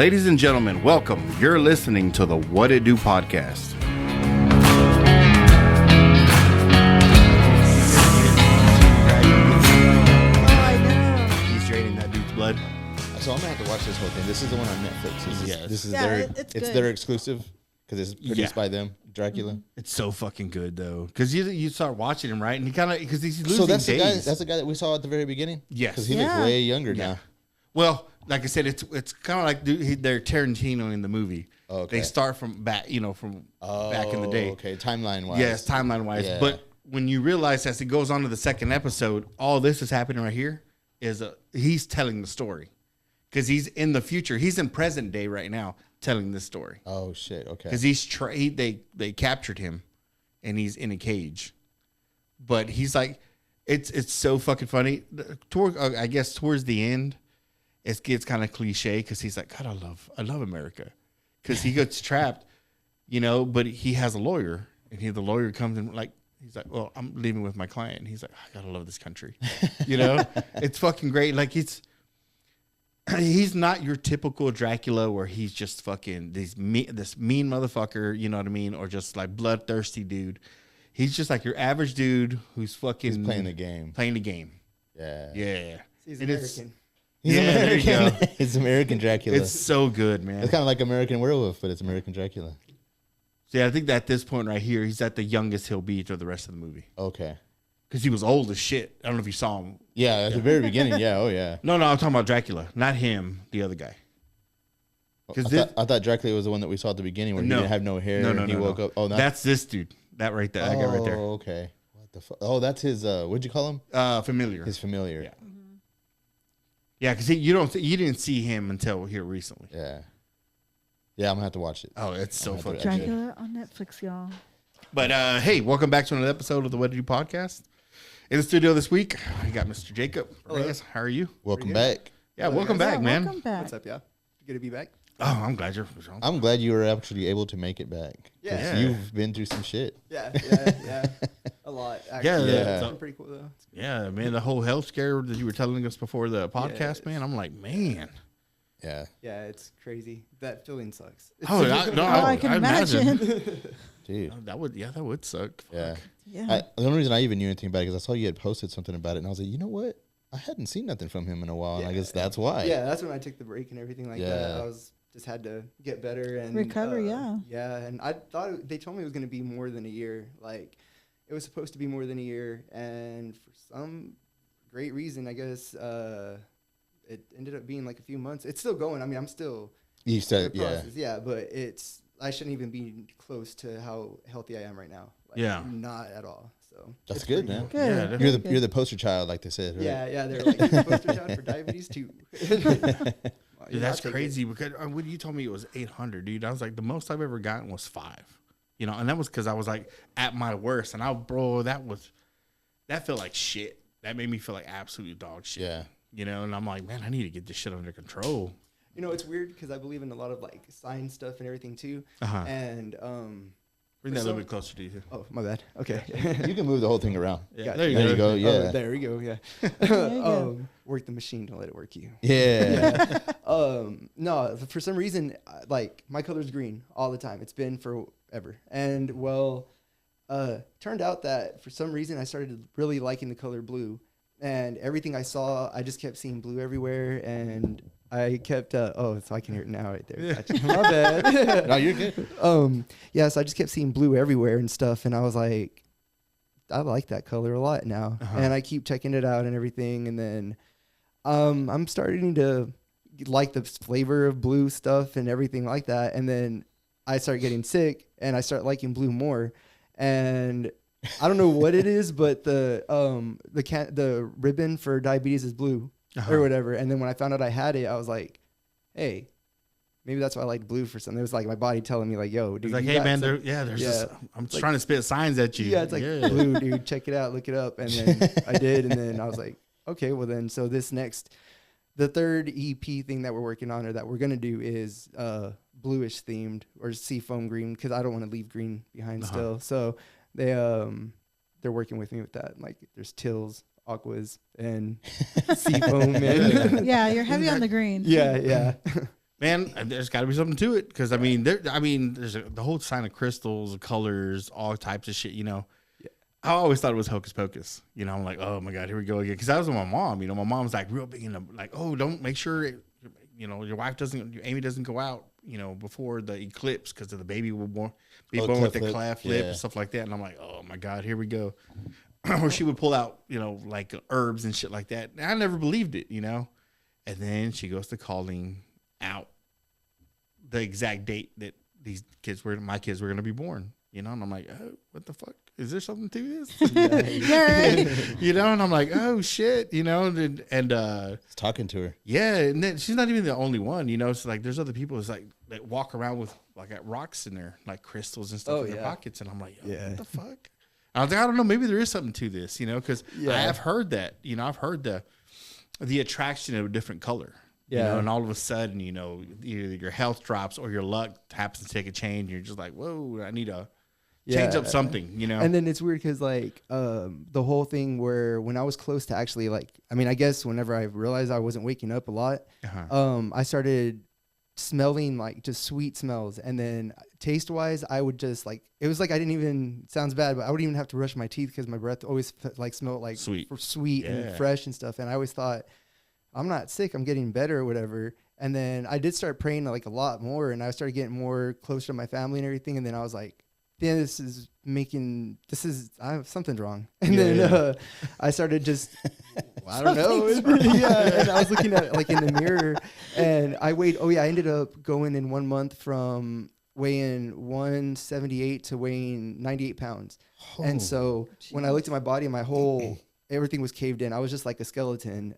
Ladies and gentlemen, welcome. You're listening to the What It Do podcast. He's draining that dude's blood. So I'm gonna have to watch this whole thing. This is the one on Netflix. This is it's their exclusive because it's produced by them. Dracula. It's so fucking good though, because you start watching him, right, and he kind of because he's losing So that's days. the guy that we saw at the very beginning. Yes, because he looks way younger now. Well, like I said, it's kind of like they're Tarantino in the movie. Okay. They start from back, from back in the day. Okay, timeline wise. Yes, timeline wise. Yeah. But when you realize as it goes on to the second episode, all this is happening right here is he's telling the story because he's in the future. He's in present day right now telling this story. Oh shit. Okay. Because they captured him, and he's in a cage, but he's like, it's so fucking funny. I guess towards the end, it gets kind of cliche because he's like, God, I love America, because he gets trapped, but he has a lawyer, and the lawyer comes in like. He's like, well, I'm leaving with my client. And he's like, I gotta love this country. It's fucking great. Like he's not your typical Dracula where he's just fucking this mean motherfucker, you know what I mean? Or just like bloodthirsty dude. He's just like your average dude who's fucking... He's playing the game. Yeah. He's American. He's American. There you go. It's American Dracula. It's so good, man. It's kind of like American Werewolf, but it's American Dracula. So yeah, I think that at this point right here, he's at the youngest he'll be through the rest of the movie. Okay. Because he was old as shit. I don't know if you saw him. Yeah, at the very beginning. Yeah. Oh yeah. No, I'm talking about Dracula, not him, the other guy. I thought Dracula was the one that we saw at the beginning where he didn't have no hair. No, and he woke up. Oh, that's this dude. That right there. That guy right there. Oh, okay. What the fuck? Oh, that's his. What'd you call him? Familiar. His familiar. Yeah. Yeah, because you didn't see him until here recently. Yeah. Yeah, I'm gonna have to watch it. Oh, it's so fucking Dracula on Netflix, y'all. But hey, welcome back to another episode of the What Did You podcast. In the studio this week, we got Mr. Jacob Perez. How are you? Welcome back. Yeah, welcome back, man. Welcome back. What's up, y'all? Good to be back. Oh, I'm glad you're. I'm glad you were actually able to make it back. Yeah. You've been through some shit. Yeah. A lot. Actually. Yeah. It's been pretty cool though. Yeah, man. The whole health scare that you were telling us before the podcast, man. I'm like, man. Yeah. Yeah, it's crazy. That feeling sucks. I can imagine. Dude. That would suck. Yeah. Yeah. The only reason I even knew anything about it is I saw you had posted something about it, and I was like, you know what? I hadn't seen nothing from him in a while, and I guess that's why. Yeah, that's when I took the break and everything like that. I just had to get better and recover. Yeah, and I thought they told me it was going to be more than a year. Like it was supposed to be more than a year, and for some great reason, I guess it ended up being like a few months. It's still going. I mean, I'm still. You said but I shouldn't even be close to how healthy I am right now. Like, not at all. So that's good, man. Good. Yeah, you're the poster child, like they said. Right? Yeah. They're like you're the poster child for diabetes too. Dude, that's crazy because when you told me it was 800, dude, I was like, the most I've ever gotten was 5. And that was because I was like at my worst, and that felt like shit. That made me feel like absolute dog shit. Yeah. And I'm like, man, I need to get this shit under control. It's weird because I believe in a lot of like science stuff and everything too. And bring that a little bit closer to you. Oh, my bad. Okay. You can move the whole thing around. Yeah, there you go. Yeah. Oh, there we go. Yeah. Work the machine, don't let it work you. Yeah. No, for some reason, like my color's green all the time. It's been forever. And turned out that for some reason I started really liking the color blue, and everything I saw, I just kept seeing blue everywhere, and I kept so I can hear it now right there. Gotcha. My bad. No, you're good. So I just kept seeing blue everywhere and stuff, and I was like, I like that color a lot now. And I keep checking it out and everything, and then I'm starting to like the flavor of blue stuff and everything like that, and then I start getting sick and I start liking blue more, and I don't know what it is, but the ribbon for diabetes is blue. Or whatever. And then when I found out I had it, I was like, hey, maybe that's why I liked blue for something. It was like my body telling me like, yo, dude. It's like, hey man, I'm just trying to spit signs at you. Yeah, it's like blue, dude, check it out, look it up. And then I did, and then I was like, okay, well then, so the third EP thing that we're working on or that we're gonna do is bluish themed or seafoam green, because I don't want to leave green behind still. So they're working with me with that. Like there's tills, aquas, and seafoam. Yeah, you're heavy on the green. Yeah. Man, there's got to be something to it because there's the whole sign of crystals, colors, all types of shit. I always thought it was hocus pocus. I'm like, oh my god, here we go again. Because I was with my mom. My mom's like real big into like, oh, don't make sure your wife Amy doesn't go out, before the eclipse because the baby will be born with the cleft lip and stuff like that. And I'm like, oh my god, here we go. Or she would pull out, like herbs and shit like that. And I never believed it, And then she goes to calling out the exact date that my kids were going to be born, And I'm like, oh, what the fuck? Is there something to this? And I'm like, oh shit, and It's talking to her. Yeah. And then she's not even the only one, It's like, there's other people that walk around with like rocks in there, like crystals and stuff in their pockets. And I'm like, what the fuck? I was like, I don't know. Maybe there is something to this, because I have heard that, I've heard the attraction of a different color. Yeah. And all of a sudden, either your health drops or your luck happens to take a change. You're just like, whoa, I need to change up something, And then it's weird because like the whole thing where when I was close to actually I guess whenever I realized I wasn't waking up a lot, I started smelling like just sweet smells. And then taste wise, I would just it was like I didn't even, sounds bad, but I wouldn't even have to brush my teeth because my breath always smelled like sweet and fresh and stuff. And I always thought, I'm not sick, I'm getting better or whatever. And then I did start praying like a lot more, and I started getting more closer to my family and everything. And then I was like, yeah, something's wrong. And then I started just, I don't know. And I was looking at in the mirror, and I ended up going in 1 month from weighing 178 to weighing 98 pounds. Oh, and so when I looked at my body, everything was caved in. I was just like a skeleton.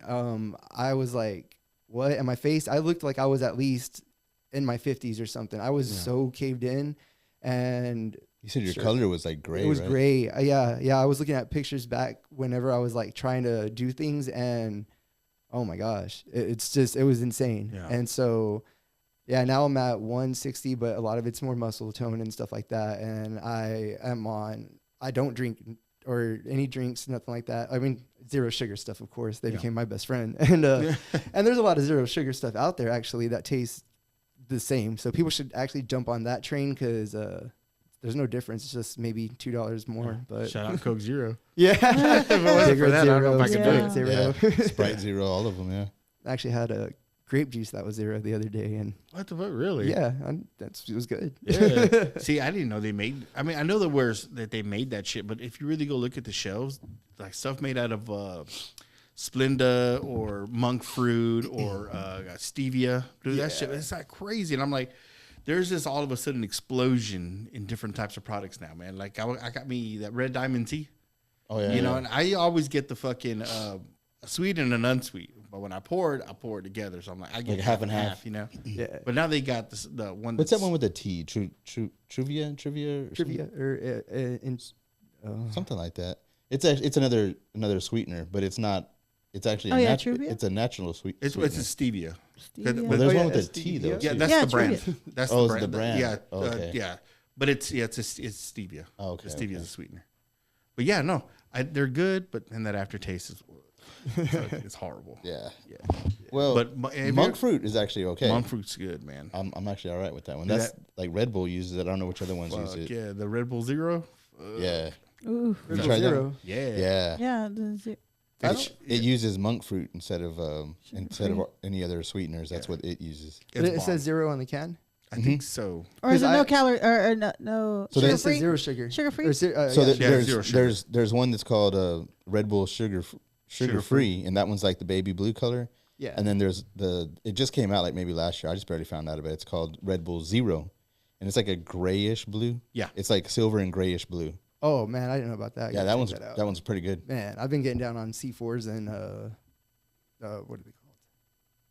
I was like, what? And my face, I looked like I was at least in my 50s or something. I was so caved in. And you said your color was like gray. It was right? gray. Yeah. I was looking at pictures back whenever I was like trying to do things, and oh my gosh, it was insane. Yeah. And so, now I'm at 160, but a lot of it's more muscle tone and stuff like that. And I don't drink or any drinks, nothing like that. I mean, zero sugar stuff, of course. They became my best friend. And and there's a lot of zero sugar stuff out there actually that tastes the same. So people should actually jump on that train because there's no difference. It's just maybe $2 more. But shout out Coke Zero. Yeah. If it wasn't for that, I don't know if I could do it. Zero. Yeah. Sprite Zero, all of them, yeah. I actually had a grape juice that was zero the other day. And what the fuck, really? Yeah, it was good. Yeah. See, I didn't know they made, I know that they made that shit, but if you really go look at the shelves, like stuff made out of Splenda or monk fruit or stevia, dude, that shit, it's like crazy. And I'm like, there's this all of a sudden explosion in different types of products now, man. Like I got me that red diamond tea. Oh yeah. And I always get the fucking sweet and an unsweet. But when I pour it together. So I'm like, I get like half and half. Yeah. But now they got the one. What's that one with the tea? Trivia, something like that. It's another sweetener, but it's not. It's actually it's a natural sweetener. It's a stevia. Well, there's one with the tea though. Yeah, that's the brand. That's the brand. Yeah, okay. Yeah. But it's stevia. Oh, okay. Stevia is a sweetener. But yeah, no, they're good, but then that aftertaste is it's horrible. Yeah. Well, but monk fruit is actually okay. Monk fruit's good, man. I'm actually all right with that one. That's like Red Bull uses it. I don't know which other ones use it. Yeah, the Red Bull Zero. Yeah. Ooh. You tried Zero. that? Yeah. Yeah. The zero. It uses monk fruit instead of any other sweeteners. That's what it uses. It says zero on the can. I think so. Or is it no calorie or no? So it says zero sugar. Sugar free. There's one that's called Red Bull sugar free, and that one's like the baby blue color. Yeah. And then there's it just came out like maybe last year. I just barely found out about it. It's called Red Bull Zero, and it's like a grayish blue. Yeah. It's like silver and grayish blue. Oh man, I didn't know about that. Yeah, that one's pretty good. Man, I've been getting down on C4s and what are they called?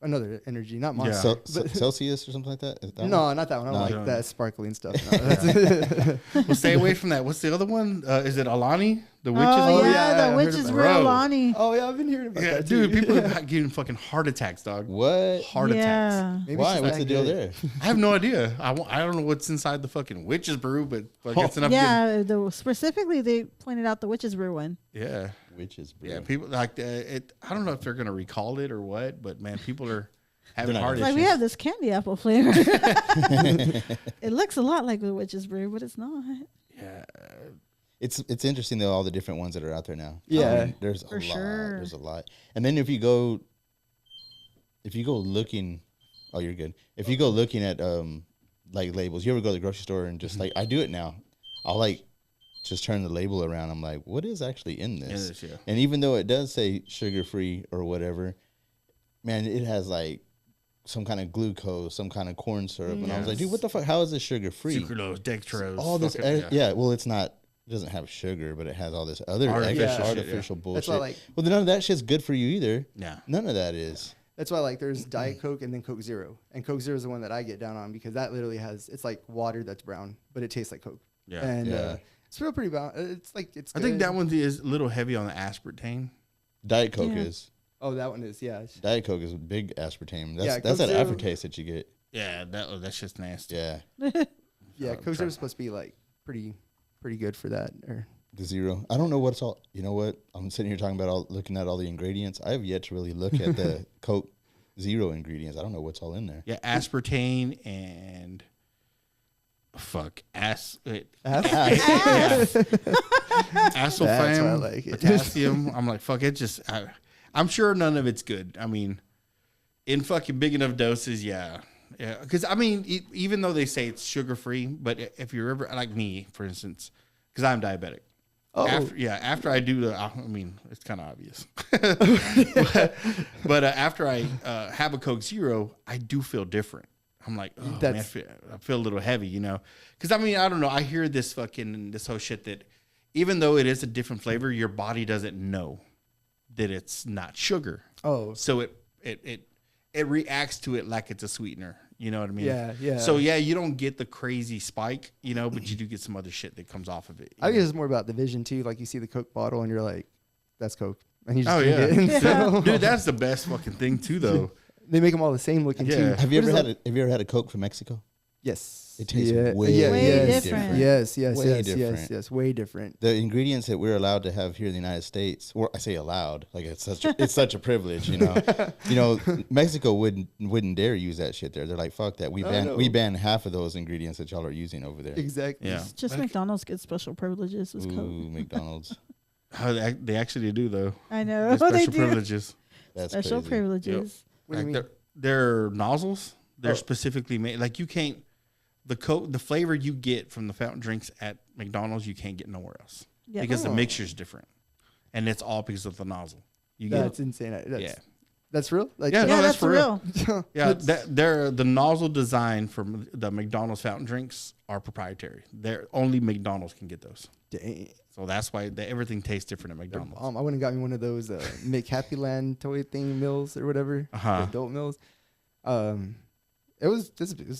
Another energy, not Monster. Yeah. Celsius or something like that? Is that no, one? not that one. I don't like that sparkling stuff. No, well, stay away from that. What's the other one? Is it Alani? The witches? The witches brew Alani. Oh yeah, I've been hearing about that. Dude, people are getting fucking heart attacks, dog. What? Heart attacks. Maybe why? What's the deal there? I have no idea. I don't know what's inside the fucking witches brew, but it's enough. Yeah, specifically they pointed out the witches brew one. Witches brew. Yeah, people like it. I don't know if they're gonna recall it or what, but man, people are. having not heart gonna- Like issues. we have this candy apple flavor. It looks a lot like the witch's brew, but it's not. Yeah. It's interesting though, all the different ones that are out there now. Yeah. There's For a lot. sure. There's a lot. And then if you go looking, oh, you're good. If you go looking at like labels, you ever go to the grocery store and just like I do it now. I'll like just turn the label around. I'm like, what is actually in this? Yeah. And even though it does say sugar free or whatever, man, it has like some kind of glucose, some kind of corn syrup, and I was like, dude, what the fuck? How is this sugar free? Sucralose, dextrose. All this, fucking- yeah. Well, it's not. It doesn't have sugar, but it has all this other Artificial extra shit, artificial That's bullshit. why, like, Well, then none of that shit's good for you either. Yeah. None of that is. that's why like there's Diet Coke and then Coke Zero, and Coke Zero is the one that I get down on because that literally has it's like water that's brown, but it tastes like Coke. Yeah. And Yeah. it's real pretty brown. It's like it's. I think good. that one is a little heavy on the aspartame. Diet Coke Yeah. is. Oh, that one is Diet Coke is big aspartame. That's Yeah, that's that Coke Zero- aftertaste that you get. Yeah, that's just nasty. Yeah, Yeah, Coke Zero is supposed to be like pretty good for that. Or the zero. I don't know what's all. You know what? I'm sitting here talking about looking at all the ingredients. I have yet to really look at the Coke Zero ingredients. I don't know what's all in there. Yeah, aspartame and That's why I Asulfam, like it. potassium. I'm like, fuck it. Just, I'm sure none of it's good. I mean, in fucking big enough doses, yeah. Yeah. Because, I mean, even though they say it's sugar free, but if you're ever, like me, for instance, because I'm diabetic. Oh. After I do the, I mean, it's kind of obvious. but after I have a Coke Zero, I do feel different. I'm like, oh, man, I feel a little heavy, you know? Because, I mean, I don't know. I hear this whole shit that even though it is a different flavor, your body doesn't know that it's not sugar. oh, So it reacts to it like it's a sweetener. You know what I mean? Yeah, yeah. So, yeah, you don't get the crazy spike, you know, but you do get some other shit that comes off of it. I guess it's more about the vision too. Like you see the Coke bottle and you're like, that's Coke, and you just Oh, drink yeah. it. So- Dude, that's the best fucking thing, too, though. they make them all the same looking Yeah. too. Have you What ever is had a Coke from Mexico? Yes. It tastes way different. different. Yes, Way yes, different. yes, way different. The ingredients that we're allowed to have here in the United States, or I say allowed, like it's such a privilege, you know. Mexico wouldn't dare use that shit there. They're like, fuck that. We ban half of those ingredients that y'all are using over there. Exactly. Yeah. Just McDonald's gets special privileges with Ooh, Coke. McDonald's. Oh, they actually do, though. I know. They're They special do. privileges. That's Special crazy. privileges. What do you Like mean? they're nozzles. They're Oh. specifically made. Like you can't, the flavor you get from the fountain drinks at McDonald's, you can't get nowhere else. Yeah. Because the Oh. mixture's different. And it's all because of the nozzle. You That's get insane. Yeah. That's real. Like, Yeah, Yeah, no, that's for real. real. Yeah, they're the nozzle design for the McDonald's fountain drinks are proprietary. They're only McDonald's can get those. Dang. So that's why everything tastes different at McDonald's. I went and got me one of those McHappyland toy thing meals or whatever, the Uh-huh. adult meals. It was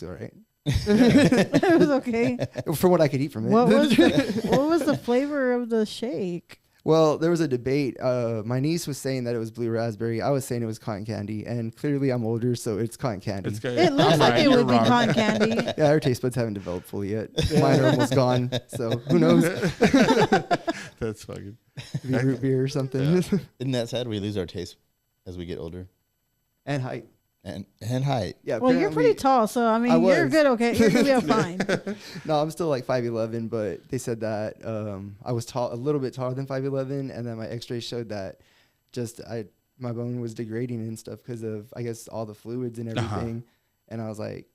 all right It was okay. for what I could eat from it. What was the flavor of the shake? Well, there was a debate. My niece was saying that it was blue raspberry. I was saying it was cotton candy, and clearly I'm older, so it's cotton candy. It's good. It looks I'm like right, it you're would be wrong. cotton candy. Yeah, our taste buds haven't developed fully yet. Mine are almost gone, so who knows? That's fucking. Maybe root beer or something. Isn't that sad? We lose our taste as we get older. And height. And height. Yeah. Well, you're apparently- pretty tall, so I mean, I you're was. good. Okay, you're gonna be fine. No, I'm still like 5'11", but they said that I was tall, a little bit taller than 5'11", and then my X-rays showed that my bone was degrading and stuff because of I guess all the fluids and everything. And I was like,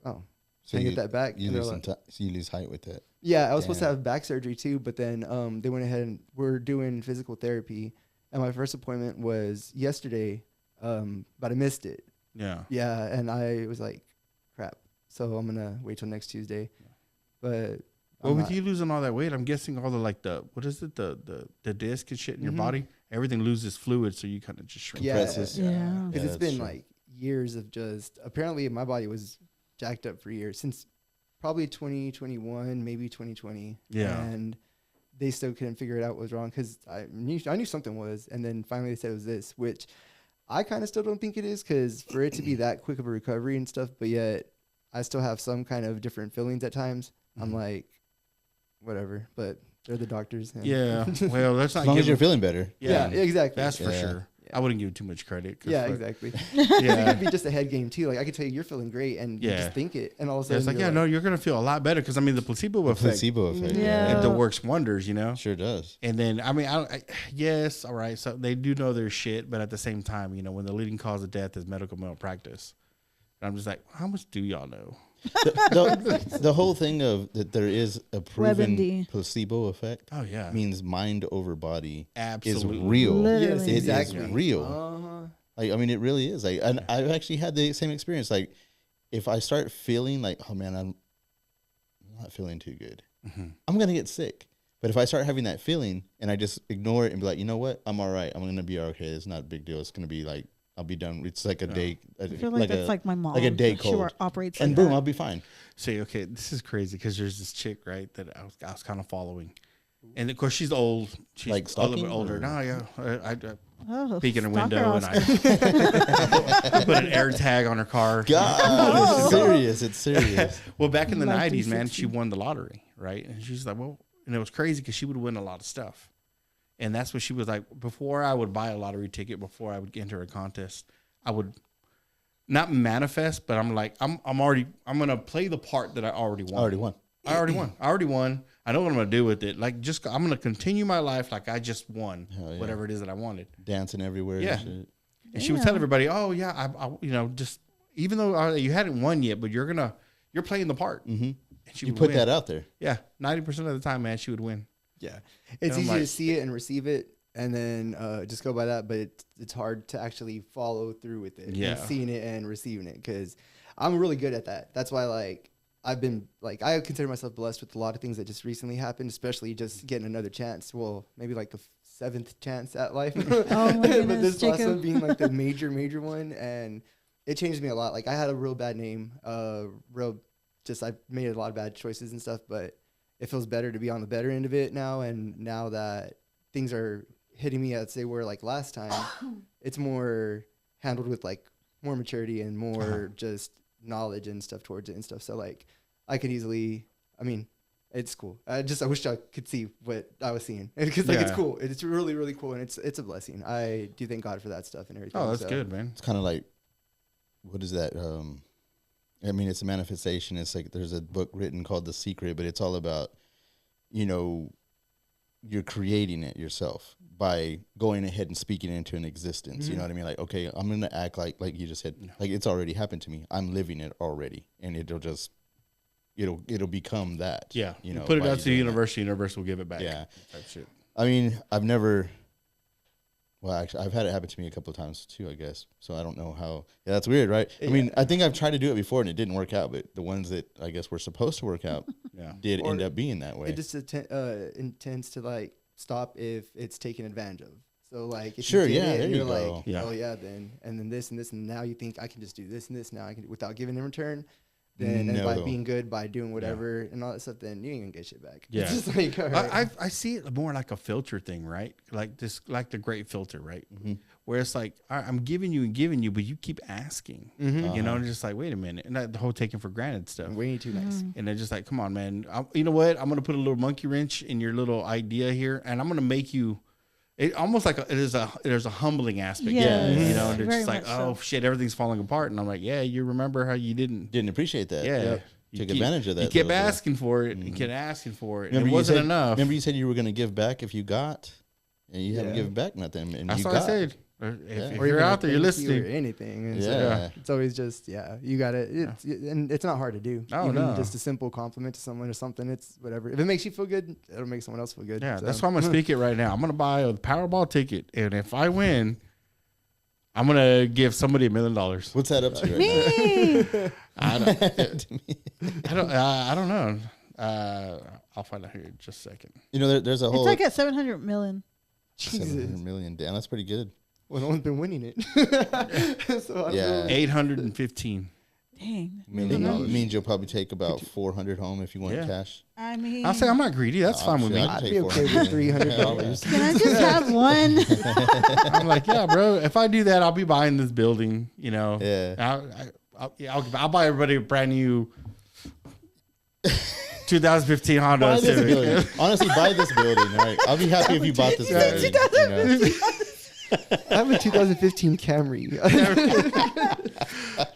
oh, So can I you get that back? You And they're lose like, so you lose height with it. yeah, I was supposed to Damn. have back surgery too, but then they went ahead and we're doing physical therapy, and my first appointment was yesterday, but I missed it. Yeah. Yeah, and I was like, crap. So I'm gonna wait till next Tuesday. But Well, I'm with not- you losing all that weight, I'm guessing all the what is it, the disc and shit in your Mhm. body, everything loses fluid, so you kind of just shrink. Yeah. Compresses. Yeah. because it's that's been true. like years of just apparently my body was jacked up for years since probably 2021, maybe 2020. Yeah. and they still couldn't figure it out what was wrong because I knew something was, and then finally they said it was this, which I kind of still don't think it is because for it to be that quick of a recovery and stuff, but yet I still have some kind of different feelings at times. I'm Mhm. like, whatever, but they're the doctors. and- Yeah. Well, that's not As long as giving- you're feeling better. yeah, exactly. That's for Yeah. sure. yeah. I wouldn't give it too much credit. Yeah, exactly. Yeah. It could be just a head game too. Like I could tell you, you're feeling great, and you just think it, and all of a sudden It's like, you're no, you're gonna feel a lot better because I mean the placebo effect. Yeah. It works wonders, you know. Sure does. And then I mean, yes, all right. So they do know their shit, but at the same time, you know, when the leading cause of death is medical malpractice, and I'm just like, how much do y'all know? The whole thing of that there is a proven WebMD. placebo effect. Oh yeah, Means mind over body absolutely is real. Literally. It exactly is real. Like, I mean, it really is. Like, and I've actually had the same experience. Like, if I start feeling like, oh man, I'm not feeling too good, I'm gonna get sick. But if I start having that feeling and I just ignore it and be like, you know what, I'm all right. I'm gonna be okay. It's not a big deal. It's gonna be like I'll be done. It's like a day. I feel like that's like my mom. like a day She cold. operates and like boom, that. I'll be fine. See, okay, this is crazy because there's this chick, right, that I was kind of following, and of course she's old. She's Like a little bit stalking, older. or- No, yeah, I Oh, peek in her stalker window and Oscar. I put an air tag on her car. God, it's serious. It's serious. Well, back in the Like 90s, man, 360. she won the lottery, right? And she's like, well, and it was crazy because she would win a lot of stuff. And that's what she was like, before I would buy a lottery ticket, before I would enter a contest, I would not manifest, but I'm like, I'm going to play the part that I already won. I already won. I already won. I know what I'm going to do with it. Like, I'm going to continue my life like I just won Hell yeah. whatever it is that I wanted. Dancing everywhere. Yeah. And shit. And she would tell everybody, oh yeah, I you know, just even though you hadn't won yet, but you're playing the part. Mm-hmm. And she You would put win. that out there. Yeah, 90% of the time, man, she would win. Yeah, it's I'm easy like- to see it and receive it, and then just go by that. But it's hard to actually follow through with it. Yeah. and seeing it and receiving it, because I'm really good at that. That's why, like, I've been like, I consider myself blessed with a lot of things that just recently happened, especially just getting another chance. Well, maybe like the 7th chance at life. Oh my But goodness, this last Jacob. one being like the major one, and it changed me a lot. Like, I had a real bad name, I made a lot of bad choices and stuff, but it feels better to be on the better end of it now. And now that things are hitting me as they were like last time, it's more handled with like more maturity and more just knowledge and stuff towards it and stuff. So like I could easily, I mean, it's cool. I wish I could see what I was seeing, because like it's Yeah. cool. It's really, really cool. And it's a blessing. I do thank God for that stuff and everything. Oh, that's so. good, man. It's kind of like, what is that? I mean, it's a manifestation. It's like there's a book written called The Secret, but it's all about, you know, you're creating it yourself by going ahead and speaking it into an existence. You know what I mean? Like, okay, I'm going to act like you just said, like it's already happened to me. I'm living it already. And it'll become that. Yeah. You know, put it by out to the doing that. universe will give it back. Yeah. Type shit. I mean, actually, I've had it happen to me a couple of times too, I guess. So I don't know how. Yeah, that's weird, right? I mean, I think I've tried to do it before and it didn't work out, but the ones that I guess were supposed to work out Yeah. did Or end up being that way. It just intends to like stop if it's taken advantage of. So like, if Sure, you did yeah, it, there and you you're go. like, Yeah. oh yeah, then and then this and this, and now you think I can just do this and this now I can without giving in return. Then and by No. being good, by doing whatever and all that stuff, then you ain't gonna get shit back. Yeah. It's just like, all right. I see it more like a filter thing, right? Like the great filter, right? Mm-hmm. Where it's like, all right, I'm giving you, but you keep asking. You know, and it's just like, wait a minute. And that the whole taking for granted stuff. Way too nice. And they're just like, come on, man. You know what? I'm going to put a little monkey wrench in your little idea here, and I'm going to make you. It almost like there's a humbling aspect. Yes. You know, and they're Very just like, much so. oh shit, everything's falling apart. And I'm like, yeah, you remember how you didn't. Didn't appreciate that. Yeah. Yep. You Took keep- advantage of that. You kept little bit. asking for it. You kept asking for it. And Remember it you wasn't said- enough. Remember you said you were going to give back if you got, and you haven't Yeah. given back nothing. And That's you what got. I said. If Or you're even out there, you're a thank you listening. or anything. And Yeah. it's always just you got to. And it's not hard to do. Oh, Even no. just a simple compliment to someone or something. It's whatever. If it makes you feel good, it'll make someone else feel good. Yeah, So. that's why I'm gonna speak it right now. I'm gonna buy a Powerball ticket, and if I win, I'm gonna give somebody $1 million. What's that up to right I don't know. I'll find out here in just a second. now? You know, there's a It's whole like at 700 million. Jesus. 700 million. Damn, that's pretty good. Well, no one's been winning it. So I don't Yeah. know. 815. Dang. Means you'll probably take about 400 home if you want Yeah. cash. I mean, I'll say I'm not greedy. That's fine with shit, me. I I'd can be take okay with $300. can I just have one? I'm like, yeah, bro. If I do that, I'll be buying this building. You know. Yeah. I'll buy everybody a brand new 2015 Honda Buy this Civic. building. Honestly, buy this building. All right. I'll be happy if you bought this building. You know? I have a 2015 Camry.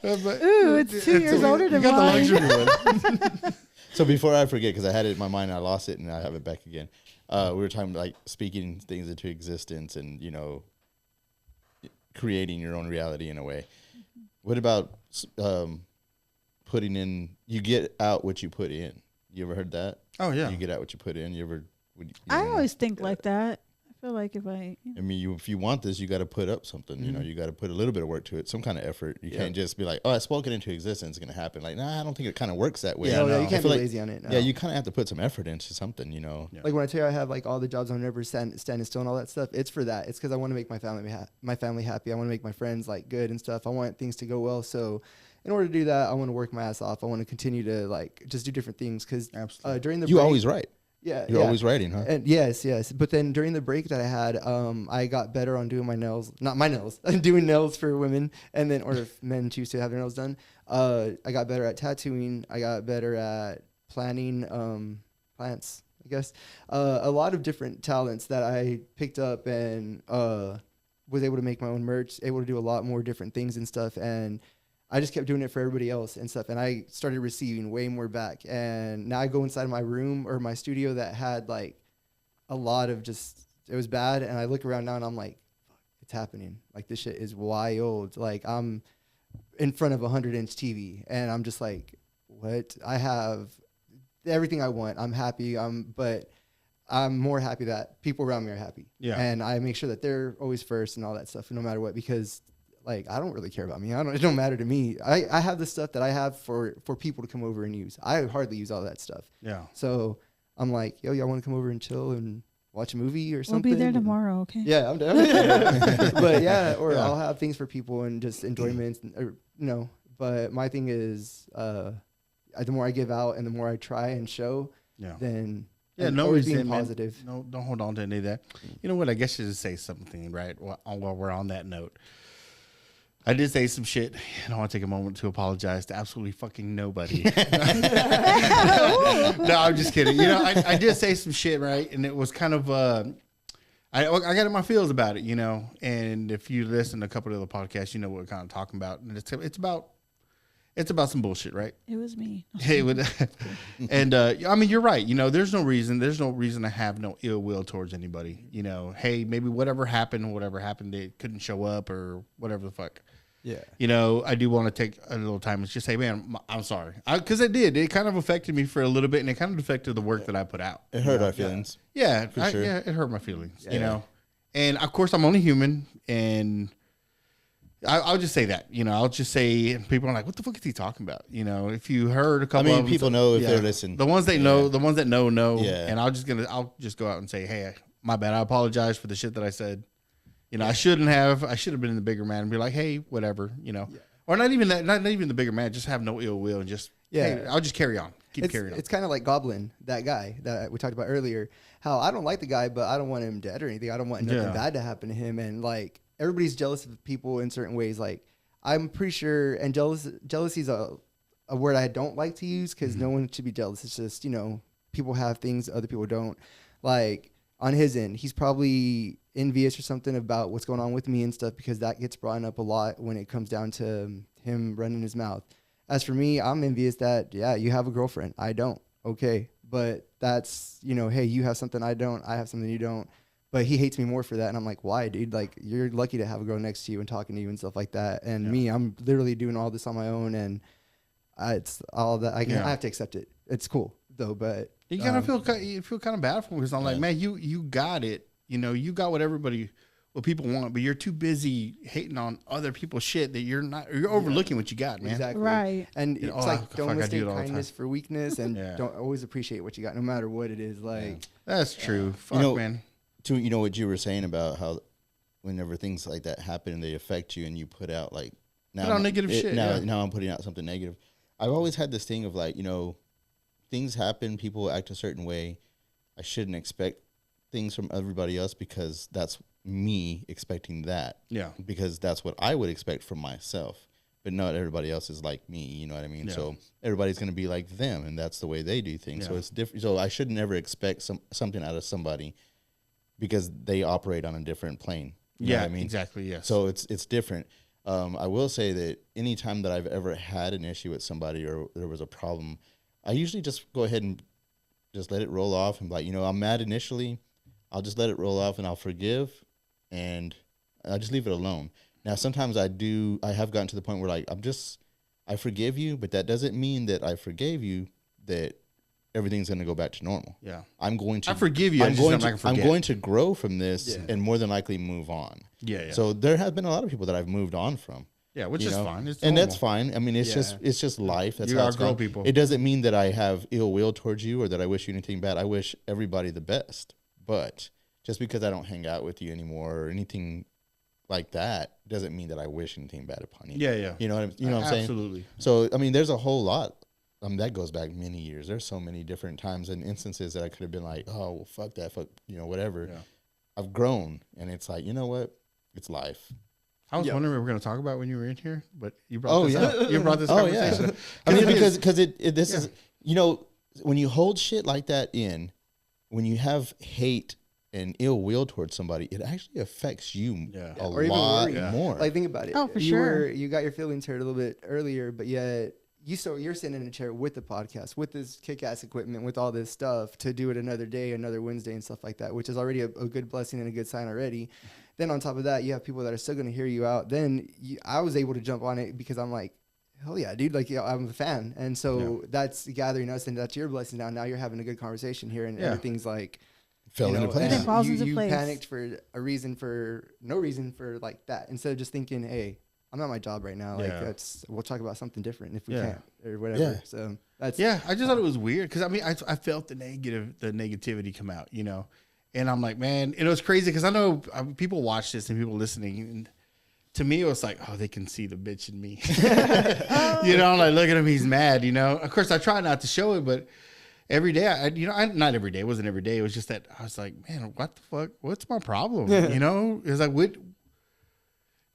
Ooh, it's 2 years older than You got mine. the luxury one. So before I forget, because I had it in my mind, I lost it, and I have it back again. We were talking like speaking things into existence, and creating your own reality in a way. What about putting in? You get out what you put in. You ever heard that? Oh yeah. You get out what you put in. You ever? I always think like that. I feel like if I mean, if you want this, you got to put up something. Mm-hmm. You got to put a little bit of work to it, some kind of effort. You can't just be like, "Oh, I spoke it into existence. It's going to happen." Like, nah, I don't think it kind of works that way. Yeah, no. You I can't feel be like- lazy on it. No. Yeah, you kind of have to put some effort into something. Yeah. Like when I tell you I have like all the jobs I'm never standing still and all that stuff, it's for that. It's because I want to make my family happy. I want to make my friends like good and stuff. I want things to go well. So in order to do that, I want to work my ass off. I want to continue to like just do different things because Absolutely. during the You break, always write. yeah, You're always writing, huh? And yes. But then during the break that I had, I got better on doing my nails. Not my nails. Doing nails for women, and then or if men choose to have their nails done. I got better at tattooing. I got better at planning plants. I guess a lot of different talents that I picked up and was able to make my own merch. Able to do a lot more different things and stuff. And I just kept doing it for everybody else and stuff. And I started receiving way more back. And now I go inside my room or my studio that had like a lot of it was bad. And I look around now and I'm like, fuck, it's happening. Like this shit is wild. Like I'm in front of a 100-inch TV and I'm just like, what? I have everything I want. I'm happy. But I'm more happy that people around me are happy. Yeah. And I make sure that they're always first and all that stuff, no matter what, because like I don't really care about me. It don't matter to me. I have the stuff that I have for people to come over and use. I hardly use all that stuff. Yeah. So I'm like, yo, y'all want to come over and chill and watch a movie or we'll something? be there And- tomorrow, okay? Yeah, I'm down. But yeah, or I'll have things for people and just enjoyments, But my thing is, the more I give out and the more I try and show, Yeah. then Yeah, and no always reason, being man. positive. No, don't hold on to any of that. You know what? I guess you should say something, right? While we're on that note. I did say some shit, and I want to take a moment to apologize to absolutely fucking nobody. No, I'm just kidding. I did say some shit, right? And it was kind of, I got in my feels about it, And if you listen to a couple of the podcasts, you know what we're kind of talking about. And it's about some bullshit, right? It was me. It would, and I mean, you're right. There's no reason to have no ill will towards anybody. Hey, maybe whatever happened, they couldn't show up or whatever the fuck. Yeah. I do want to take a little time and just say, man, I'm sorry, because it did. It kind of affected me for a little bit, and it kind of affected the work that I put out. It hurt our feelings. Yeah, sure. Yeah, it hurt my feelings. And of course, I'm only human, and I'll just say that. I'll just say people are like, what the fuck is he talking about? If you heard a couple, of them, people know if they're listening. The ones they know, the ones that know. Yeah. And I'll just go out and say, hey, my bad. I apologize for the shit that I said. I shouldn't have. I should have been the bigger man and be like, hey, whatever. Or not even that. Not even the bigger man. Just have no ill will and just hey, I'll just carry on. Keep carrying on. It's kind of like Goblin, that guy that we talked about earlier. How I don't like the guy, but I don't want him dead or anything. I don't want nothing bad to happen to him. And like everybody's jealous of people in certain ways. Like I'm pretty sure, and jealousy is a word I don't like to use because no one should be jealous. It's just people have things other people don't. Like on his end, he's probably envious or something about what's going on with me and stuff because that gets brought up a lot when it comes down to him running his mouth. As for me, I'm envious that, yeah, you have a girlfriend. I don't. Okay. But that's, hey, you have something I don't. I have something you don't. But he hates me more for that. And I'm like, why, dude? Like, you're lucky to have a girl next to you and talking to you and stuff like that. And me, I'm literally doing all this on my own. And it's all that I have to accept it. It's cool, though. But you kind of feel kind of bad for him because I'm like, man, you got it. You got what people want, but you're too busy hating on other people's shit that you're overlooking what you got, man. Exactly. Right. And it's like, don't mistake kindness time. for weakness and don't always appreciate what you got, no matter what it is. Like, that's true. Fuck, man. To what you were saying about how whenever things like that happen, they affect you and you put out like negative shit. Now I'm putting out something negative. I've always had this thing of like, things happen, people act a certain way. I shouldn't expect things from everybody else because that's me expecting that. Yeah. Because that's what I would expect from myself. But not everybody else is like me, you know what I mean? Yeah. So everybody's going to be like them, and that's the way they do things. Yeah. So it's different. So I should never expect something out of somebody because they operate on a different plane. You know Yeah, what I mean? exactly. Yes. So it's different. I will say that any time that I've ever had an issue with somebody or there was a problem, I usually just go ahead and just let it roll off and be like, you know, I'm mad initially. I'll just let it roll off and I'll forgive and I'll just leave it alone. Now, sometimes I have gotten to the point where like, I forgive you, but that doesn't mean that I forgave you that everything's going to go back to normal. Yeah. I forgive you. I'm going to grow from this and more than likely move on. Yeah. So there have been a lot of people that I've moved on from. Yeah, which is fine. It's and normal. that's fine. I mean, it's just life. That's You how are it's grown gone. people. It doesn't mean that I have ill will towards you or that I wish you anything bad. I wish everybody the best. But just because I don't hang out with you anymore or anything like that doesn't mean that I wish anything bad upon you. Yeah. You know what I'm saying? Absolutely. So I mean, there's a whole lot. That goes back many years. There's so many different times and instances that I could have been like, oh, well, fuck that, whatever. Yeah. I've grown, and it's like, you know what? It's life. I was wondering what we were going to talk about when you were in here, but you brought this up. You brought this conversation up. I mean, because this is, you know, when you hold shit like that in, when you have hate and ill will towards somebody, it actually affects you a or even lot worry. more. Like, think about it. Oh, for you sure. You got your feelings hurt a little bit earlier, but yet you're sitting in a chair with the podcast, with this kick-ass equipment, with all this stuff to do it another day, another Wednesday and stuff like that, which is already a good blessing and a good sign already. Then on top of that, you have people that are still going to hear you out. Then I was able to jump on it because I'm like, hell yeah, dude. Like, I'm a fan. And so that's gathering us, and that's your blessing now. Now you're having a good conversation here, and everything's like, fell into place. And it falls into you place. panicked for a reason for no reason for like that. Instead of just thinking, hey, I'm at my job right now. Like, we'll talk about something different if we can't or whatever. Yeah. So that's I just thought it was weird because I mean I felt the negativity come out, you know, and I'm like, man, it was crazy because I know people watch this and people listening, and to me it was like, oh, they can see the bitch in me, you know, I'm like, look at him, he's mad, you know. Of course, I try not to show it, but every day, not every day, it wasn't every day. It was just that I was like, man, what the fuck? What's my problem? You know, it's like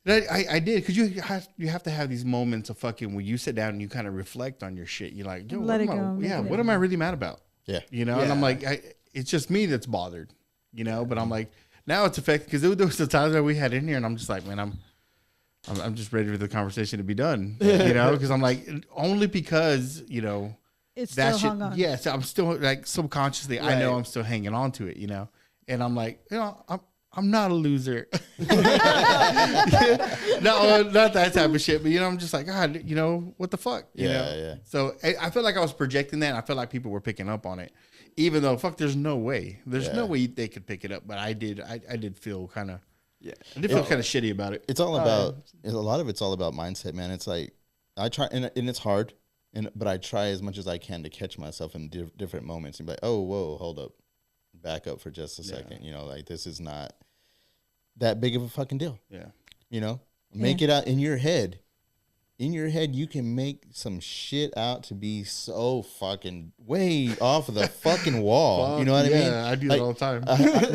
I did, because you have to have these moments of fucking where you sit down and you kind of reflect on your shit. You're like, yo, what am I really mad about? Yeah. You know, and I'm like, it's just me that's bothered, you know, but I'm like, now it's affected, because there was the times that we had in here and I'm just like, man, I'm just ready for the conversation to be done, you know, because I'm like, only because, you know, it's still hung on. Yes, I'm still like subconsciously, I know I'm still hanging on to it, you know, and I'm like, you know, I'm not a loser. No, not that type of shit. But, you know, I'm just like, God, you know, what the fuck? You know? Yeah. So I feel like I was projecting that. And I feel like people were picking up on it. Even though, fuck, there's no way. There's no way they could pick it up. But I did. I did feel kind of, I did feel kind of shitty about it. It's all about, a lot of it's all about mindset, man. It's like, I try, and it's hard, but I try as much as I can to catch myself in different moments and be like, oh, whoa, hold up. Back up for just a second. You know, like, this is not that big of a fucking deal. Yeah. You know, make it out in your head. In your head, you can make some shit out to be so fucking way off of the fucking wall. You know what I mean? Yeah, I do that all the time.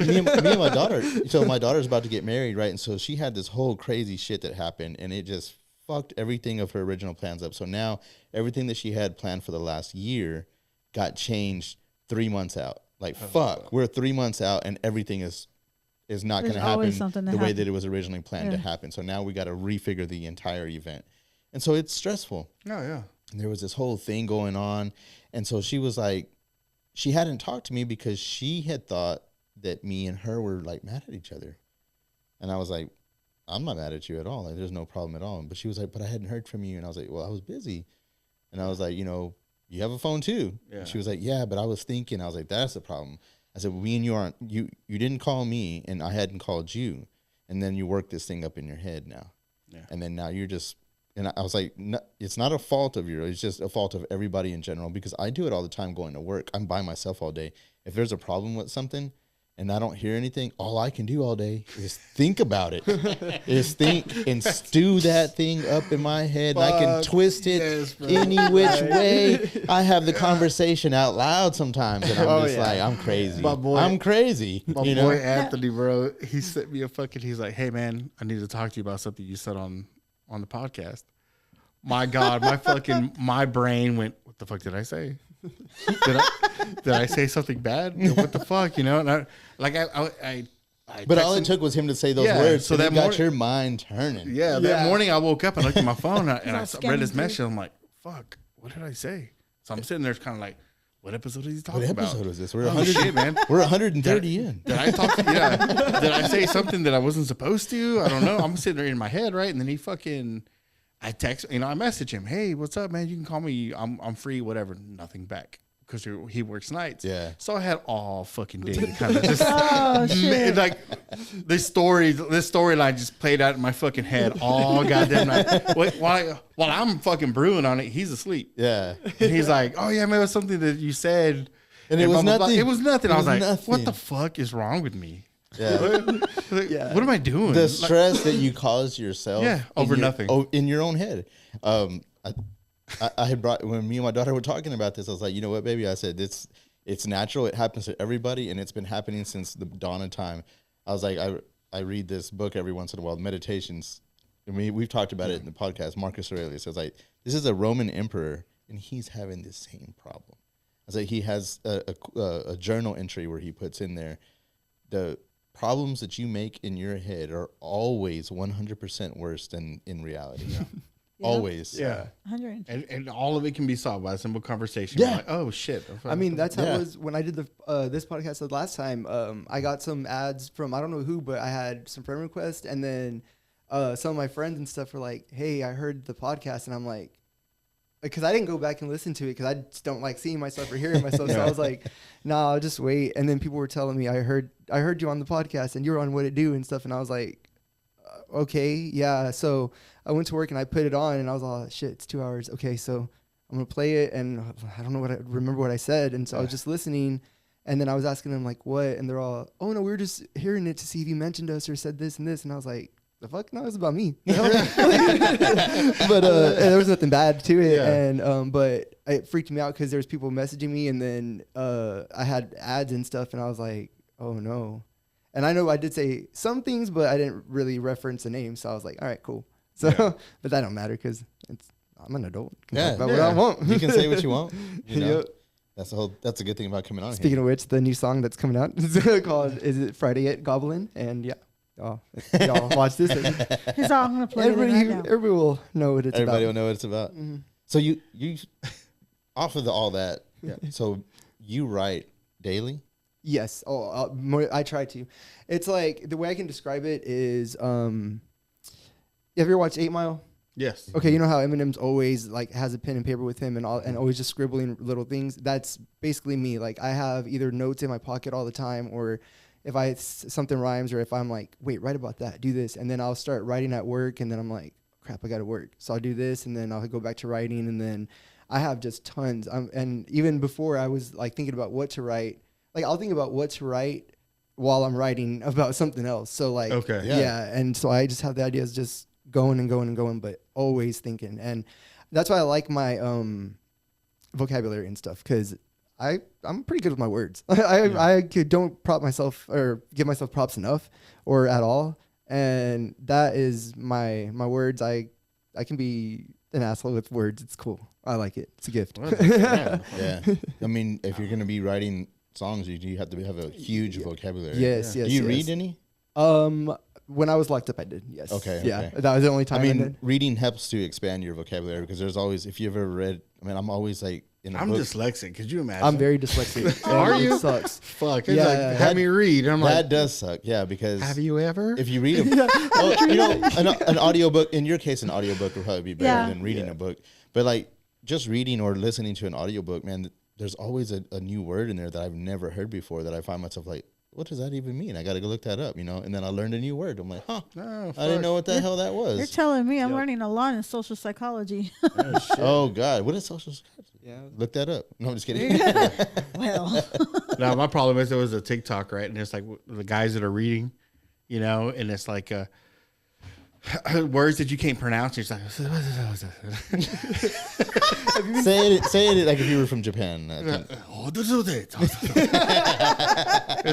Me and my daughter. So my daughter's about to get married, right? And so she had this whole crazy shit that happened, and it just fucked everything of her original plans up. So now everything that she had planned for the last year got changed 3 months out. Like, fuck, we're 3 months out and everything is not going to happen the way that it was originally planned to happen. So now we got to refigure the entire event. And so it's stressful. Oh, yeah. And there was this whole thing going on. And so she was like, she hadn't talked to me because she had thought that me and her were like mad at each other. And I was like, I'm not mad at you at all. Like, there's no problem at all. But she was like, but I hadn't heard from you. And I was like, well, I was busy. And I was like, you know, you have a phone too. Yeah. She was like, yeah, but I was thinking. I was like, that's the problem. I said, well, me and you aren't, you didn't call me and I hadn't called you. And then you work this thing up in your head now. Yeah. And then now you're just, and I was like, no, it's not a fault of yours. It's just a fault of everybody in general, because I do it all the time going to work. I'm by myself all day. If there's a problem with something and I don't hear anything, all I can do all day is think about it. Is think and stew that thing up in my head. And I can twist it any which way. I have the conversation out loud sometimes. And I'm like, I'm crazy. I'm crazy. My boy Anthony, bro, he sent me he's like, hey, man, I need to talk to you about something you said on the podcast. My God, my brain went, what the fuck did I say? Did I say something bad? What the fuck, you know? And I But all it took was him to say those words. So that that got your mind turning. Yeah, that morning I woke up and looked at my phone and I scanning read his through. message. I'm like, fuck, what did I say? So I'm sitting there kind of like, what episode is he talking What about? episode was this? We're Oh, 100, shit, man. We're 130 in. Did I talk to Did I say something that I wasn't supposed to? I don't know. I'm sitting there in my head, right? And then I text, I message him, hey, what's up, man? You can call me. I'm free, whatever. Nothing back. Because he works nights. Yeah. So I had all fucking day to kind of just Oh shit! like this storyline just played out in my fucking head all goddamn night. While I'm fucking brewing on it, he's asleep. Yeah. And he's like, "Oh yeah, man, it was something that you said." And it was blah, blah, blah. nothing. It was nothing. I was like, nothing. "What the fuck is wrong with me? Yeah. Like, what am I doing?" The Like, stress that you cause yourself. Yeah, over nothing. In your own head. I had brought, when me and my daughter were talking about this, I was like, you know what, baby? I said, it's natural. It happens to everybody, and it's been happening since the dawn of time. I was like, I read this book every once in a while, Meditations. I mean, we've talked about it in the podcast, Marcus Aurelius. I was like, this is a Roman emperor, and he's having the same problem. I was like, he has a journal entry where he puts in there, the problems that you make in your head are always 100% worse than in reality. Yeah. Always. yeah. 100. And all of it can be solved by a simple conversation. Yeah. You're like, oh shit. I mean, that's how Yeah. it was when I did this podcast the last time. I got some ads from I don't know who, but I had some friend requests, and then some of my friends and stuff were like, "Hey, I heard the podcast," and I'm like, because I didn't go back and listen to it because I just don't like seeing myself or hearing myself. So I was like, "Nah, I'll just wait." And then people were telling me, "I heard you on the podcast, and you were on What It Do and stuff," and I was like, "Okay, yeah." So I went to work and I put it on, and I was all, "Shit, it's 2 hours." Okay, so I'm gonna play it, and I don't know remember what I said, and so I was just listening, and then I was asking them like, "What?" And they're all, "Oh no, we were just hearing it to see if you mentioned us or said this and this," and I was like, "The fuck? No, it's about me." But there was nothing bad to it, Yeah. and but it freaked me out because there was people messaging me, and then I had ads and stuff, and I was like, "Oh no." And I know I did say some things, but I didn't really reference the name, so I was like, "All right, cool." So, but that don't matter because I'm an adult. I can talk about what I want. You can say what you want. You know? Yep. That's a good thing about coming on Speaking here. of which, the new song that's coming out is called "Is It Friday Yet, Goblin?" And yeah, y'all watch this. He's all gonna play it right now. Everybody will know what it's Everybody will about. know what it's about. Mm-hmm. So you off of all that. Yeah. So you write daily. Yes. Oh, I try to. It's like the way I can describe it is, have you ever watched 8 Mile? Yes. Okay, you know how Eminem's always like has a pen and paper with him and always just scribbling little things. That's basically me. Like I have either notes in my pocket all the time, or if something rhymes, or if I'm like, wait, write about that, do this, and then I'll start writing at work, and then I'm like, crap, I got to work, so I'll do this, and then I'll go back to writing, and then I have just tons. And even before I was like thinking about what to write, like I'll think about what to write while I'm writing about something else. So like, Okay. yeah, and so I just have the ideas just going and going and going, but always thinking. And that's why I like my vocabulary and stuff, because I'm pretty good with my words. I don't prop myself or give myself props enough or at all, and that is my words. I can be an asshole with words. It's cool. I like it. It's a gift. Yeah. Yeah. I mean, if you're gonna be writing songs, you have to have a huge vocabulary. Yes, yes. Do you yes. read any? When I was locked up, I did. Yes. Okay, Yeah, okay. that was the only time. I I mean, did. reading helps to expand your vocabulary, because there's always, if you've ever read, I mean, I'm always like in a I'm book. dyslexic. Could you imagine? I'm very dyslexic. Are and you? It sucks. Fuck. It's Yeah, like, have me read. And I'm That like, does suck. Yeah, because have you ever? if you read a well, you know, an audiobook, in your case, an audiobook would probably be better Yeah. than reading a book. But like just reading or listening to an audiobook, man, there's always a new word in there that I've never heard before, that I find myself like, what does that even mean? I got to go look that up, you know? And then I learned a new word. I'm like, huh, Oh, I didn't know what the hell that You're was. telling me I'm learning a lot in social psychology. Oh, God. What is social psychology? Yeah. Look that up. No, I'm just kidding. Well, No, my problem is there was a TikTok, right? And it's like the guys that are reading, you know, and it's like words that you can't pronounce. It's like, say it like if you were from Japan. it's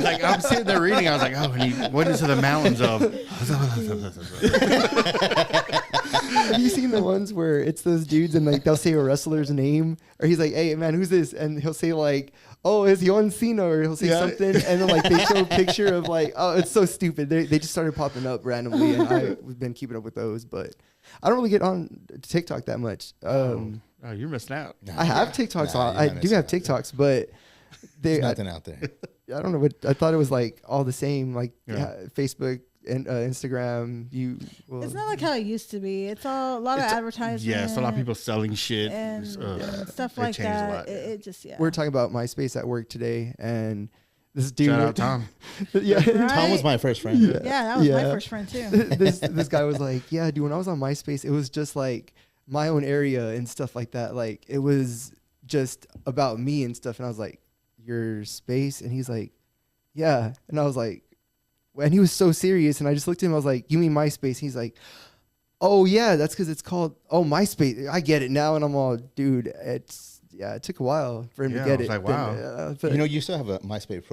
like I'm sitting there reading. I was like, oh, and he went into the mountains of. Have you seen the ones where it's those dudes and like they'll say a wrestler's name, or he's like, "Hey man, who's this?" And he'll say like, "Oh, it's John Cena," or he'll say something, and then like they show a picture of like, oh, it's so stupid. They just started popping up randomly, and I've been keeping up with those, but I don't really get on TikTok that much. Oh, you're missing out. I have TikToks. I do have TikToks, but There's nothing out there. I don't know what I thought it was like all the same, like Facebook and Instagram. It's not like how it used to be. It's all a lot of advertisements. Yeah, it's a lot of people selling shit and stuff like that. It just We're talking about MySpace at work today, and this dude. Shout out Tom. Yeah, right? Tom was my first friend. Yeah, that was my first friend too. This guy was like, yeah, dude. When I was on MySpace, it was just like my own area and stuff like that. Like it was just about me and stuff. And I was like, your space? And he's like, yeah. And I was like, and he was so serious. And I just looked at him. I was like, you mean MySpace? He's like, oh yeah, that's because it's called MySpace. I get it now. And I'm all, dude, it took a while for him to get it. Like, wow. But you still have a MySpace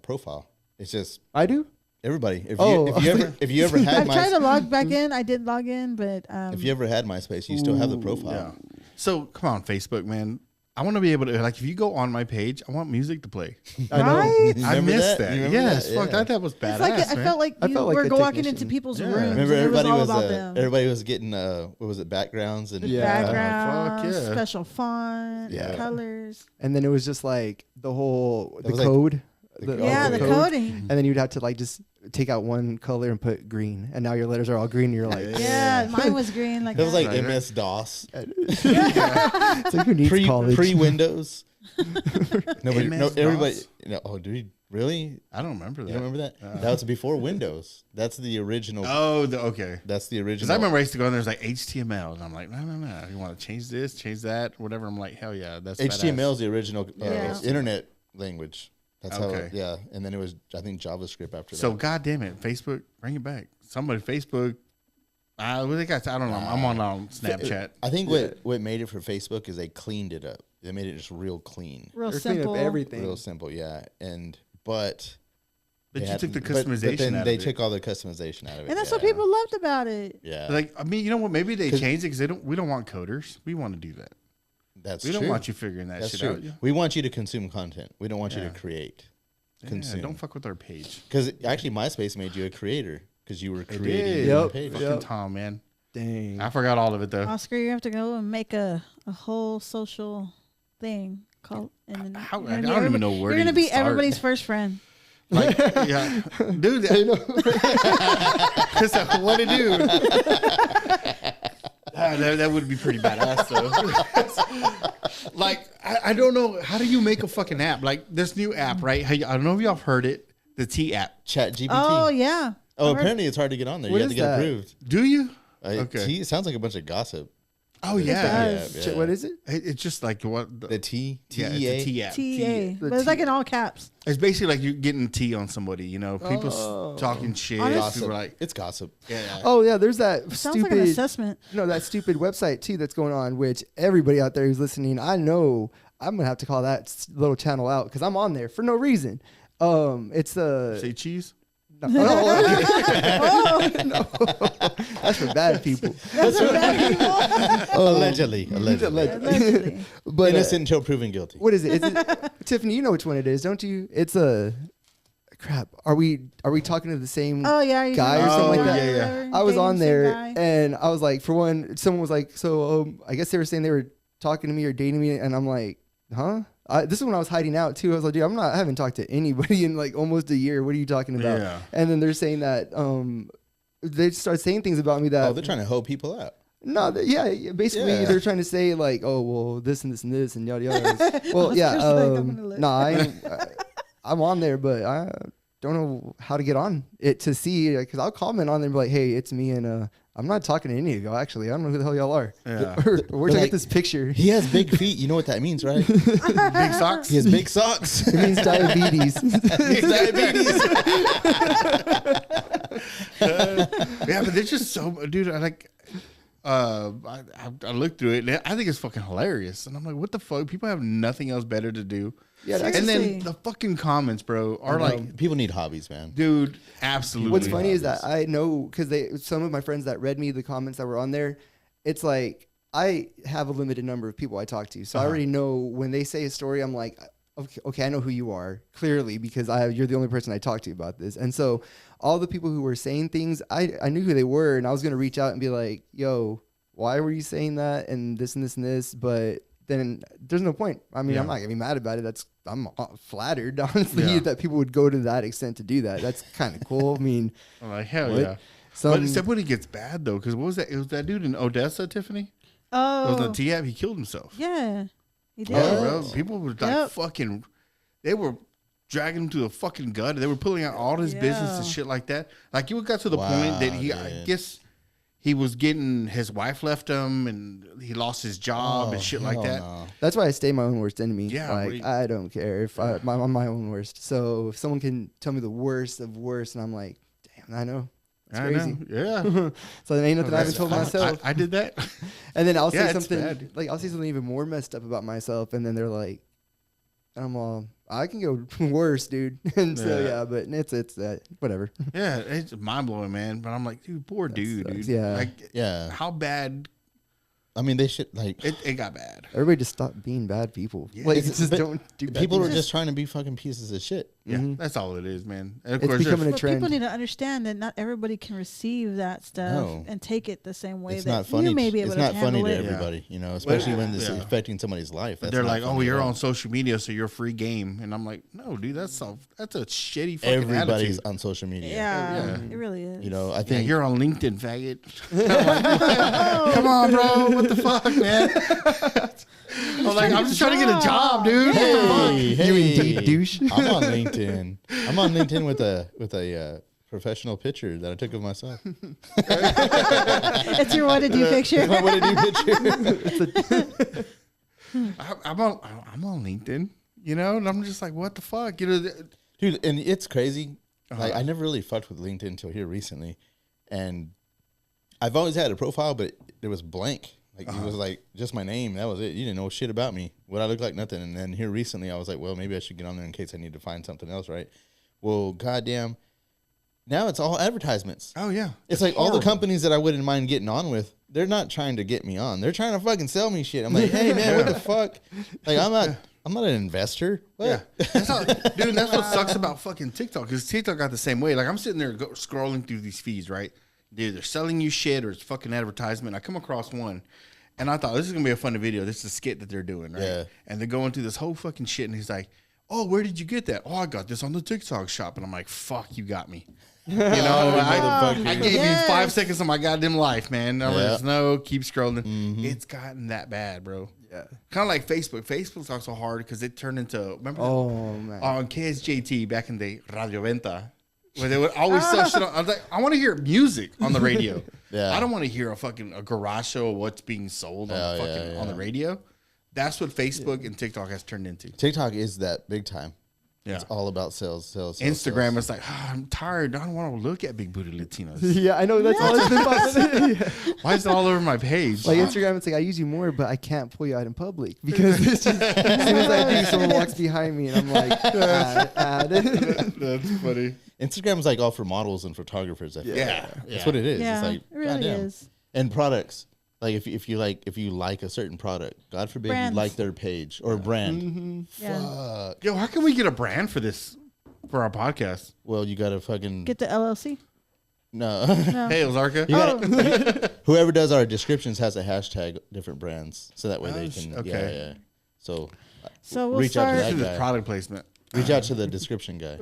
profile. It's just I do. Everybody, if you ever had, I've tried to log back in. I did log in, but if you ever had MySpace, you still have the profile. Yeah. So come on, Facebook, man. I want to be able to, like, if you go on my page, I want music to play. I know. I missed that. Yes, fuck, that was badass. Like I felt like you were walking into people's rooms. Remember, everybody was all about them. Everybody was getting what was it, backgrounds and backgrounds, special font, colors, and then it was just like the code. The coding. And then you'd have to like just take out one color and put green, and now your letters are all green. And you're like, mine was green. Like it was like MS DOS. It's like who needs college? Pre Windows. Everybody. Oh, do we really? I don't remember that. You don't remember that? That was before Windows. That's the original. Oh, okay. That's the original. Because I remember I used to go in there, there's like HTML, and I'm like, no. You want to change this, change that, whatever. I'm like, hell yeah, that's HTML is the original internet language. That's how, and then it was, I think, JavaScript after that. So, God damn it, Facebook, bring it back. Somebody, Facebook, I don't know. I'm on Snapchat. I think what made it for Facebook is they cleaned it up. They made it just real clean. Real simple. Everything. Real simple, yeah. But you took the customization but then out they of it. took all the customization out of it. And that's what people loved about it. Yeah. Like, I mean, you know what? Maybe they changed it because we don't want coders. We want to do that. We don't want you figuring that shit out. We want you to consume content. We don't want you to create. Consume. Don't fuck with our page. Because actually, MySpace made you a creator because you were creating your page. Fucking Tom, man. Dang. I forgot all of it though. Oscar, you have to go and make a whole social thing called. And then I don't even know where you're gonna be everybody's first friend. Like, yeah, dude. I know. What to do? That would be pretty badass though. Like, I don't know. How do you make a fucking app? Like this new app, right? I don't know if y'all have heard it. The T app. ChatGPT. Oh, yeah. Oh, apparently it's hard to get on there. You have to get approved. Do you? Okay. T sounds like a bunch of gossip. Oh, yeah. What is it? It's just like what? The T? Yeah, it's a T app. T-A. But it's like in all caps. It's basically like you're getting tea on somebody, you know? People talking shit. People like, it's gossip. Yeah. Oh, yeah. There's that Sounds like an assessment. No, that stupid website, too, that's going on, which everybody out there who's listening, I know I'm going to have to call that little channel out because I'm on there for no reason. It's Say cheese? No. Oh, no. That's for bad people. That's for bad people. Allegedly. But innocent until proven guilty. What is it? Is it Tiffany? You know which one it is, don't you? It's crap. Are we talking to the same guy or something like that? Yeah. I was on there and I was like, for one, someone was like, so I guess they were saying they were talking to me or dating me, and I'm like, huh? This is when I was hiding out too. I was like, dude, I haven't talked to anybody in like almost a year. What are you talking about? Yeah. And then they're saying that they start saying things about me that they're trying to hoe people out. No, basically they're trying to say like, oh well, this and this and this and yada yada. Well, I'm on there, but I don't know how to get on it to see, because I'll comment on there and be like, hey, it's me, and I'm not talking to any of y'all, actually. I don't know who the hell y'all are. Yeah. Where'd I get this picture? He has big feet. You know what that means, right? Big socks? He has big socks. It means diabetes. Yeah, but there's just so, dude, I looked through it, and I think it's fucking hilarious. And I'm like, what the fuck? People have nothing else better to do Yeah, that's And Seriously. then the fucking comments, bro, are like, People need hobbies, man. dude, absolutely. What's funny is that I know because some of my friends that read me the comments that were on there, it's like I have a limited number of people I talk to, so I already know when they say a story, I'm like, okay, I know who you are clearly because you're the only person I talk to about this, and so all the people who were saying things, I knew who they were, and I was gonna reach out and be like, yo, why were you saying that and this and this and this, but then there's no point. I mean, I'm not gonna be mad about it. I'm flattered, honestly, that people would go to that extent to do that. That's kind of cool. I mean, I'm like, hell what? yeah. But except when it gets bad though, because what was that? It was that dude in Odessa, Tiffany. Oh, It was the T-App. He killed himself. yeah, he did. Yeah, bro. People were like Yep. fucking. They were dragging him to the fucking gut. They were pulling out all his business and Yeah. shit like that. Like it got to the point that I guess he was getting his wife left him and he lost his job and shit like that. No. that's why I stay my own worst enemy. Yeah, like I don't care if I'm my own worst. So if someone can tell me the worst of worst, and I'm like, damn, I know. It's I crazy. know. Yeah. So there ain't nothing I haven't told myself. I did that. And then I'll Yeah, say it's something bad. like I'll say something even more messed up about myself, and then they're like, and I'm all, I can go worse, dude. And so Yeah. but it's that whatever. Yeah, it's mind blowing, man. But I'm like, dude, poor dude, sucks. dude. Yeah. Like, Yeah. how bad I mean, they should like. it got bad. Everybody just stop being bad people. Yeah. Like It's- just but don't do bad People are things. just trying to be fucking pieces of shit. Yeah, Mhm. that's all it is, man. And of It's course, becoming a But trend. people need to understand that not everybody can receive that stuff No. and take it the same way It's that not funny. you may be able It's to not funny handle to it. everybody, you know, especially when this is yeah. affecting somebody's life. That's they're not like, funny "Oh, at you're all. on social media, so you're free game." And I'm like, "No, dude, that's a shitty fucking Everybody's attitude." on social media. Yeah, Yeah. it really is. You know, I Yeah, think you're on LinkedIn, faggot. Come on, bro. What the fuck, man? I'm like, I'm just trying to get a job, dude. Yeah. What the fuck? hey, You indeed douche. I'm on LinkedIn. I'm on LinkedIn with a professional picture that I took of myself. It's your what to do picture. My what to do picture. I'm on LinkedIn, you know, and I'm just like, what the fuck, you know? Dude, and it's crazy. Like I never really fucked with LinkedIn until here recently, and I've always had a profile, but it was blank. Like it was like just my name. That was it. You didn't know shit about me. What I look like, nothing. And then here recently, I was like, well, maybe I should get on there in case I need to find something else, right? Well, goddamn, now it's all advertisements. Oh yeah, It's like all the companies that I wouldn't mind getting on with, they're not trying to get me on. They're trying to fucking sell me shit. I'm like, hey man, what the fuck? Like I'm not an investor. What? Yeah, that's how, dude. That's what sucks about fucking TikTok, because TikTok got the same way. Like I'm sitting there scrolling through these feeds, right? Dude, they're selling you shit or it's fucking advertisement. I come across one, and I thought this is gonna be a funny video. This is a skit that they're doing, right? Yeah. And they're going through this whole fucking shit, and he's like, "Oh, where did you get that? Oh, I got this on the TikTok shop." And I'm like, "Fuck, you got me." You know, I gave you 5 seconds of my goddamn life, man. I'm like, no, keep scrolling. It's gotten that bad, bro. Yeah. Kind of like Facebook. Facebook's also hard because it turned into, remember Oh man. on KSJT back in the Radio Venta, where they would always sell shit on. I was like, I want to hear music on the radio. Yeah. I don't want to hear a garage show of what's being sold on on the radio. That's what Facebook and TikTok has turned into. TikTok is that big time. Yeah. It's all about sales. Instagram sales. is like, I'm tired. I don't want to look at big booty Latinos. Yeah, I know that's all it's been popping. Yeah. Why is it all over my page? Like Instagram, it's like I use you more, but I can't pull you out in public because it's just, as soon as I do, someone walks behind me, and I'm like, add. That's funny. Instagram's like all for models and photographers. I feel. Yeah. That's what it is. Yeah, It's like, it really goddamn. is. And products. Like if you like a certain product, God forbid Brands. you like their page or brand. Yeah. Fuck. Yo, how can we get a brand for this, for our podcast? Well, you gotta fucking Get the LLC. no. No. Hey, Ozarka. Whoever does our descriptions has a hashtag different brands, so that way they can. okay. Yeah. So So we'll reach out to start. that This is guy. product placement. Reach out to the description guy.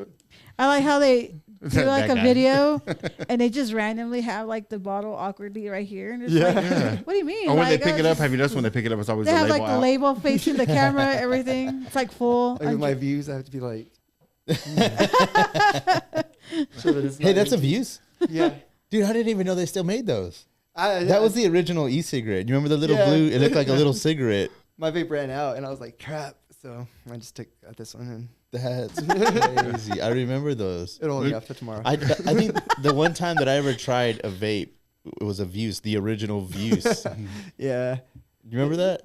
I like how they do That like a guy. video and they just randomly have like the bottle awkwardly right here. And it's like, what do you mean? Or when Like, they pick it up, have you noticed when they pick it up, it's always they the have label like the out? label facing the camera, everything. It's like full. Like with my views, I have to be like, Hey, that's a Views, yeah. dude. I didn't even know they still made those. That That was the original e-cigarette. You remember the little Yeah. blue? It looked like a little cigarette. my vape ran out, and I was like, crap. So I just took this one, and That's crazy. I remember those. it'll only after tomorrow. I think the one time that I ever tried a vape, it was a Views, the original Views. yeah. You remember that?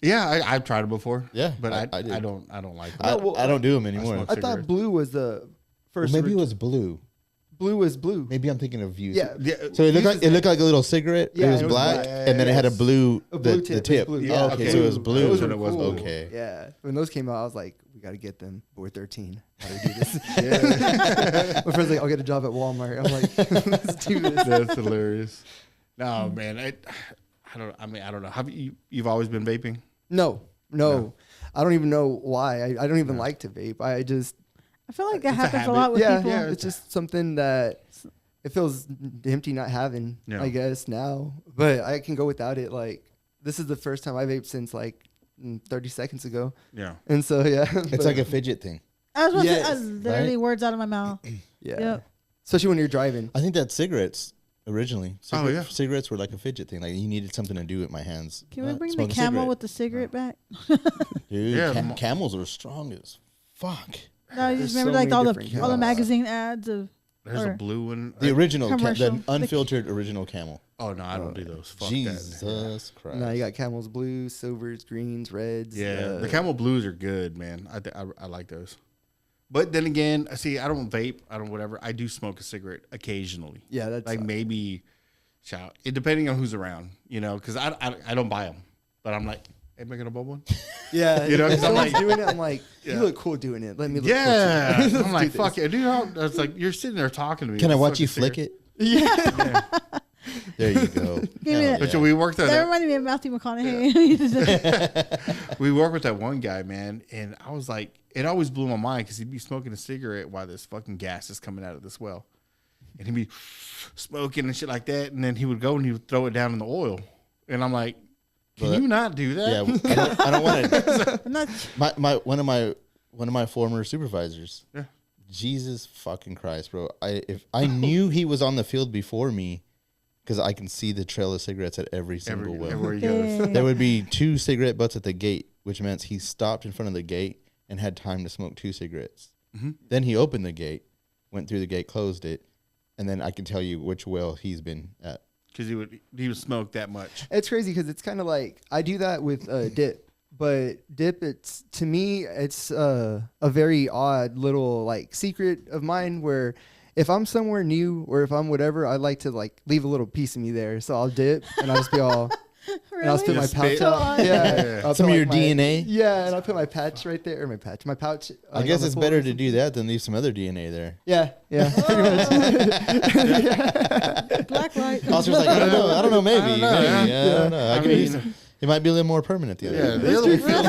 Yeah, I've tried it before. Yeah, but I did. I don't like I, them. I don't do them anymore. smoke I cigarettes. thought blue was the Well, first. maybe it was blue. blue was blue. Maybe I'm thinking of views. Yeah. Yeah, So it looked like a little cigarette. Yeah, it was it was black, black. and then it had a blue, A blue the tip. tip. Blue. Oh, Yeah, okay, so it was blue. Those when were it was cool. blue. Okay. Yeah. When those came out, I was like, we got to get them. But we're 13. How do we do this? My friend's like, I'll get a job at Walmart. I'm like, let's do this. That's hilarious. No, man, I don't. I mean, I don't know. Have you've always been vaping? No. I don't even know why. I don't even like to vape. I feel like that It's a happens a habit. lot with yeah, people. yeah, it's just something that it feels empty not having, Yeah. I guess, now. But I can go without it. Like, this is the first time I vaped since like 30 seconds ago. Yeah. And so, yeah. It's like a fidget thing. I was about to say, Yes, literally words out of my mouth. yeah. Yep. Especially when you're driving. I think that's cigarettes originally. Oh, yeah. Cigarettes were like a fidget thing. Like you needed something to do with my hands. Can we bring the Smoke a camel cigarette. with the cigarette back? Dude, Yeah, camels are strong as fuck. No, you There's just remember so like many all different the camels. magazine ads of. There's a Or- blue one. The original, the Commercial. unfiltered original camel. Oh no, I don't do those. Fuck that. Jesus Christ. Now you got camels, blues, silvers, greens, reds. Yeah, the camel blues are good, man. I like those. But then again, see, I don't vape. I don't whatever. I do smoke a cigarette occasionally. Yeah, that's Like maybe, shout it depending on who's around, you know, because I don't buy them, but I'm like, hey, am I gonna buy one? yeah. You know, if 'cause I'm someone's like- doing it, I'm like, you Yeah. look cool doing it. Let me look Yeah, cool too. Let's I'm like, do fuck this. it, dude. It's like you're sitting there talking to me. Can I with watch fucking you flick cigarette. it? Yeah. There you go. Give me that. But we worked That at reminded me of Matthew McConaughey. we worked with that one guy, man, and I was like, it always blew my mind because he'd be smoking a cigarette while this fucking gas is coming out of this well, and he'd be smoking and shit like that, and then he would go and he would throw it down in the oil, and I'm like, can Well, you not do that? Yeah, I don't want to. I'm not. One of my former supervisors. Yeah. Jesus fucking Christ, bro! If I knew he was on the field before me, because I can see the trail of cigarettes at every single well. everywhere he goes. Dang. There would be 2 cigarette butts at the gate, which meant he stopped in front of the gate and had time to smoke 2 cigarettes. Mhm. Then he opened the gate, went through the gate, closed it, and then I can tell you which well he's been at. Because he would smoke that much. It's crazy because it's kind of like I do that with dip, but dip, it's to me, it's a very odd little like secret of mine where if I'm somewhere new or if I'm whatever, I like to like leave a little piece of me there. So I'll dip and I'll just be all, and I'll spit my Just pouch spit? out. Yeah, I'll Some put, of your like, my- DNA? Yeah, and I'll put my patch right there, or my pouch. I like, guess on the it's floor better or to do that than leave some other DNA there. Yeah, pretty much. Black light. Officer's like, I don't know, maybe. I don't know, maybe. yeah. I don't know. I could mean- use it might be a little more permanent the other Yeah, way. the other one feels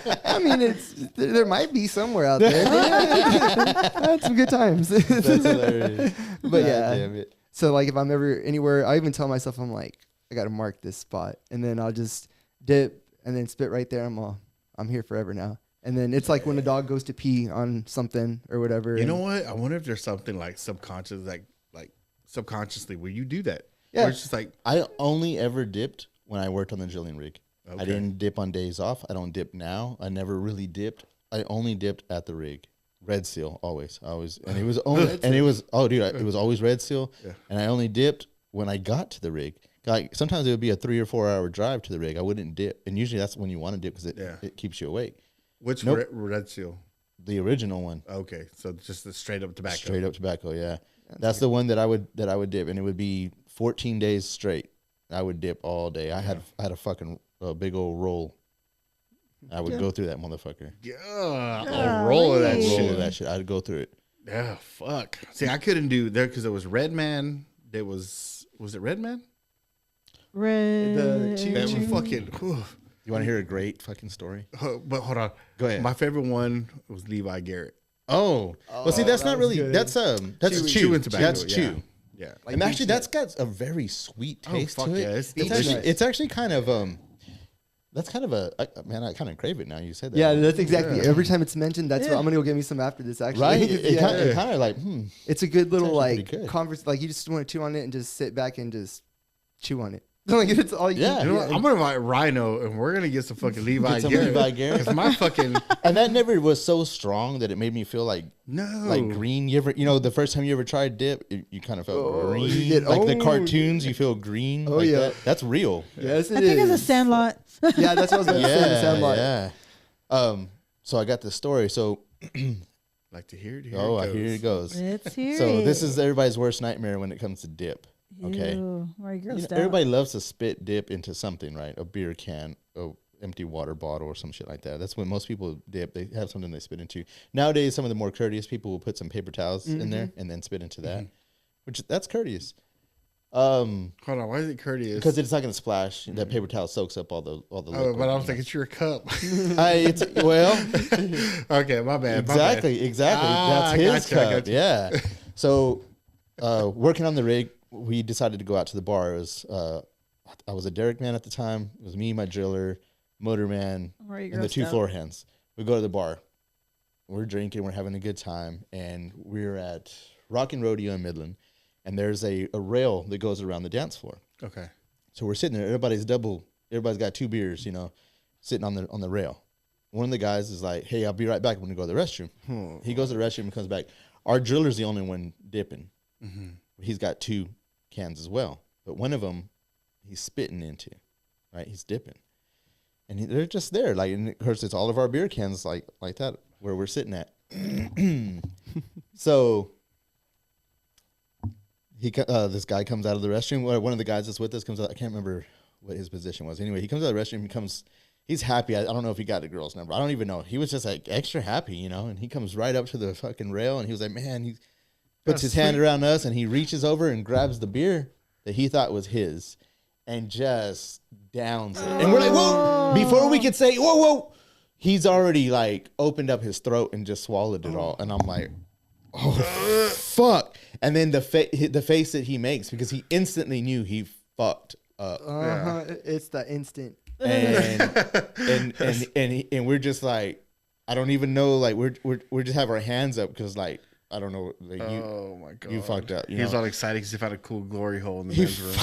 better. I mean, there might be somewhere out there. I had some good times. That's hilarious. But God yeah. damn it. So like if I'm ever anywhere, I even tell myself I'm like I got to mark this spot, and then I'll just dip and then spit right there. I'm here forever now. And then it's like when a dog goes to pee on something or whatever. You and- know what? I wonder if there's something like subconscious, like subconsciously where you do that. Yeah. Where it's just like, I only ever dipped when I worked on the drilling rig. I Okay. didn't dip on days off. I don't dip now. I never really dipped. I only dipped at the rig. Red seal, always, and it was only, and it was, oh dude, it was always red seal. Yeah. And I only dipped when I got to the rig. Like sometimes it would be a 3 or 4 hour drive to the rig. I wouldn't dip, and usually that's when you want to dip because Yeah. it keeps you awake. which Nope. red seal? The original one, Okay, so just the straight up tobacco. straight up tobacco. Yeah, that's the one that I would dip, and it would be 14 days straight. I would dip all day. I had a fucking big old roll. I would go through that motherfucker. Yeah, a roll of that Golly. Roll shit. of that shit. I'd go through it. Yeah, fuck. See, I couldn't do there because it was Red Man. There was it Red Man? Red. The chew- That was Choo-choo. fucking. whew. You want to hear a great fucking story? But hold on. Go ahead. My favorite one was Levi Garrett. Oh, well, see, that's that not was really. good. That's Chewing chew. tobacco, That's yeah. chew. Yeah. Like And actually, beach that's got a very sweet Oh, taste fuck to it. yeah, it's It's actually delicious. kind of That's kind of man. I kind of crave it now. You said that. Yeah, that's exactly. Yeah. Every time it's mentioned, that's what Yeah. I'm gonna go get me some after this. Actually, right. Yeah. It kind of like It's a good little actually like pretty good. converse. Like you just want to chew on it and just sit back and just chew on it. Like, it's all you Yeah. You know what? I'm gonna invite Rhino, and we're gonna get some fucking Levi some Garrett. Levi Garrett. Because my fucking And that never was so strong that it made me feel like green. You know, the first time you ever tried dip, you kind of felt green. you get Like the owned. cartoons, you feel green. Oh, like yeah. that. That's real. Yes, it I think it's a is. Sandlot. Yeah, that's what I was going to say. The Sandlot. Yeah. So I got this story. So, like to hear it. here it goes. Let's hear So it. this is everybody's worst nightmare when it comes to dip. Okay. Ew, why are you You know, grossed out? everybody loves to spit dip into something, right? A beer can, a empty water bottle, or some shit like that. That's when most people dip. They have something they spit into. Nowadays, some of the more courteous people will put some paper towels in there and then spit into that, which that's courteous. Hold on, why is it courteous? Because it's not going to splash. That paper towel soaks up all the liquid. But I was like, it's your cup. Well, Okay, my bad. exactly. Ah, That's his I cup. got you. Yeah. So, working on the rig, we decided to go out to the bar. It was I was a derrick man at the time. It was me, my driller, motor man, Why are you and the grossed two out? floor hands. We go to the bar. We're drinking. We're having a good time, and we're at Rockin' Rodeo in Midland. And there's a rail that goes around the dance floor. Okay. So we're sitting there. Everybody's got 2 beers, you know, sitting on the rail. One of the guys is like, "Hey, I'll be right back. I'm gonna go to the restroom." He goes to the restroom and comes back. Our driller's the only one dipping. He's got 2 cans as well, but one of them he's spitting into, right? He's dipping, and they're just there, like, and of course it's all of our beer cans like that where we're sitting at. So this guy comes out of the restroom. One of the guys that's with us comes out. I can't remember what his position was. Anyway, he comes out of the restroom. He's happy. I don't know if he got the girl's number. I don't even know. He was just like extra happy, you know. And he comes right up to the fucking rail, and he was like, "Man," he puts his hand around us, and he reaches over and grabs the beer that he thought was his, and just downs it. And we're like, "Whoa!" Before we could say, "Whoa, whoa," he's already like opened up his throat and just swallowed it all. And I'm like, "Oh fuck!" And then the face that he makes, because he instantly knew he fucked up. It's the instant. And we're just like, I don't even know, like we're just have our hands up because, like, I don't know, like, Oh my god, you fucked up. He was know? all excited because he found a cool glory hole in the men's room.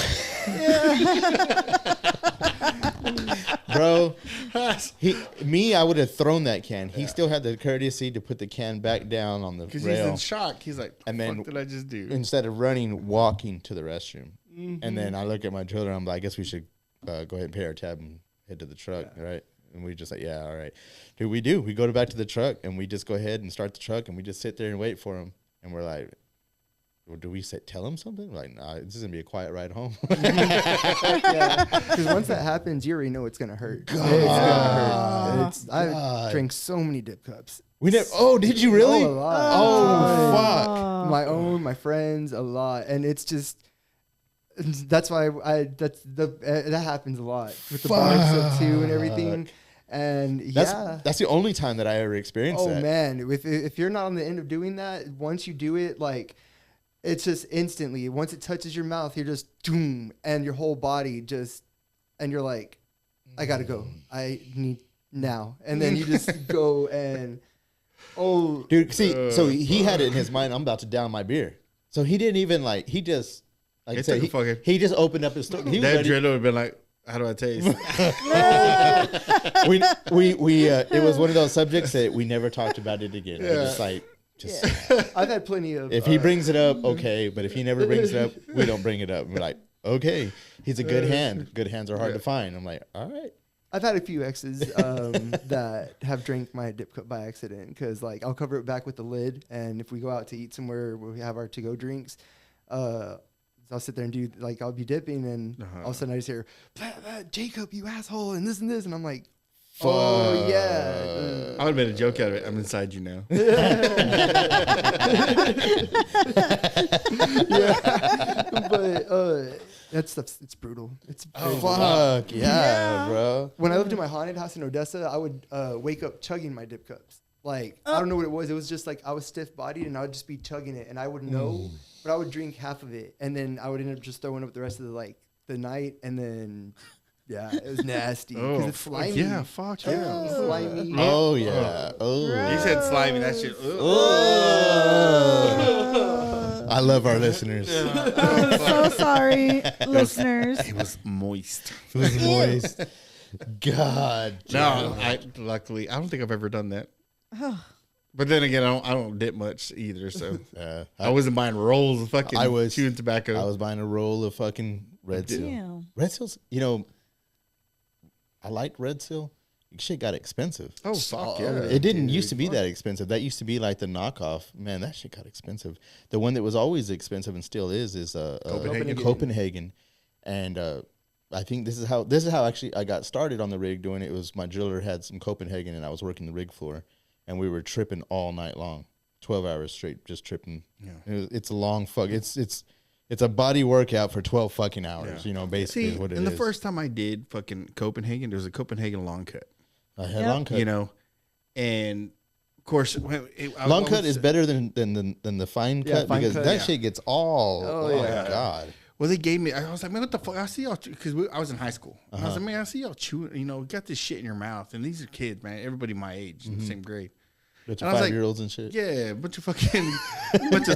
Bro, I would have thrown that can. He still had the courtesy to put the can back down on the Because he's rail. in shock. He's like, And then "What did I just do?" Instead of running, walking to the restroom. And then I look at my driller. I'm like, I guess we should go ahead and pay our tab and head to the truck, right? And we just like, yeah, all right. We go back to the truck, and we just go ahead and start the truck, and we just sit there and wait for him. And we're like, well, do we tell him something? We're like, nah, this is gonna be a quiet ride home. Yeah, because once that happens, you already know it's gonna hurt. It's gonna hurt. I drank so many dip cups. Oh, did you really? Oh, a lot. Oh, fuck. My own, my friends, a lot, and it's just. That's why that happens a lot with the bar stuff too and everything, and that's the only time that I ever experienced that. Oh man, if you're not on the end of doing that, once you do it, like, it's just instantly. Once it touches your mouth, you're just doom, and your whole body just, and you're like, I gotta go. I need now, and then you just go and Dude, see, so he had it in his mind, I'm about to down my beer, so he didn't even he just. Like I said, he just opened up his store. That driller would have been like, "How do I taste?" It was one of those subjects that we never talked about it again. Yeah. I've had plenty of. If he brings it up, okay, but if he never brings it up, we don't bring it up. We're like, okay, he's a good hand. Good hands are hard to find. I'm like, all right. I've had a few exes that have drank my dip cup by accident because, like, I'll cover it back with the lid, and if we go out to eat somewhere where we have our to-go drinks, I'll sit there and do, like, I'll be dipping, and all of a sudden I just hear, "Jacob, you asshole," and this, and I'm like, oh, yeah. I would have made a joke out of it. I'm inside you now. Yeah. But that stuff's, it's brutal. It's Fuck, yeah, bro. When I lived in my haunted house in Odessa, I would wake up chugging my dip cups. Like, I don't know what it was. It was just like I was stiff-bodied, and I would just be chugging it, and I would know, but I would drink half of it, and then I would end up just throwing up the rest of the night, and then, yeah, it was nasty because it's slimy. Yeah, fuck yeah. Slimy. Oh, yeah. Oh. You said slimy. That shit. Oh. I love our listeners. I'm so sorry, listeners. It was moist. It was moist. God. No, luckily I don't think I've ever done that. But then again, I don't dip much either. So I wasn't buying rolls of fucking chewing tobacco. I was buying a roll of fucking Red Seal. Damn. Red Seal's, I liked Red Seal. Shit got expensive. Oh, fuck yeah. It didn't used to be that expensive. That used to be like the knockoff. Man, that shit got expensive. The one that was always expensive and still is Copenhagen. And I think this is how actually I got started on the rig doing it. It was my driller had some Copenhagen and I was working the rig floor and we were tripping all night long, 12 hours straight, just tripping. Yeah. It's a long fuck. It's a body workout for 12 fucking hours, basically is what it is. And the first time I did fucking Copenhagen, there was a Copenhagen long cut. I had long cut. And of course, long cut is better than the fine cut because that shit gets all. Oh my God. Well, they gave me. I was like, man, what the fuck? I see y'all because I was in high school. I was like, man, I see y'all chewing. Got this shit in your mouth, and these are kids, man. Everybody my age, in the same grade. Bunch of 5-year-olds and shit. Yeah, bunch of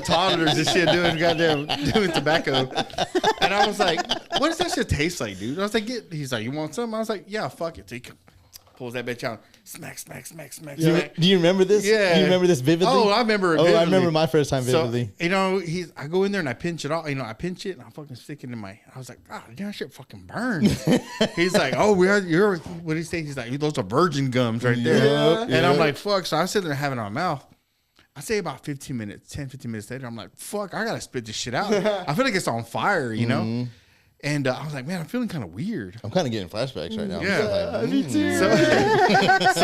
toddlers and shit doing tobacco. And I was like, what does that shit taste like, dude? I was like, he's like, you want some? I was like, yeah, fuck it. So he pulls that bitch out. Smack. Do you remember this? Yeah. Do you remember this vividly? Oh, I remember it vividly. I remember my first time vividly. So, I go in there and I pinch it off. I pinch it and I fucking stick it in my. I was like, God, that shit fucking burns. He's like, oh, what did he say? He's like, those are virgin gums right there. And I'm like, fuck. So I was sitting there having it in my mouth. I say about 15 minutes later, I'm like, fuck, I gotta spit this shit out. I feel like it's on fire, And I was like, man, I'm feeling kind of weird. I'm kind of getting flashbacks right now. Yeah, me too. So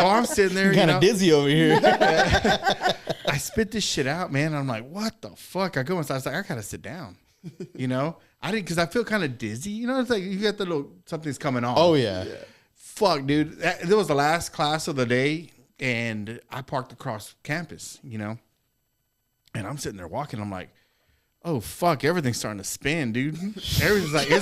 I'm sitting there, kind of dizzy over here. I spit this shit out, man. I'm like, what the fuck? I go inside. I was like, I gotta sit down. I didn't because I feel kind of dizzy. It's like you got the little something's coming on. Oh yeah. Fuck, dude. That was the last class of the day, and I parked across campus. And I'm sitting there walking. I'm like, oh fuck, everything's starting to spin, dude. Everything's like, I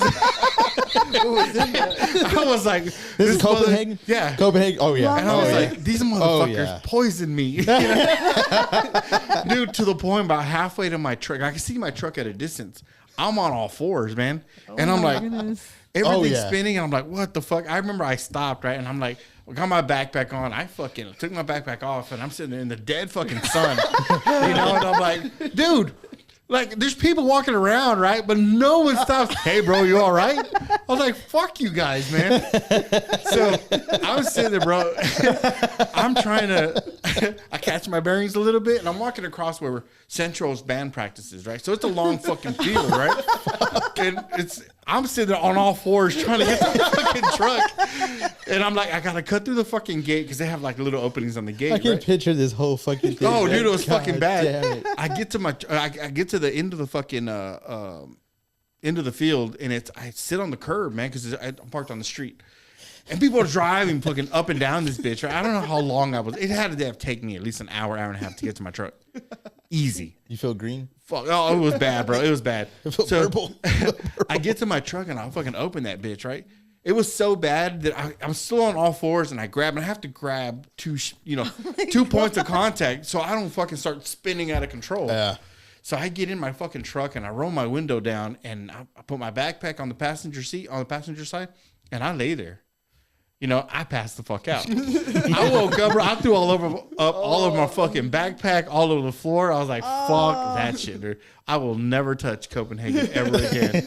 was like, this is Copenhagen? Yeah. Copenhagen. Oh yeah. And I was like, these motherfuckers poisoned me. Dude, to the point about halfway to my truck. I can see my truck at a distance. I'm on all fours, man. And I'm like, everything's spinning, and I'm like, what the fuck? I remember I stopped, right? And I'm like, I got my backpack on. I fucking took my backpack off, and I'm sitting there in the dead fucking sun. And I'm like, dude. Like, there's people walking around, right? But no one stops. Hey, bro, you all right? I was like, fuck you guys, man. So I was sitting there, bro. I'm trying to, I catch my bearings a little bit, and I'm walking across where Central's band practices, right? So it's a long fucking field, right? And I'm sitting there on all fours trying to get to the fucking truck. And I'm like, I got to cut through the fucking gate because they have like little openings on the gate. I can picture this whole fucking thing. Oh, dude, it was fucking bad. I get to the end of the fucking end of the field, and I sit on the curb, man, because I'm parked on the street, and people are driving fucking up and down this bitch. Right? I don't know how long I was. It had to have taken me at least an hour and a half to get to my truck. Easy. You feel green? Fuck. Oh, it was bad, bro. It was bad. It felt purple. I get to my truck and I fucking open that bitch, right? It was so bad that I'm still on all fours, and I have to grab two points of contact so I don't fucking start spinning out of control. Yeah. So I get in my fucking truck and I roll my window down and I put my backpack on the passenger seat, on the passenger side, and I lay there. I passed the fuck out. I woke up, bro. I threw all over my fucking backpack, all over the floor. I was like, fuck that shit, dude. I will never touch Copenhagen ever again.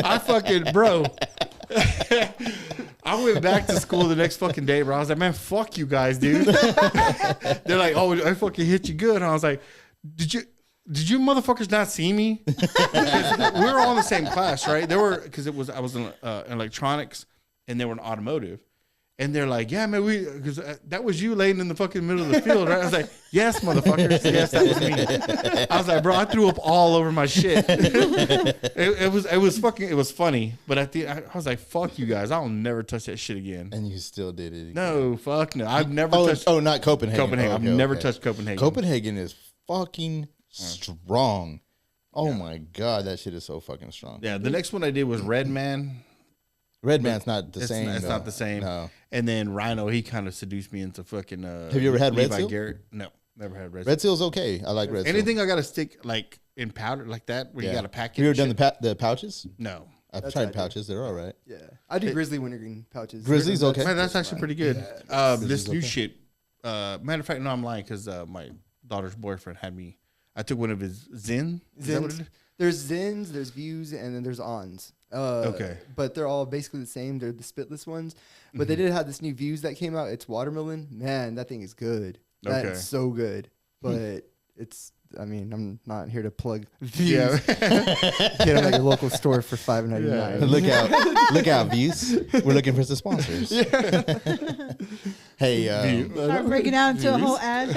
I fucking, bro. I went back to school the next fucking day, bro. I was like, man, fuck you guys, dude. They're like, oh, I fucking hit you good. And I was like, did you motherfuckers not see me? We were all in the same class, right? Because I was in electronics and they were in automotive. And they're like, yeah, man, because that was you laying in the fucking middle of the field, right? I was like, yes, motherfuckers. Yes, that was me. I was like, bro, I threw up all over my shit. It was funny. But I was like, fuck you guys. I'll never touch that shit again. And you still did it again. No, fuck no. I've never touched. Oh, not Copenhagen. Copenhagen. I've never touched Copenhagen. Copenhagen is fucking strong. Oh my God, that shit is so fucking strong. Yeah, the next one I did was Red Man. Red Man's not the same. It's not the same. No. And then Rhino, he kind of seduced me into fucking. Have you ever had Red Seal? Garrett? No. Never had red. Red Seal's okay. I like Red Seal. Anything I got to stick like in powder like that where you got to pack it. Have you ever done the pouches? No. I've That's tried what I do. pouches. They're all right. Yeah, I do Grizzly wintergreen pouches. Grizzly's okay. Man, that's actually pretty good. Yeah. This new okay. shit. Matter of fact, no, I'm lying because my daughter's boyfriend had me. I took one of his Zen. Is that what it is? There's Zins, there's Views, and then there's Ons. Okay. But they're all basically the same. They're the spitless ones. But they did have this new Views that came out. It's watermelon. Man, that thing is good. Okay. That's so good. But it's, I mean, I'm not here to plug Views. Yeah. Get them at your local store for $5.99. Look out, Views. We're looking for some sponsors. Hey, Start breaking out into a whole ad.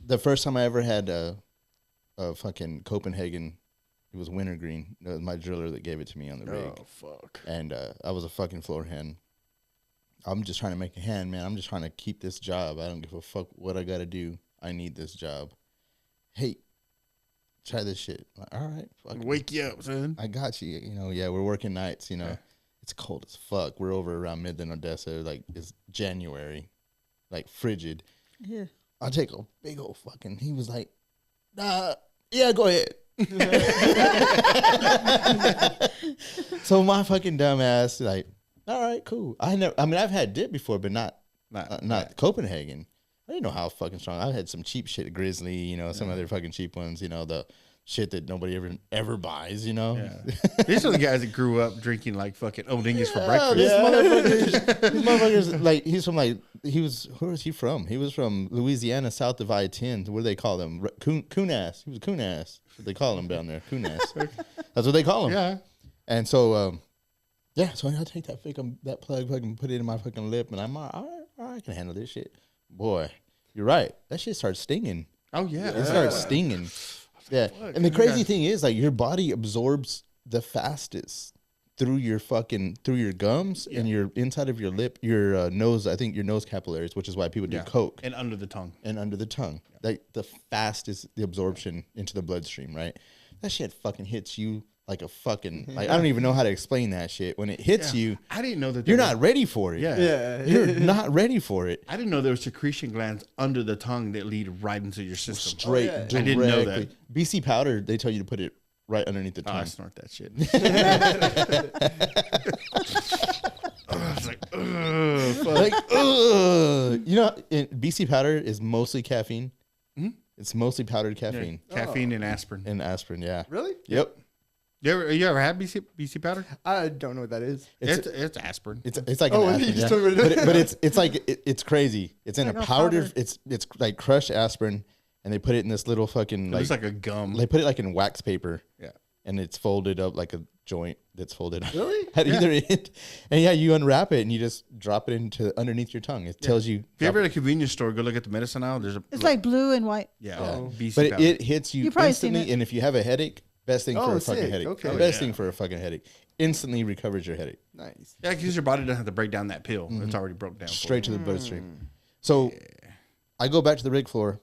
the first time I ever had a fucking Copenhagen, it was wintergreen. It was my driller that gave it to me on the rig. Oh fuck. And I was a fucking floor hand. I'm just trying to make a hand, man. I'm just trying to keep this job. I don't give a fuck what I got to do. I need this job. Hey, try this shit. Like, all right. Fuck Wake you up, son. I got you. You know, yeah, we're working nights, you know. Yeah. It's cold as fuck. We're over around Midland, Odessa. Like, it's January. Like, frigid. Yeah. I'll take a big old fucking... He was like, yeah, go ahead. So my fucking dumb ass, like, all right, cool. I've had dip before, but not Copenhagen. I didn't know how fucking strong. I had some cheap shit, Grizzly, you know, some other fucking cheap ones, you know, the shit that nobody ever buys, you know. Yeah. These are the guys that grew up drinking like fucking Odingus for breakfast. These motherfuckers, like, where was he from? He was from Louisiana, south of I-10. What do they call them? Coon ass. He was a coon ass. That's what they call him down there. Coon ass. That's what they call him. Yeah. And so, so I take that plug, fucking put it in my fucking lip, and I'm all right, I can handle this shit. Boy, you're right. That shit starts stinging. Oh yeah. It starts stinging. Yeah. And the crazy thing is, like, your body absorbs the fastest through your gums and your inside of your lip, your nose. I think your nose capillaries, which is why people do coke And under the tongue. Like, the fastest the absorption into the bloodstream, right? That shit fucking hits you like a fucking, like, I don't even know how to explain that shit. When it hits you, I didn't know that you're not ready for it. Yeah. You're not ready for it. I didn't know there were secretion glands under the tongue that lead right into your system. Straight, yeah. directly. I didn't know that. BC powder, they tell you to put it right underneath the Oh, I tongue. snort that shit. I was like, ugh, fuck. Like, you know, BC powder is mostly caffeine. Hmm? It's mostly powdered Yeah, caffeine caffeine and asprin. and aspirin. Yeah. Really? Yep. You ever had BC powder? I don't know what that is. It's aspirin. It's like Oh, an you aspirin, just yeah. told me that. but it's like it's crazy. It's in Like a a powder. powder. It's like crushed aspirin, and they put it in this little fucking It looks like a gum. they put it like in wax paper. Yeah. And it's folded up like a joint that's folded up Really? at either end. And yeah, you unwrap it and you just drop it into underneath your tongue. It tells you. If you ever at a convenience store, go look at the medicine aisle. There's a It's like blue and white. yeah, Oh. BC But powder. it hits you You've probably seen instantly. it. And if you have a headache, best thing for Oh, a fucking sick. headache. Okay. The Oh, best yeah. thing for a fucking headache. Instantly recovers your headache. Nice. yeah, because your body doesn't have to break down that pill. It's already broke down. for Straight to you. the bloodstream. So I go back to the rig floor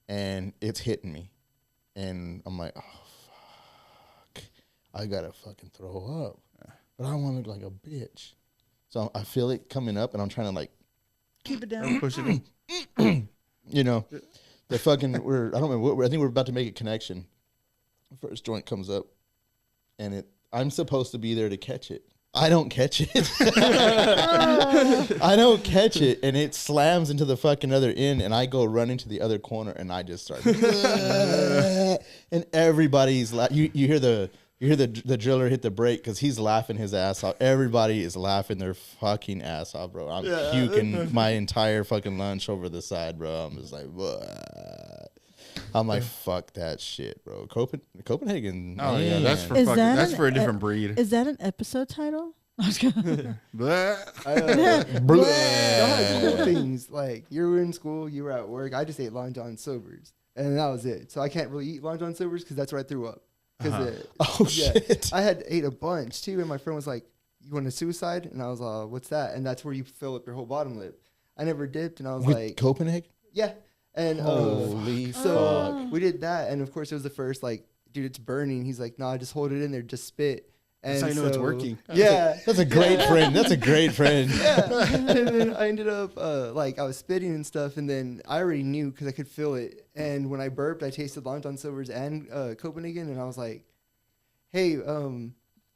and it's hitting me. And I'm like, oh, fuck. I got to fucking throw up. But I don't want to look like a bitch. So I feel it coming up and I'm trying to, like, Keep it down. Push it in. you know, the fucking, I don't remember, I think we're about to make a connection. The first joint comes up and I'm supposed to be there to catch it. I don't catch it. I don't catch it, and it slams into the fucking other end, and I go running to the other corner, and I just start, and everybody's you hear the driller hit the brake because he's laughing his ass off. Everybody is laughing their fucking ass off, bro. I'm puking my entire fucking lunch over the side, bro. I'm just like, what? I'm like, fuck that shit, bro. Copenhagen. Oh yeah, that's for Is fucking, that that's an for a different breed. Is that an episode title? I was gonna- Blah. Y'all had cool things. Like, you were in school, you were at work. I just ate Long John Silver's, and that was it. So I can't really eat Long John Silver's because that's where I threw up. Oh, shit. I had ate a bunch too, and my friend was like, "You want a suicide?" And I was like, "What's that?" And that's where you fill up your whole bottom lip. I never dipped, and I was With like, Copenhagen? "Yeah." And Holy so fuck. we did that, and of course it was the first, like, dude, it's burning. He's like, "Nah, just hold it in there, just spit." That's how you know it's working. Yeah. That's a great friend. That's a great friend. Yeah. And then I ended up like I was spitting and stuff, and then I already knew because I could feel it. And when I burped, I tasted Long John Silver's and Copenhagen, and I was like, "Hey,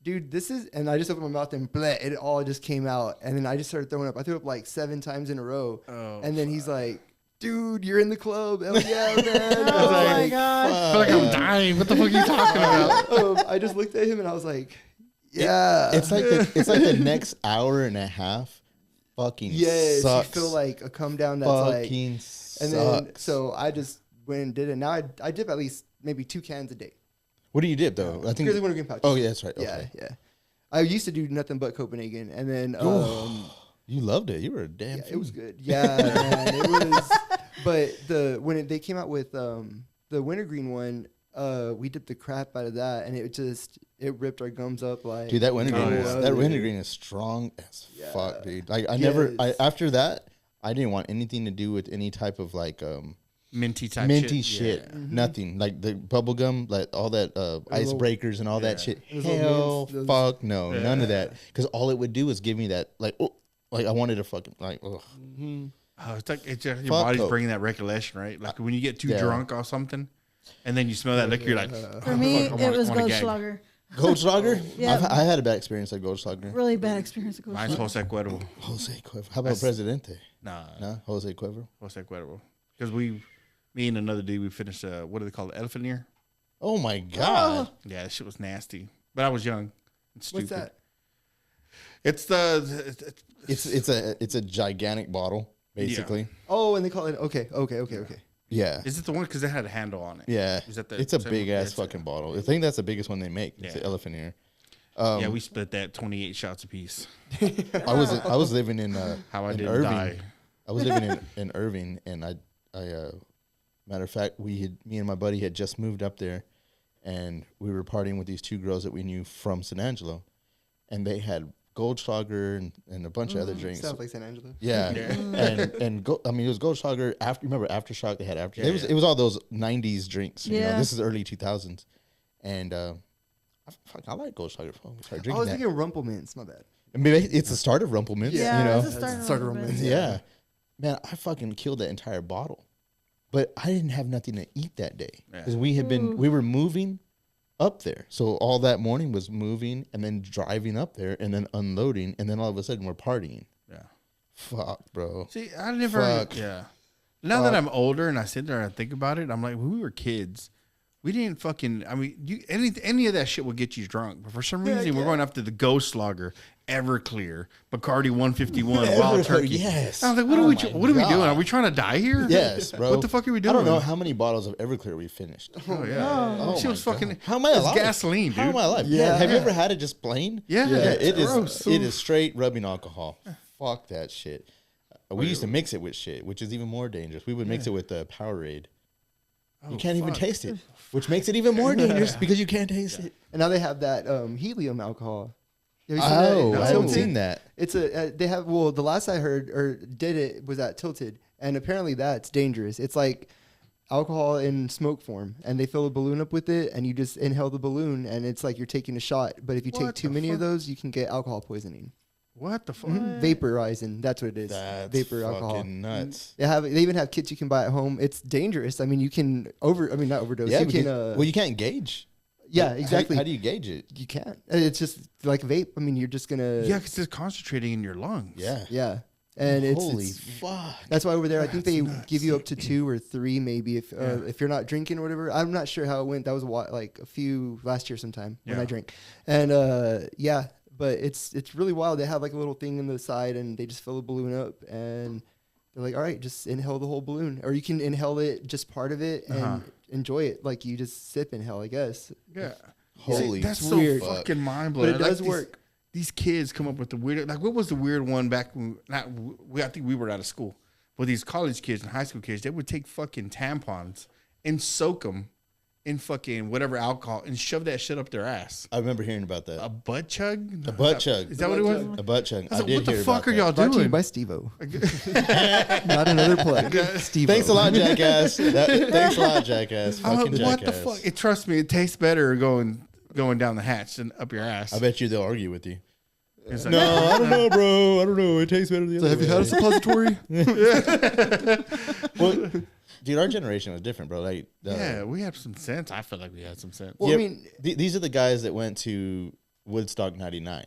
dude, this is." And I just opened my mouth and bleh, it all just came out, and then I just started throwing up. I threw up like 7 times in a row, and then he's like, "Dude, you're in the club." Hell yeah, man. Oh my I god. feel like I'm dying. What the fuck are you talking about? I just looked at him and I was like, "Yeah." It's like the next hour and a half fucking yes, sucks. you feel like a come down that's like, fucking and then sucks. so I just went and did it. Now I dip at least maybe 2 cans a day. What do you dip though? I think. Purely wintergreen pouches. Oh yeah, that's right. Okay. Yeah. I used to do nothing but Copenhagen, and then You loved it. You were a damn. yeah, it fool. was good. Yeah, man, it was. But they came out with the wintergreen one, we dipped the crap out of that, and it ripped our gums up like. Dude, that wintergreen, Oh, yeah. that wintergreen is strong as Yeah. fuck, dude. Like Yes. after that, I didn't want anything to do with any type of like Minty type minty shit. shit. Yeah. Nothing like the bubble gum, like all that icebreakers and all that shit. Those little Hell, mints, those- fuck no, none of that. Because all it would do is give me that like, oh, like I wanted to fucking like, ugh. Oh, it's like it's just, your Fuck body's Coke. bringing that recollection, right? Like when you get too Yeah. drunk or something, and then you smell that liquor, you're like, For me, fuck, I it wanna- was wanna gag. Goldschlager. Goldschlager. Yeah. I had a bad experience at Goldschlager. Really bad experience with Mine's Goldschlager. Jose Cuervo. Jose Cuervo. How about Presidente? Nah, No, Jose Cuervo. Jose Cuervo. Because me and another dude, we finished, what do they call it? Elephant ear? Oh my god. Yeah, that shit was nasty. But I was young and stupid. What's that? It's the, It's a gigantic bottle, basically. Oh, and they call it okay. Yeah. is it the one? Because it had a handle on it. Yeah. Is that the It's a same big one? ass It's fucking bottle. I think that's the biggest one they make. It's Yeah. the elephant ear. Yeah, we split that 28 shots apiece. I was living in How I in didn't Irving. die. I was living in Irving, and I matter of fact, me and my buddy had just moved up there, and we were partying with these 2 girls that we knew from San Angelo, and they had Goldschlager and a bunch of other drinks. Sounds like San Angelo. Yeah, I mean it was Goldschlager. Remember Aftershock? They had after. It was all those '90s drinks. You know, Yeah. this is early 2000s, and I like Goldschlager. We started I drinking was that. thinking Rumplemints. My bad. I mean, it's the start of Rumplemints. Yeah, you know, it's a start Start of of romance. romance. yeah. Man, I fucking killed that entire bottle. But I didn't have nothing to eat that day because we were moving up there. So all that morning was moving and then driving up there and then unloading. And then all of a sudden we're partying. Yeah. Fuck, bro. See, I never. Fuck. Yeah. Now that I'm older and I sit there and I think about it, I'm like, when we were kids, we didn't fucking. I mean, any of that shit will get you drunk. But for some reason, we're going after the Ghost Lager, Everclear, Bacardi 151, Wild Turkey. Yes. I was like, what are we doing? Are we trying to die here? Yes, bro. What the fuck are we doing? I don't know how many bottles of Everclear we finished. Oh yeah. Oh, She my was fucking. God. How am I it's alive? gasoline, dude. How am I alive? Yeah. Have you ever had it just plain? Yeah. It is. gross. It is straight rubbing alcohol. Fuck that shit. We used to mix it with shit, which is even more dangerous. We would mix it with Powerade. You can't even taste it, which makes it even more dangerous because you can't taste it. And now they have that helium alcohol. Have you seen Oh, that? I haven't Tilted? seen that. It's they have, well, the last I heard or did it was at Tilted, and apparently that's dangerous. It's like alcohol in smoke form, and they fill a balloon up with it, and you just inhale the balloon, and it's like you're taking a shot. But if you take What too the many of fuck? those, you can get alcohol poisoning. What the fuck? Vaporizing, that's what it is. That's Vapor fucking alcohol. nuts. They even have kits you can buy at home. It's dangerous. I mean, you can not overdose. Yeah, you because, can. well, you can't gauge. Yeah, exactly. How do you gauge it? You can't. It's just like vape. I mean, you're just gonna. Yeah, because it's concentrating in your lungs. Yeah. Yeah. And Holy it's fuck. that's why over there, I think they give you up to 2 or 3, maybe if you're not drinking or whatever. I'm not sure how it went. That was like a few last year sometime when I Yeah. drank, and yeah. But it's really wild. They have like a little thing in the side, and they just fill a balloon up, and they're like, all right, just inhale the whole balloon, or you can inhale it just part of it and enjoy it like you just sip inhale, I guess. Yeah. Holy that's fuck. so weird. fucking mind But blowing. it does work. These kids come up with the weird. Like, what was the weird one back when? I think we were out of school. But these college kids and high school kids, they would take fucking tampons and soak them in fucking whatever alcohol and shove that shit up their ass. I remember hearing about that. A butt chug? A butt chug. Is that what it was? A butt chug. I was I like, did what the hear fuck about are y'all Brought to you doing? by Steve-O. Not another plug. Steve-O. Thanks a lot, jackass. Thanks a lot, jackass. I'm Fucking like, what the jackass. fuck? Trust me, it tastes better going going down the hatch and up your ass. I bet you they'll argue with you. It's like, No, I don't know, bro. I don't know. It tastes better the other Have you way. had a suppository? Well, dude, our generation was different, bro. Like, yeah, we have some sense. I feel like we had some sense. Well, I mean, these are the guys that went to Woodstock '99.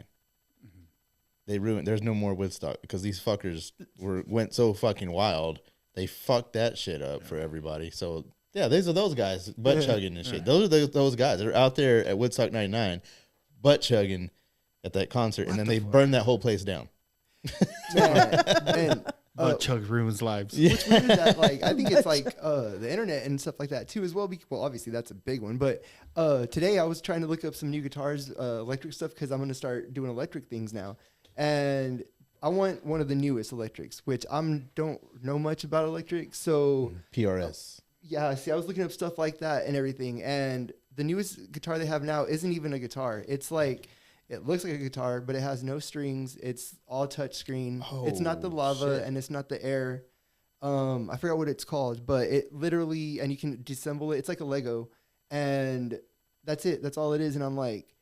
They ruined. There's no more Woodstock because these fuckers went so fucking wild. They fucked that shit up for everybody. So yeah, these are those guys butt chugging and shit. Those are those guys that are out there at Woodstock '99, butt chugging at that concert, and then they burned that whole place down. man, Butt chug ruins lives. which one is that? Like, I think it's like the internet and stuff like that too as well. Well, obviously that's a big one. But today I was trying to look up some new guitars, electric stuff, because I'm going to start doing electric things now, and I want one of the newest electrics, which don't know much about electric. So PRS. yeah, see, I was looking up stuff like that and everything, and the newest guitar they have now isn't even a guitar. It's like, it looks like a guitar, but it has no strings. It's all touch screen. It's not the lava shit. and it's not the air. I forgot what it's called, but it literally, and you can disassemble it. It's like a Lego, and that's it. That's all it is. And I'm like,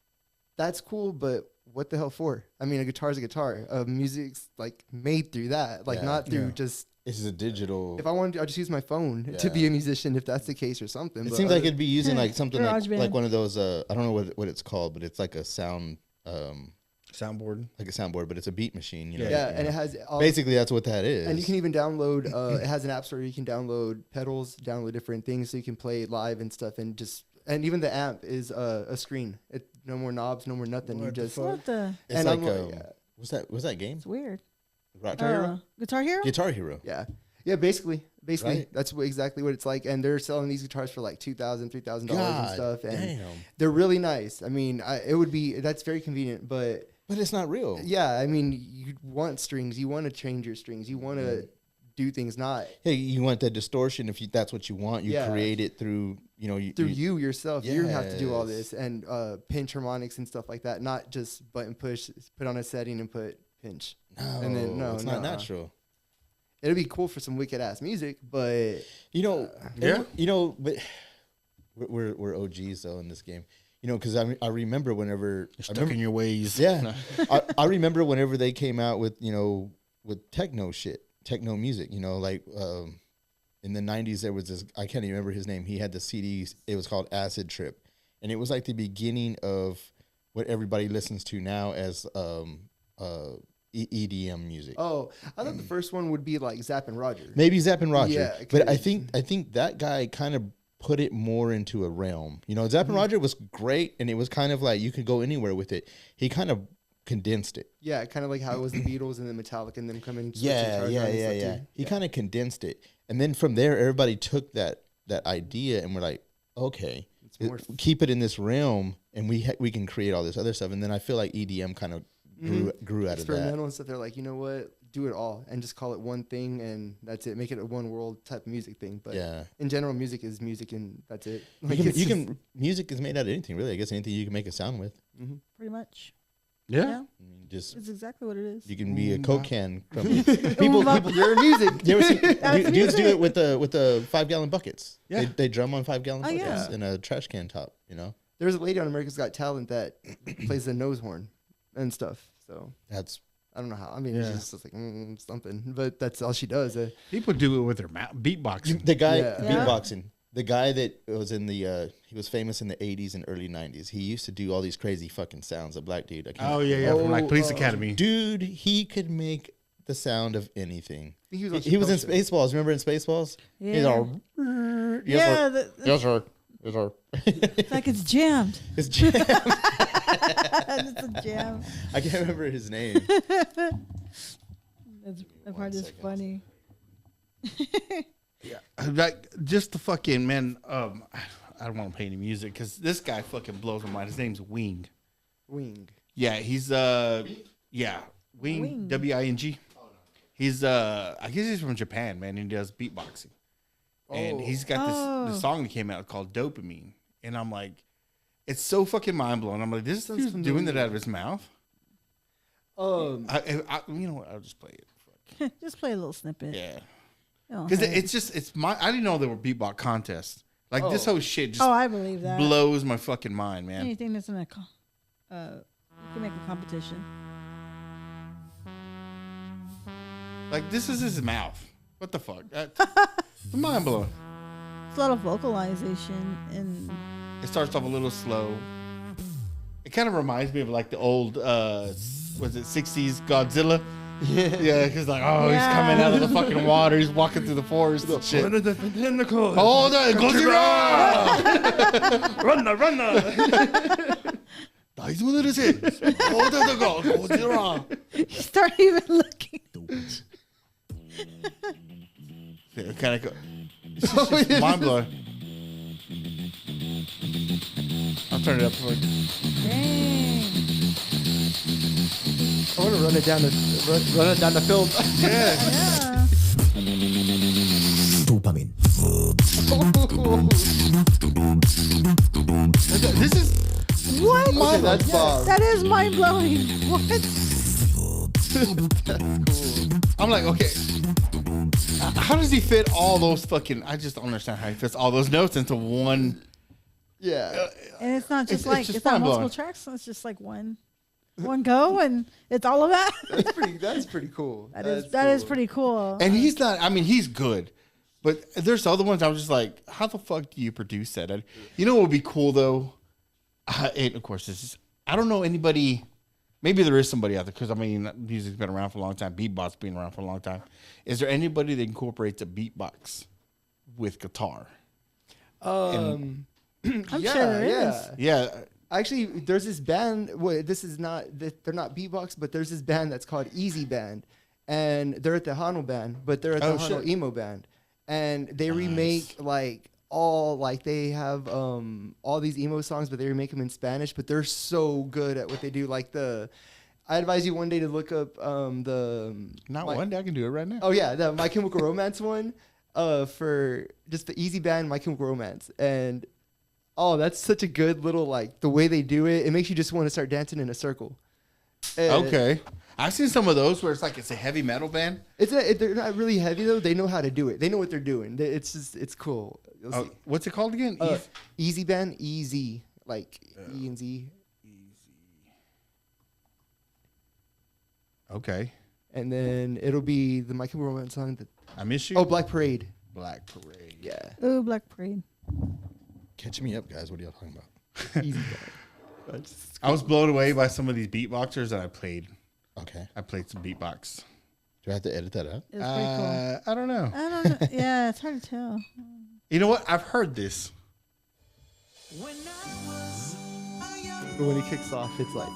that's cool, but what the hell for? I mean, a guitar's a guitar. Music's like made through that, like not through just. This is a digital. If I wanted to, I'll just use my phone to be a musician if that's the case or something. It But seems like it'd be using like something GarageBand. like one of those. I don't know what it's called, but it's like a sound. Soundboard. Like a soundboard, but it's a beat machine. You know? yeah, and it has all, Basically, that's what that is. and you can even download. It has an app store. You can download pedals, download different things, so you can play live and stuff. And even the amp is a screen. No more knobs, no more nothing. You just What the? It's and like I'm like, was that game? It's weird. Guitar Hero. Guitar Hero? Guitar Hero. yeah, basically, Right. that's exactly what it's like. And they're selling these guitars for like $2,000, $3,000 and God stuff. And damn. they're really nice. I mean, that's very convenient, but. But it's not real. Yeah, I mean, you want strings. You want to change your strings. You want to do things not Hey, you want that distortion? If that's what you want, you Yeah. create it through you yourself. You have to do all Yes. this and pinch harmonics and stuff like that. Not just button push, put on a setting and put pinch. No, And then, it's not natural. It'd be cool for some wicked ass music, but Yeah. But we're OGs though in this game. Because I remember whenever You're stuck in your ways. Yeah, I remember whenever they came out with with techno music. Like in the '90s there was this, I can't even remember his name. He had the CDs. It was called Acid Trip, and it was like the beginning of what everybody listens to now as EDM music. oh, I thought the first one would be like Zapp and Roger. Maybe Zapp and Roger. Yeah, but I think that guy kind of put it more into a realm. Zapp and Roger was great, and it was kind of like you could go anywhere with it. He kind of condensed it. Yeah, kind of like how it was the Beatles and then Metallica and then coming. Yeah. He kind of condensed it, and then from there, everybody took that idea and we're like, okay, keep it in this realm, and we can create all this other stuff. And then I feel like EDM kind of grew out of that. Experimental and stuff. They're like, you know what? Do it all and just call it one thing, and that's it. Make it a one world type of music thing. But Yeah. in general, music is music, and that's it. Music is made out of anything, really. I guess anything you can make a sound with. Pretty much. Yeah. Yeah. I mean, just It's exactly what it is. you can be a Coke can. People, You're music. you ever see dudes music. do it with the 5-gallon buckets? Yeah. They drum on 5-gallon Oh, buckets yeah. in a trash can top. There's a lady on America's Got Talent that plays the nose horn and stuff. So That's I don't know how. I mean, Yeah. it's just like something, but that's all she does. People do it with their mouth, beatboxing. the guy Yeah. beatboxing. The guy that was in the he was famous in the 80s and early 90s. He used to do all these crazy fucking sounds. A black dude. I can't- Oh yeah, from like Police Academy. Dude, he could make the sound of anything. I think He was in Chappelle's show. Spaceballs. Remember in Spaceballs? Yeah. He's all Yeah. yes sir. Yes sir. It's like it's jammed. It's jam. It's a jam. I can't remember his name. That part is funny. Like just the fucking man. I don't want to play any music because this guy fucking blows my mind. His name's Wing. Wing. Yeah, he's Wing. Wing. He's I guess he's from Japan, man, and he does beatboxing. And he's got this song that came out called Dopamine, and I'm like, it's so fucking mind blowing. I'm like, this dude's doing that out of his mouth. Um, You know what? I'll just play it. Just play a little snippet. Yeah. Oh, Because hey. I didn't know there were beatbox contests Like this whole shit just I believe that. blows my fucking mind, man. Anything that's in a, you can make a competition. Like this is his mouth. What the fuck? That's mind blowing. It's a lot of vocalization and It starts off a little slow. It kind of reminds me of like the old, was it 60s Godzilla? Yeah, because like, he's coming out of the fucking water. He's walking through the forest and shit. the tentacles. Hold on, Godzilla! Run! 大丈夫です。Hold on, Godzilla! you start even looking. Kind of, it's just mind blowing. I'll turn it up for you. Dang. I want to run it down the field. Yeah. Yeah. Dopamine. This is What? Okay, that's Bob. That is mind blowing. What? I'm like, okay, how does he fit all those fucking? I just don't understand how he fits all those notes into one. Yeah. And it's not just It's like just it's not mind-blowing. multiple tracks. It's just like one go, and it's all of that. That's pretty cool. That is pretty cool. And he's not. I mean, he's good, but there's other ones. I was just like, how the fuck do you produce that? You know what would be cool though? And of course, this is. I don't know anybody. Maybe there is somebody out there because I mean, music's been around for a long time. Beatbox been around for a long time. Is there anybody that incorporates a beatbox with guitar? I'm sure there is. Yeah. Actually, there's this band. Well, this is not. They're not beatbox, but there's this band that's called Easy Band, and they're at the Hano band, but they're at the Hano shit. emo band, and they remake they have all these emo songs, but they remake them in Spanish. But they're so good at what they do. I advise you one day to look up One day. I can do it right now. Oh yeah, the My Chemical Romance one, for just the Easy Band, My Chemical Romance, and that's such a good little the way they do it. It makes you just want to start dancing in a circle. And Okay. I've seen some of those where it's a heavy metal band. they're not really heavy though. They know how to do it. They know what they're doing. It's cool. You'll see. What's it called again? Easy Band, easy like E and Z, Okay. and then it'll be the My Chemical Romance song. I miss you. Oh, Black Parade. Black Parade. Yeah, Ooh, Black Parade. Catch me up, guys. What are y'all talking about? Easy Band. I was blown away by some of these beatboxers that I played. Okay. I played some beatbox. Do I have to edit that out? It was pretty cool. I don't know. I don't know. Yeah, it's hard to tell. You know what? I've heard this. But when he kicks off, it's like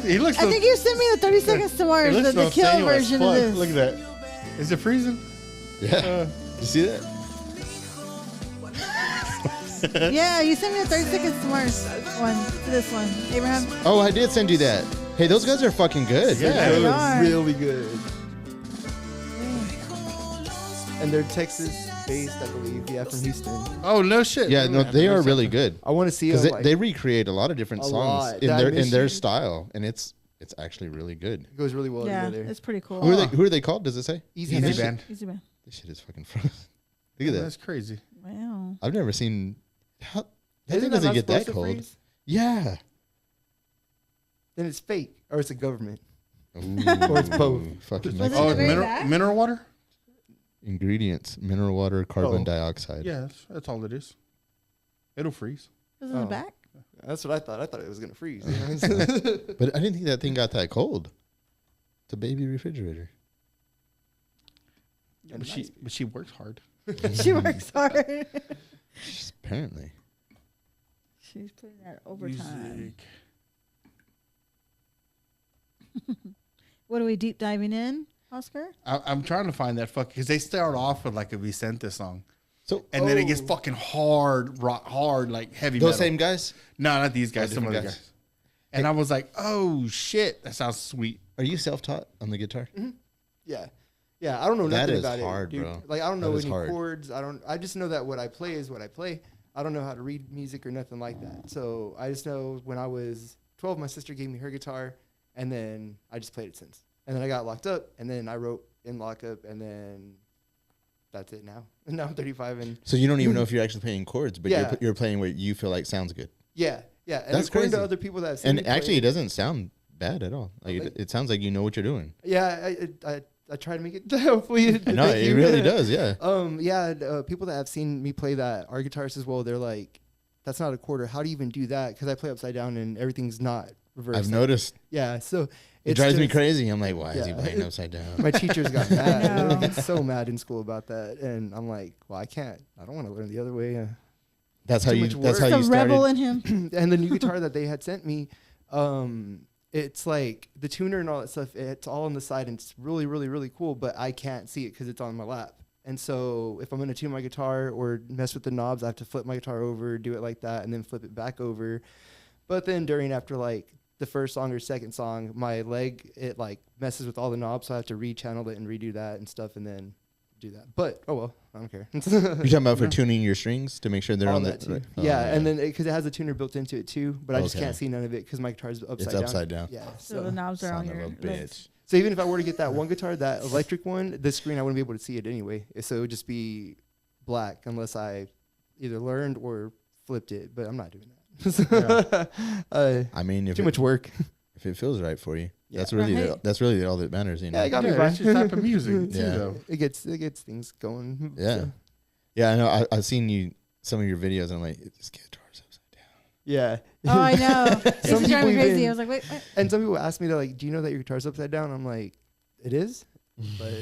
He looks. I think you sent me the 30 Seconds to Mars, it looks the kill insane as version of fuck. this. Look at that. Is it freezing? Yeah. You see that? Yeah, you sent me the 30 Seconds to Mars one to this one. Abraham. Oh, I did send you that. Hey, those guys are fucking good. Yeah. They are. really good. And they're Texas-based, I believe. Yeah, from Houston. Oh no shit. Yeah, no, they are really good. I want to see Because them. they recreate a lot of different a songs lot. in That their Miss You- style, and it's actually really good. It goes really well Yeah, together. it's pretty cool. Who are they called? Does it say? Easy Band. Easy man. This shit is fucking fun. Look at that. That's crazy. Wow. I've never seen. How, that Isn't thing that doesn't not get that supposed to cold. freeze? Yeah. Then it's fake, or it's a government. Or it's both. Fucking Was it Oh, the very mineral, back? mineral water. ingredients: mineral water, carbon Oh. dioxide. Yeah, that's all it is. It'll freeze. Was it in Oh. the back? That's what I thought. I thought it was gonna freeze. But I didn't think that thing got that cold. It's a baby refrigerator. But she works hard. She works hard. Apparently. She's putting that overtime. Music. What are we deep diving in, Oscar? I'm trying to find that fuck because they start off with like a Vicente song, So and then it gets fucking hard, rock hard, like heavy those metal. same guys. No, not these guys. Some different other guys. guys. And I was like, oh shit, that sounds sweet. Are you self-taught on the guitar? Yeah. Yeah, I don't know That nothing is about hard, it, dude. bro. Like I don't That know is any hard. chords. I just know that what I play is what I play. I don't know how to read music or nothing like that. So I just know when I was 12, my sister gave me her guitar, and then I just played it since. And then I got locked up, and then I wrote in lockup, and then that's it now. Now I'm 35 and So you don't even know if you're actually playing chords, but Yeah. you're playing what you feel like sounds good. yeah. And That's according crazy. to other people that have seen And me actually, it play, doesn't sound bad at all. Like it sounds like you know what you're doing. yeah, I try to make it. Hopefully, No, thank it you. really does. Yeah. People that have seen me play that are guitarists as well. They're like, that's not a quarter. How do you even do that? Because I play upside down and everything's not reversed. I've noticed. Yeah, so It drives me crazy. I'm like, why is he Yeah. playing upside down? My teachers got mad. I know. They get so mad in school about that, and I'm like, well, I can't. I don't want to learn the other way. That's how too you. much That's work. how The you rebel started. in him. And the new guitar that they had sent me, it's like the tuner and all that stuff. It's all on the side, and it's really, really, really cool. But I can't see it because it's on my lap. And so if I'm gonna tune my guitar or mess with the knobs, I have to flip my guitar over, do it like that, and then flip it back over. But then after like the first song or second song, my leg, it like messes with all the knobs, so I have to rechannel it and redo that and stuff, and then do that. But oh well, I don't care. You're talking about for tuning your strings to make sure they're All on that the. too. right- oh, Yeah, and then because it has a tuner built into it too, but I just Okay. can't see none of it because my guitar's upside it's down. upside down. Yeah, So the knobs are on Son of your a legs. bitch. So even if I were to get that one guitar, that electric one, the screen, I wouldn't be able to see it anyway. So it would just be black unless I either learned or flipped it. But I'm not doing that. I mean, if Too much work. if it feels right for you, Yeah. that's really Right. that's really all that matters. You know. Yeah, it got me Yeah, by. that's your type of music too, Yeah. though. It gets things going. Yeah. So, Yeah, I know. I've seen some of your videos, and I'm like, this guitar's upside down. yeah. Oh, I know. It's Some driving me people crazy. even- I was like, wait, what? And some people ask me, they're like, "Do you know that your guitar's upside down?" I'm like, "It is." But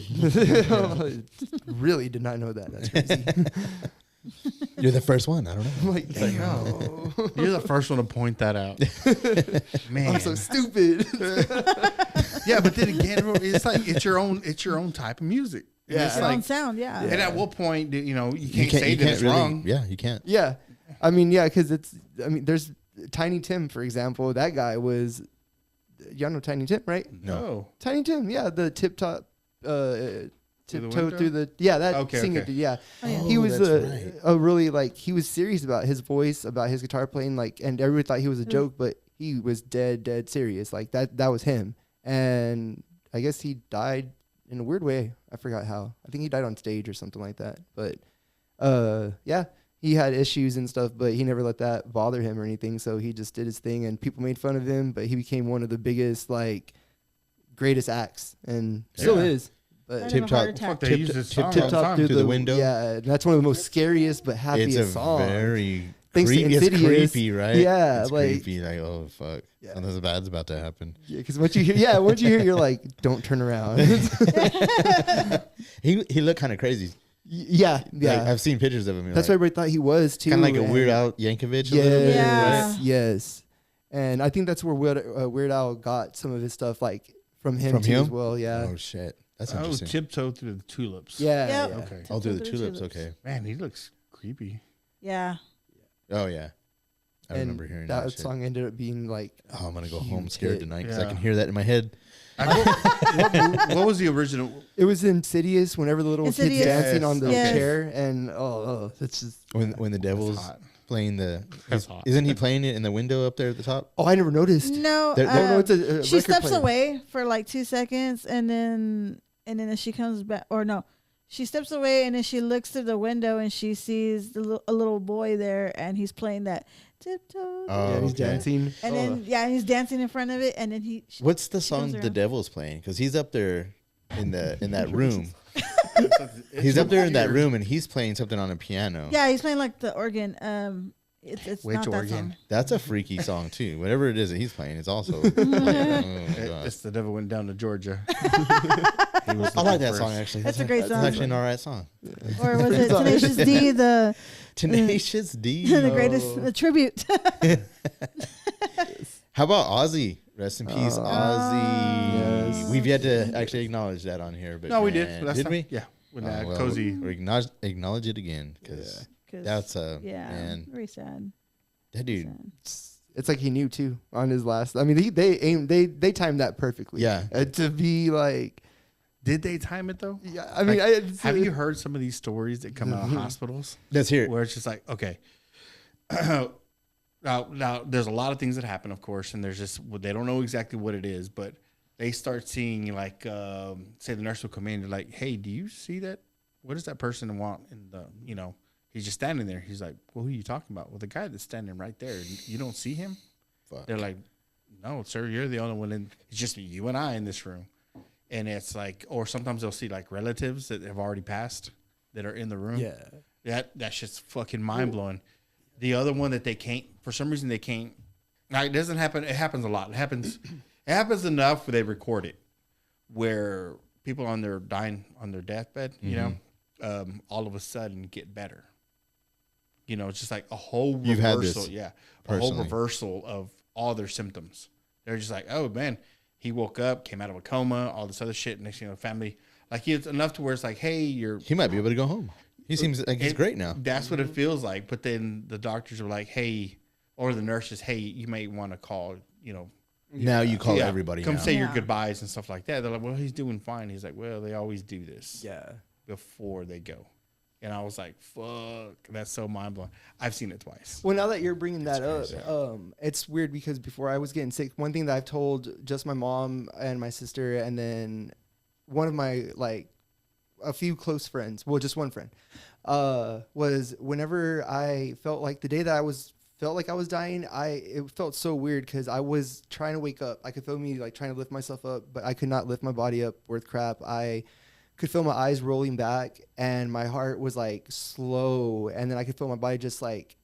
really did not know that. That's crazy. You're the first one. I don't know. I'm like, Like, no. You're the first one to point that out. Man. I'm so stupid. Yeah, but then again, it's like it's your own type of music. And Yeah. it's Your own like, sound, yeah. and at what point, you can't say that it's really, wrong. Yeah, you can't. Yeah. I mean, yeah, because there's Tiny Tim, for example. That guy was, y'all know Tiny Tim, right? No. Tiny Tim, yeah, the tip top, tiptoe window? through the, yeah, that Okay, singer, okay. dude, yeah. Oh, yeah. He was that's right. a really, like, he was serious about his voice, about his guitar playing, like, and everybody thought he was a joke, but he was dead serious. Like, that was him. And I guess he died in a weird way. I forgot how. I think he died on stage or something like that. But, yeah. He had issues and stuff, but he never let that bother him or anything. So he just did his thing, and people made fun of him. But he became one of the biggest, like, greatest acts, and still Yeah. is. But Died Tip of a heart top- attack. Fuck, they use this song all the tip top time. through Through the window? Yeah, and that's one of the most scariest but It's happiest a songs. very Thanks to creepy. It's Insidious. creepy, right? Yeah, it's like- creepy. Like, oh fuck, Yeah. something bad's about to happen. Yeah, because once you hear, you're like, don't turn around. He looked kind of crazy. Yeah. Like, I've seen pictures of him. That's what everybody thought he was too. kind of like a and- Weird Al Yankovic. Yes, A little bit, Yeah. right? yes. And I think that's where Weird Al got some of his stuff, like from him From too him? as well. Yeah. Oh shit, that's Oh, interesting. tiptoe through the tulips. Yeah. Yep. yeah. Okay. I'll do the Tiptoe through tulips. tulips. Okay. Man, he looks creepy. Yeah. Oh yeah, I And remember hearing that that. shit. song ended up being like, Oh, I'm gonna go huge home scared hit. tonight because I Yeah. can hear that in my head. What was the original? it was Insidious whenever the little Insidious. kid's dancing on the Yes. chair, and it's just When the That's devil's hot. playing the, That's hot. isn't he playing it in the window up there at the top? I never noticed. No. There- there- No, it's a she record steps player. away for like 2 seconds, and then she comes back. Or no, she steps away, and then she looks through the window, and she sees a little boy there, and he's playing that tiptoe. Oh, Yeah, he's okay. dancing. And then he's dancing in front of it, and then What's the she song comes the around. devil's playing? Because he's up there in that room. He's up there in that room, and he's playing something on a piano. Yeah, he's playing like the organ. It's Which not that organ? song. That's a freaky song too. Whatever it is that he's playing, it's also. oh, God. It's the devil went down to Georgia. He was I like that looking song for- actually. That's a great That's song. actually an alright song. Or was it Tenacious D, the Tenacious D. the greatest the tribute? How about Ozzy? Rest in peace, Ozzy. Yes. We've yet to actually acknowledge that on here, but No, we man, did. Last Did time. we? Yeah. When Oh, that well, cozy. we acknowledge it again because 'Cause, that's yeah, man. very sad. That dude. Sad. It's like he knew too on his last. I mean, they timed that perfectly. Yeah. To be like, Did they time it though? yeah. I mean, Like, have you heard some of these stories that come out of hospitals Let's hear it. where it's just like, okay, now there's a lot of things that happen, of course, and there's just they don't know exactly what it is, but they start seeing like, say the nurse will come in, they're like, hey, do you see that what does that person want in the, he's just standing there. He's like, well, who are you talking about? Well, the guy that's standing right there. You don't see him? Fuck. They're like, no, sir, you're the only one it's just you and I in this room. And it's like, or sometimes they'll see like relatives that have already passed that are in the room. Yeah. That shit's fucking mind blowing. The other one that they can't, for some reason they can't. Now it doesn't happen. It happens a lot. It happens enough where they record it, where people on their dying on their deathbed, all of a sudden get better. It's just like a whole reversal. You've had this a whole reversal of all their symptoms. They're just like, oh man, he woke up, came out of a coma, all this other shit. Next thing you know, family, like it's enough to where it's like, hey, he might be able to go home. He seems like he's great now. That's what it feels like. But then the doctors are like, hey, or the nurses, hey, you may want to call, Now you call everybody. Come now. say your goodbyes and stuff like that. They're like, well, he's doing fine. He's like, well, they always do this. Yeah. Before they go. And I was like, fuck, that's so mind blowing. I've seen it twice. Well, now that you're bringing that up, it's weird because before I was getting sick, one thing that I've told just my mom and my sister, and then one of my, like, a few close friends, well, just one friend, was whenever I felt like the day that felt like I was dying, it felt so weird because I was trying to wake up. I could feel me like trying to lift myself up, but I could not lift my body up worth crap. I could feel my eyes rolling back and my heart was like slow, and then I could feel my body just like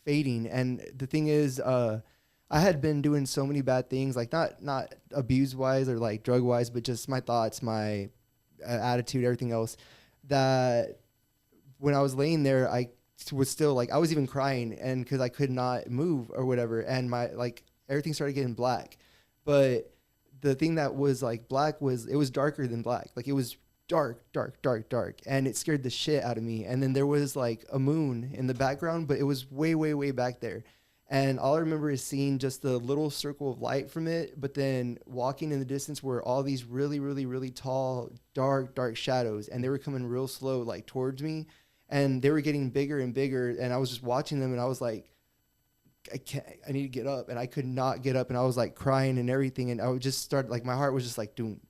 fading. And the thing is, I had been doing so many bad things, like not abuse wise or like drug wise, but just my thoughts, my attitude, everything else, that when I was laying there, I was still like, I was even crying, and because I could not move or whatever, and my like everything started getting black. But the thing that was like black was, it was darker than black. Like it was dark, and it scared the shit out of me. And then there was like a moon in the background, but it was way back there. And all I remember is seeing just the little circle of light from it, but then walking in the distance were all these really tall, dark shadows, and they were coming real slow, like towards me, and they were getting bigger and bigger, and I was just watching them, and I was like, I need to get up, and I could not get up, and I was like crying and everything, and I would just start, like my heart was just like doom.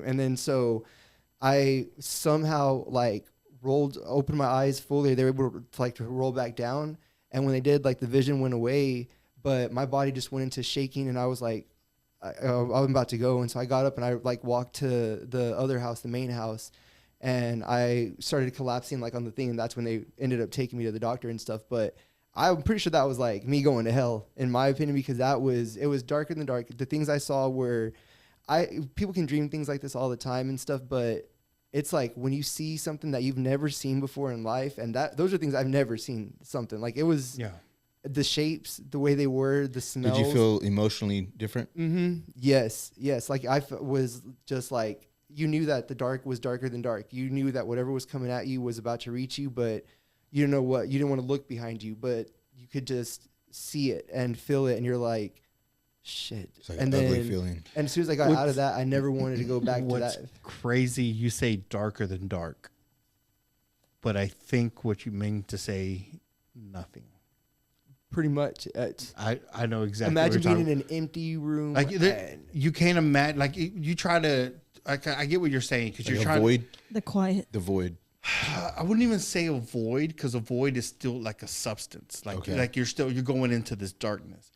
And then so I somehow like opened my eyes fully. They were able to roll back down. And when they did, like the vision went away, but my body just went into shaking, and I was like, I'm about to go. And so I got up and I like walked to the other house, the main house, and I started collapsing like on the thing. And that's when they ended up taking me to the doctor and stuff. But I'm pretty sure that was like me going to hell, in my opinion, because it was darker than dark. The things I saw were, people can dream things like this all the time and stuff, but it's like when you see something that you've never seen before in life, and those are things I've never seen. Something like it was, the shapes, the way they were, the smells. Did you feel emotionally different? Mm-hmm. Yes. Like I was just like, you knew that the dark was darker than dark. You knew that whatever was coming at you was about to reach you, but you didn't know what. You didn't want to look behind you, but you could just see it and feel it, and you're like, shit. It's like and an then, ugly feeling. And as soon as I got out of that, I never wanted to go back to What's that. crazy, you say darker than dark, but I think what you mean to say nothing. Pretty much. I know exactly. Imagine what you're being in an empty room. like you can't imagine. Like you try to. I get what you're saying, because Like you're a trying. void. The quiet. The void. I wouldn't even say a void, because a void is still like a substance. Like like you're going into this darkness,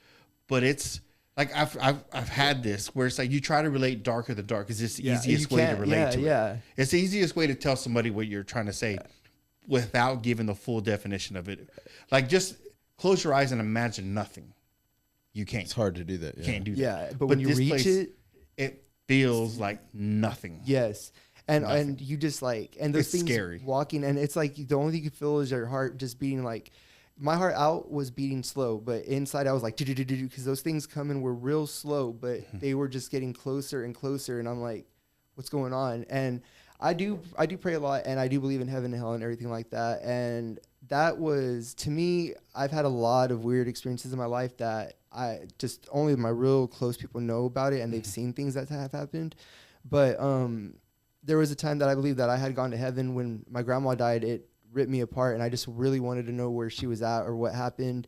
but it's. Like I've had this where it's like you try to relate darker than dark. It's just the easiest way to relate to it. It's the easiest way to tell somebody what you're trying to say without giving the full definition of it. Like just close your eyes and imagine nothing. You can't. It's hard to do that. You can't do that. Yeah, but when you this reach place, it feels like nothing. Yes. And you just like, and those It's things scary. walking, and it's like the only thing you can feel is your heart just beating. Like my heart out was beating slow, but inside I was like, because those things coming were real slow, but they were just getting closer and closer. And I'm like, what's going on? And I do pray a lot, and I do believe in heaven and hell and everything like that. And that was, to me, I've had a lot of weird experiences in my life that I just, only my real close people know about it, and they've seen things that have happened. But there was a time that I believe that I had gone to heaven when my grandma died. It ripped me apart, and I just really wanted to know where she was at or what happened.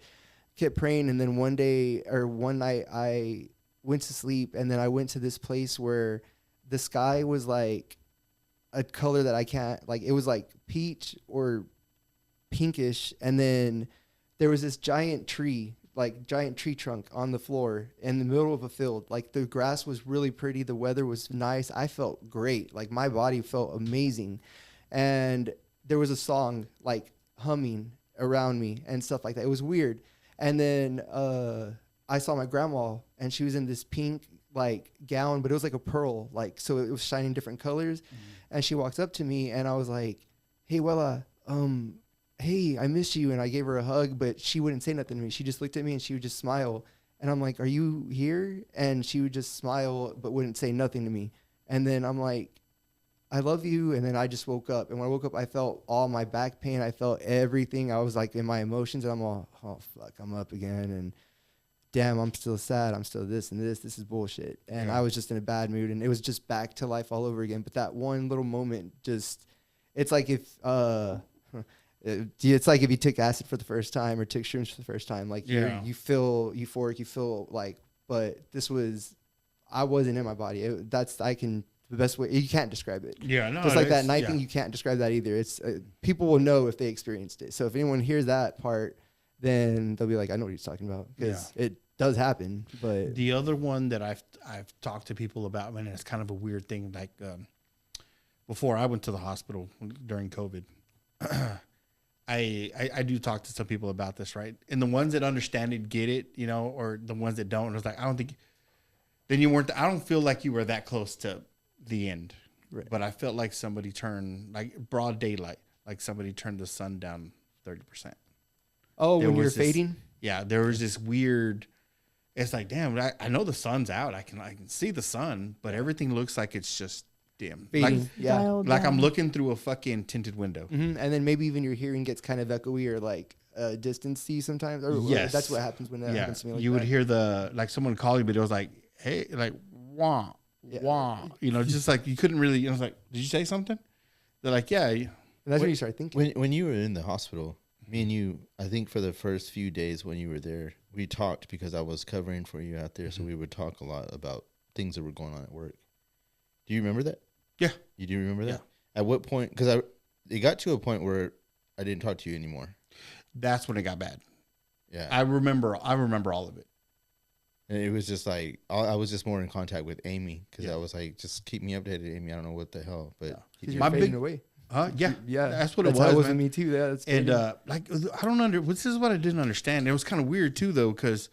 Kept praying, and then one night I went to sleep, and then I went to this place where the sky was like a color that I can't, like, it was like peach or pinkish. And then there was this giant tree trunk on the floor in the middle of a field. Like, the grass was really pretty. The weather was nice. I felt great. Like, my body felt amazing. And there was a song like humming around me and stuff like that. It was weird. And then I saw my grandma, and she was in this pink like gown, but it was like a pearl, like, so it was shining different colors. And she walks up to me, and I was like, "Hey, Wella, hey, I miss you." And I gave her a hug, but she wouldn't say nothing to me. She just looked at me, and she would just smile. And I'm like, "Are you here?" And she would just smile, but wouldn't say nothing to me. And then I'm like, "I love you." And then I just woke up. And when I woke up, I felt all my back pain. I felt everything. I was like in my emotions, and I'm all, "Oh, fuck, I'm up again. And damn, I'm still sad. I'm still this and this. This is bullshit." And I was just in a bad mood, and it was just back to life all over again. But that one little moment just, it's like if, it's like if you took acid for the first time or took shrooms for the first time. Like, you feel euphoric, you feel like, but this was, I wasn't in my body. The best way, you can't describe it. Yeah, no. Just like that night thing, you can't describe that either. It's people will know if they experienced it. So if anyone hears that part, then they'll be like, "I know what he's talking about," because it does happen. But the other one that I've talked to people about, and it's kind of a weird thing. Like before I went to the hospital during COVID, I do talk to some people about this, right? And the ones that understand it, get it, you know, or the ones that don't, it's like, I don't think. Then you weren't. I don't feel like you were that close to the end, right. But I felt like somebody turned, like broad daylight, like somebody turned the sun down 30%. Oh, when you're fading? Yeah, there was this weird, it's like, damn, I know the sun's out. I can see the sun, but everything looks like it's just dim. Fading, like I'm looking through a fucking tinted window. Mm-hmm. And then maybe even your hearing gets kind of echoey or like distancey sometimes. Or, yes. That's what happens when that happens to me. Like you would hear like someone calling, but it was like, "Hey," like, "Wah, wah." You know, just like you couldn't really, I was like, "Did you say something?" They're like, "Yeah." And that's when you start thinking. When you were in the hospital, me and you, I think for the first few days when you were there, we talked because I was covering for you out there. So we would talk a lot about things that were going on at work. Do you remember that? Yeah. You do remember that? Yeah. At what point? Because it got to a point where I didn't talk to you anymore. That's when it got bad. Yeah. I remember all of it. And it was just like, I was just more in contact with Amy because I was like, "Just keep me updated, Amy. I don't know what the hell." But you're fading away. Yeah, that's what it was. That was man. Me too. Yeah, that's and like I don't this is what I didn't understand. It was kind of weird too, though, because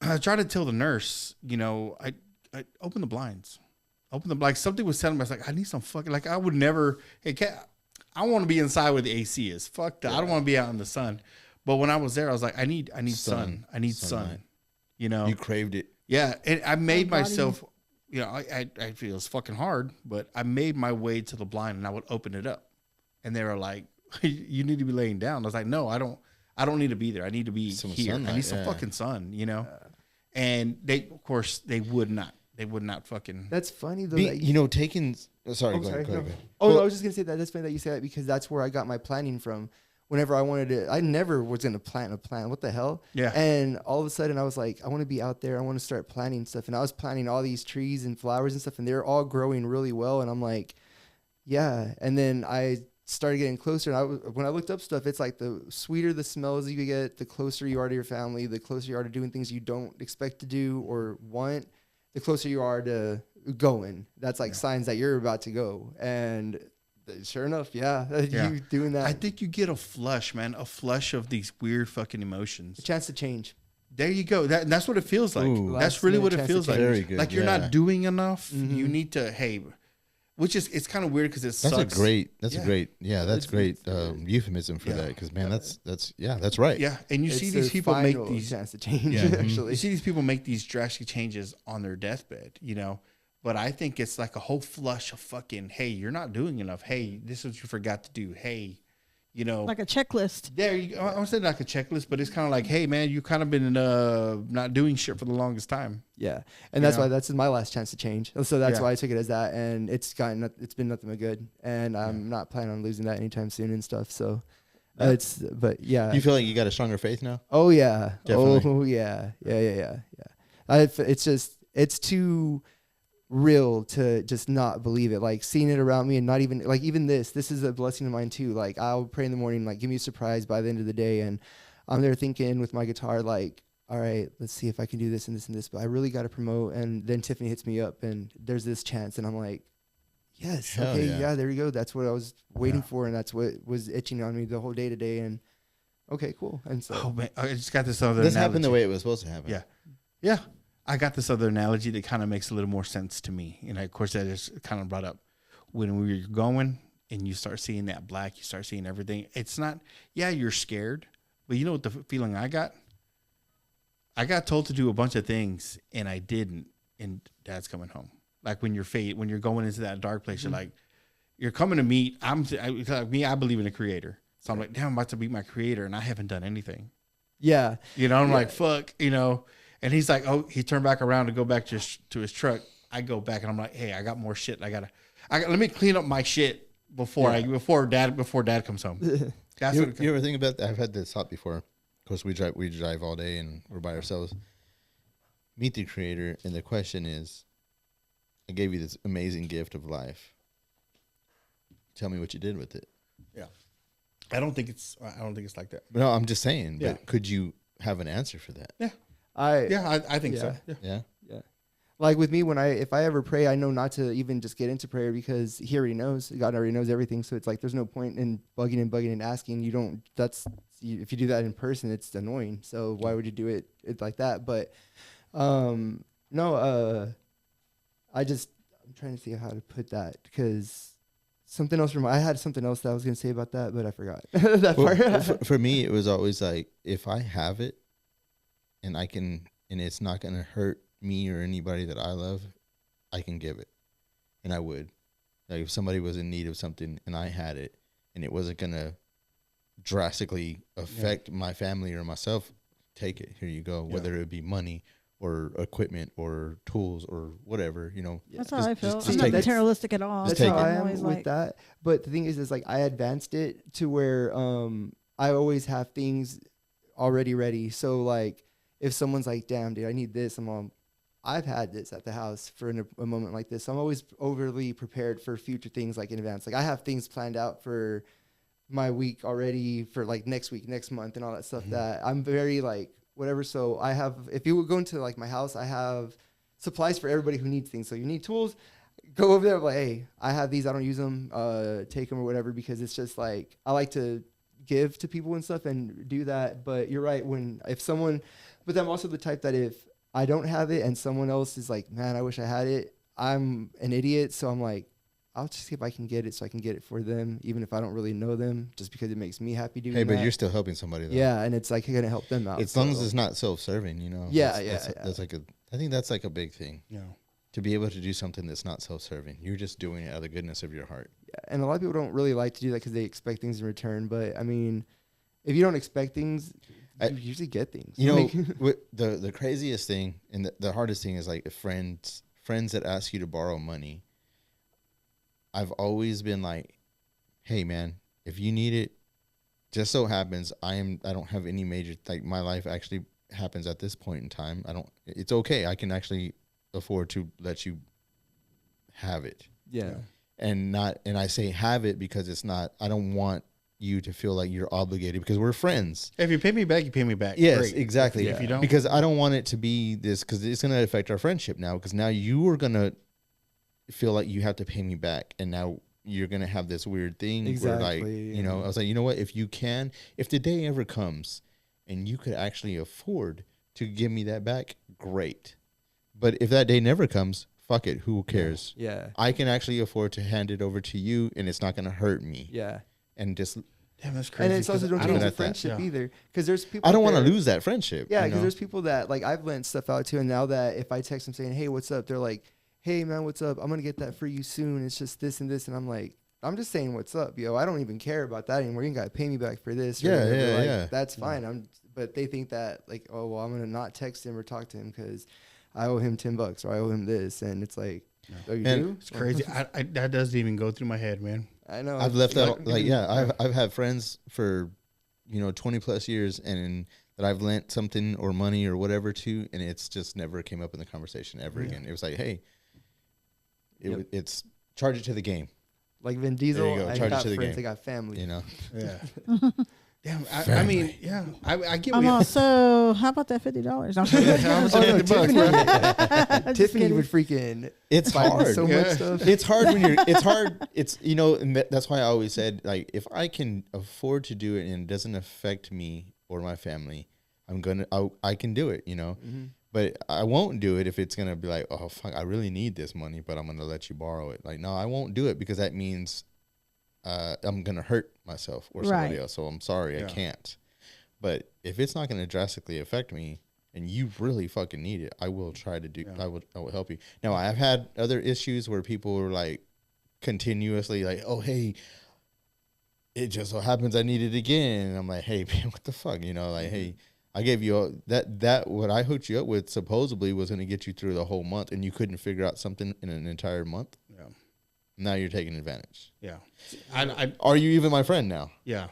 I tried to tell the nurse, you know, I open the blinds, like something was telling me. I was like, I need some fucking, like, I would never. Hey, I want to be inside where the AC is. Fuck that. I don't want to be out in the sun. But when I was there, I was like, I need sun. I need sun. You know, you craved it. Yeah, and I made myself. You know, I feel it's fucking hard, but I made my way to the blind and I would open it up, and they were like, "You need to be laying down." I was like, "No, I don't need to be there. I need to be here. Sunlight, I need some fucking sun." You know, and of course, they would not. They would not fucking. That's funny though. You know, taking. Sorry, go ahead. Oh, no, I was just gonna say that. That's funny that you say that because that's where I got my planning from. Whenever I wanted to, I never was going to plant a plant. What the hell? Yeah. And all of a sudden I was like, I want to be out there. I want to start planting stuff. And I was planting all these trees and flowers and stuff, and they're all growing really well. And I'm like, yeah. And then I started getting closer. And when I looked up stuff, it's like the sweeter the smells you get, the closer you are to your family, the closer you are to doing things you don't expect to do or want, the closer you are to going. That's like signs that you're about to go. And sure enough, you doing that. I think you get a flush, man, a flush of these weird fucking emotions. A chance to change. There you go. That's what it feels like. Ooh, that's really what it feels like. Very good. Like you're not doing enough. Mm-hmm. You need to, which is, it's kind of weird because it sucks. That's great euphemism for that. Because man, that's right. Yeah, and you see these people make these chance to change. Actually, you see these people make these drastic changes on their deathbed. You know. But I think it's like a whole flush of fucking, hey, you're not doing enough. Hey, this is what you forgot to do. Hey, you know. Like a checklist. There you go. I don't say like a checklist, but it's kind of like, hey, man, you kind of been not doing shit for the longest time. Yeah. And that's why that's my last chance to change. So that's why I took it as that. And it's been nothing but good. And I'm not planning on losing that anytime soon and stuff. So but yeah. You feel like you got a stronger faith now? Oh, yeah. Definitely. Oh, yeah. Yeah. It's too... real to just not believe it. Like seeing it around me and not even like even this is a blessing of mine too. Like I'll pray in the morning, like give me a surprise by the end of the day. And I'm there thinking with my guitar, like, all right, let's see if I can do this and this and this, but I really got to promote. And then Tiffany hits me up and there's this chance. And I'm like, yes, Hell okay, yeah. yeah, there you go. That's what I was waiting for. And that's what was itching on me the whole day today. And okay, cool. And so, Oh man, I just got this other. This analogy. happened the way it was supposed to happen. Yeah, yeah. I got this other analogy that kind of makes a little more sense to me. And of course, that is kind of brought up when we were going and you start seeing that black, you start seeing everything. It's not, yeah, you're scared, but you know what the feeling I got? I got told to do a bunch of things and I didn't. And Dad's coming home. Like when when you're going into that dark place, you're like, you're coming to meet. I believe in a creator. So I'm like, damn, I'm about to meet my creator and I haven't done anything. yeah. You know, I'm like, fuck, you know. And he's like, oh, he turned back around to go back to his truck. I go back and I'm like, hey, I got more shit. Let me clean up my shit before dad comes home. That's You ever think about that? I've had this thought before. Of course, we drive all day and we're by ourselves. Meet the creator, and the question is, I gave you this amazing gift of life. Tell me what you did with it. Yeah. I don't think it's like that. No, I'm just saying. Yeah. But could you have an answer for that? Yeah. I think so. Yeah. Yeah. Yeah. Like with me, if I ever pray, I know not to even just get into prayer because he already knows. God already knows everything. So it's like there's no point in bugging and asking. If you do that in person, it's annoying. So why would you do it like that? But I'm trying to see how to put that because I had something else that I was going to say about that, but I forgot that part. For me, it was always like, if I have it and it's not going to hurt me or anybody that I love, I can give it. And I would. Like if somebody was in need of something and I had it and it wasn't going to drastically affect my family or myself, take it. Here you go. Whether it be money or equipment or tools or whatever, you know. That's how I feel. just I'm take not it. materialistic at all. That's take how it. I I'm am always with like, that. But the thing is like I advanced it to where I always have things already ready. So like if someone's like, damn, dude, I need this, I've had this at the house for a moment like this. So I'm always overly prepared for future things like in advance. Like I have things planned out for my week already for like next week, next month and all that stuff that I'm very like whatever. So I have, if you would go into like my house, I have supplies for everybody who needs things. So you need tools, go over there. Like, hey, I have these. I don't use them. Take them or whatever, because it's just like, I like to give to people and stuff and do that. But you're right. But I'm also the type that if I don't have it and someone else is like, man, I wish I had it, I'm an idiot. So I'm like, I'll just see if I can get it so I can get it for them, even if I don't really know them, just because it makes me happy doing that. Hey, but you're still helping somebody though. Yeah, and it's like going to help them out. As long as it's not self-serving, you know. Yeah, That's like I think that's like a big thing. Yeah. To be able to do something that's not self-serving. You're just doing it out of the goodness of your heart. Yeah, and a lot of people don't really like to do that because they expect things in return. But I mean, if you don't expect things, you usually get things. You know, the craziest thing and the hardest thing is like friends that ask you to borrow money. I've always been like, hey man, if you need it, just so happens I don't have any major, like my life actually happens at this point in time. It's okay. I can actually afford to let you have it. Yeah. And I say have it because it's not, I don't want you to feel like you're obligated because we're friends. If you pay me back, you pay me back. Yes, Great. exactly. If you don't, because I don't want it to be this, because it's going to affect our friendship now, because now you are going to feel like you have to pay me back, and now you're going to have this weird thing where like, you know, I was like, you know what, if the day ever comes and you could actually afford to give me that back, great. But if that day never comes, fuck it, who cares? Yeah. I can actually afford to hand it over to you, and it's not going to hurt me. Yeah. And just, damn, that's crazy. And it's also don't I change don't the want that. friendship Yeah. either, because there's people. I don't out want to there- lose that friendship. Yeah, you because know? there's people that like I've lent stuff out to, and now that if I text them saying, "Hey, what's up?" they're like, "Hey, man, what's up? I'm gonna get that for you soon. It's just this and this," and I'm like, "I'm just saying what's up, yo. I don't even care about that anymore. You ain't gotta pay me back for this." or Yeah, whatever. yeah, Like, yeah. That's fine. But they think that like, oh well, I'm gonna not text him or talk to him because I owe him $10 or I owe him this, and it's like, oh, you And do? It's crazy. I that doesn't even go through my head, man. I know. I've left Like, out, like, yeah, I've had friends for, 20 plus years, and that I've lent something or money or whatever to, and it's just never came up in the conversation ever again. It was like, hey, It's charge it to the game. Like Vin Diesel, you go, I charge it got to the friends, game. I got family. You know, Yeah. Damn. I mean, yeah. I get. I'm all, so how about that $50? Tiffany would freaking. it's buy me hard. so much stuff. It's hard when you're. It's hard. It's and that's why I always said, like, if I can afford to do it and it doesn't affect me or my family, I can do it. Mm-hmm. But I won't do it if it's gonna be like, oh fuck, I really need this money, but I'm gonna let you borrow it. Like, no, I won't do it because that means I'm gonna hurt myself or somebody else. So I'm sorry, I can't. But if it's not gonna drastically affect me and you really fucking need it, I will try to do. I will help you. Now I've had other issues where people were like continuously like, oh hey, it just so happens I need it again, and I'm like, hey man, what the fuck, like hey. I gave you that what I hooked you up with supposedly was going to get you through the whole month, and you couldn't figure out something in an entire month. Yeah. Now you're taking advantage. Yeah. Are you even my friend now? Yeah.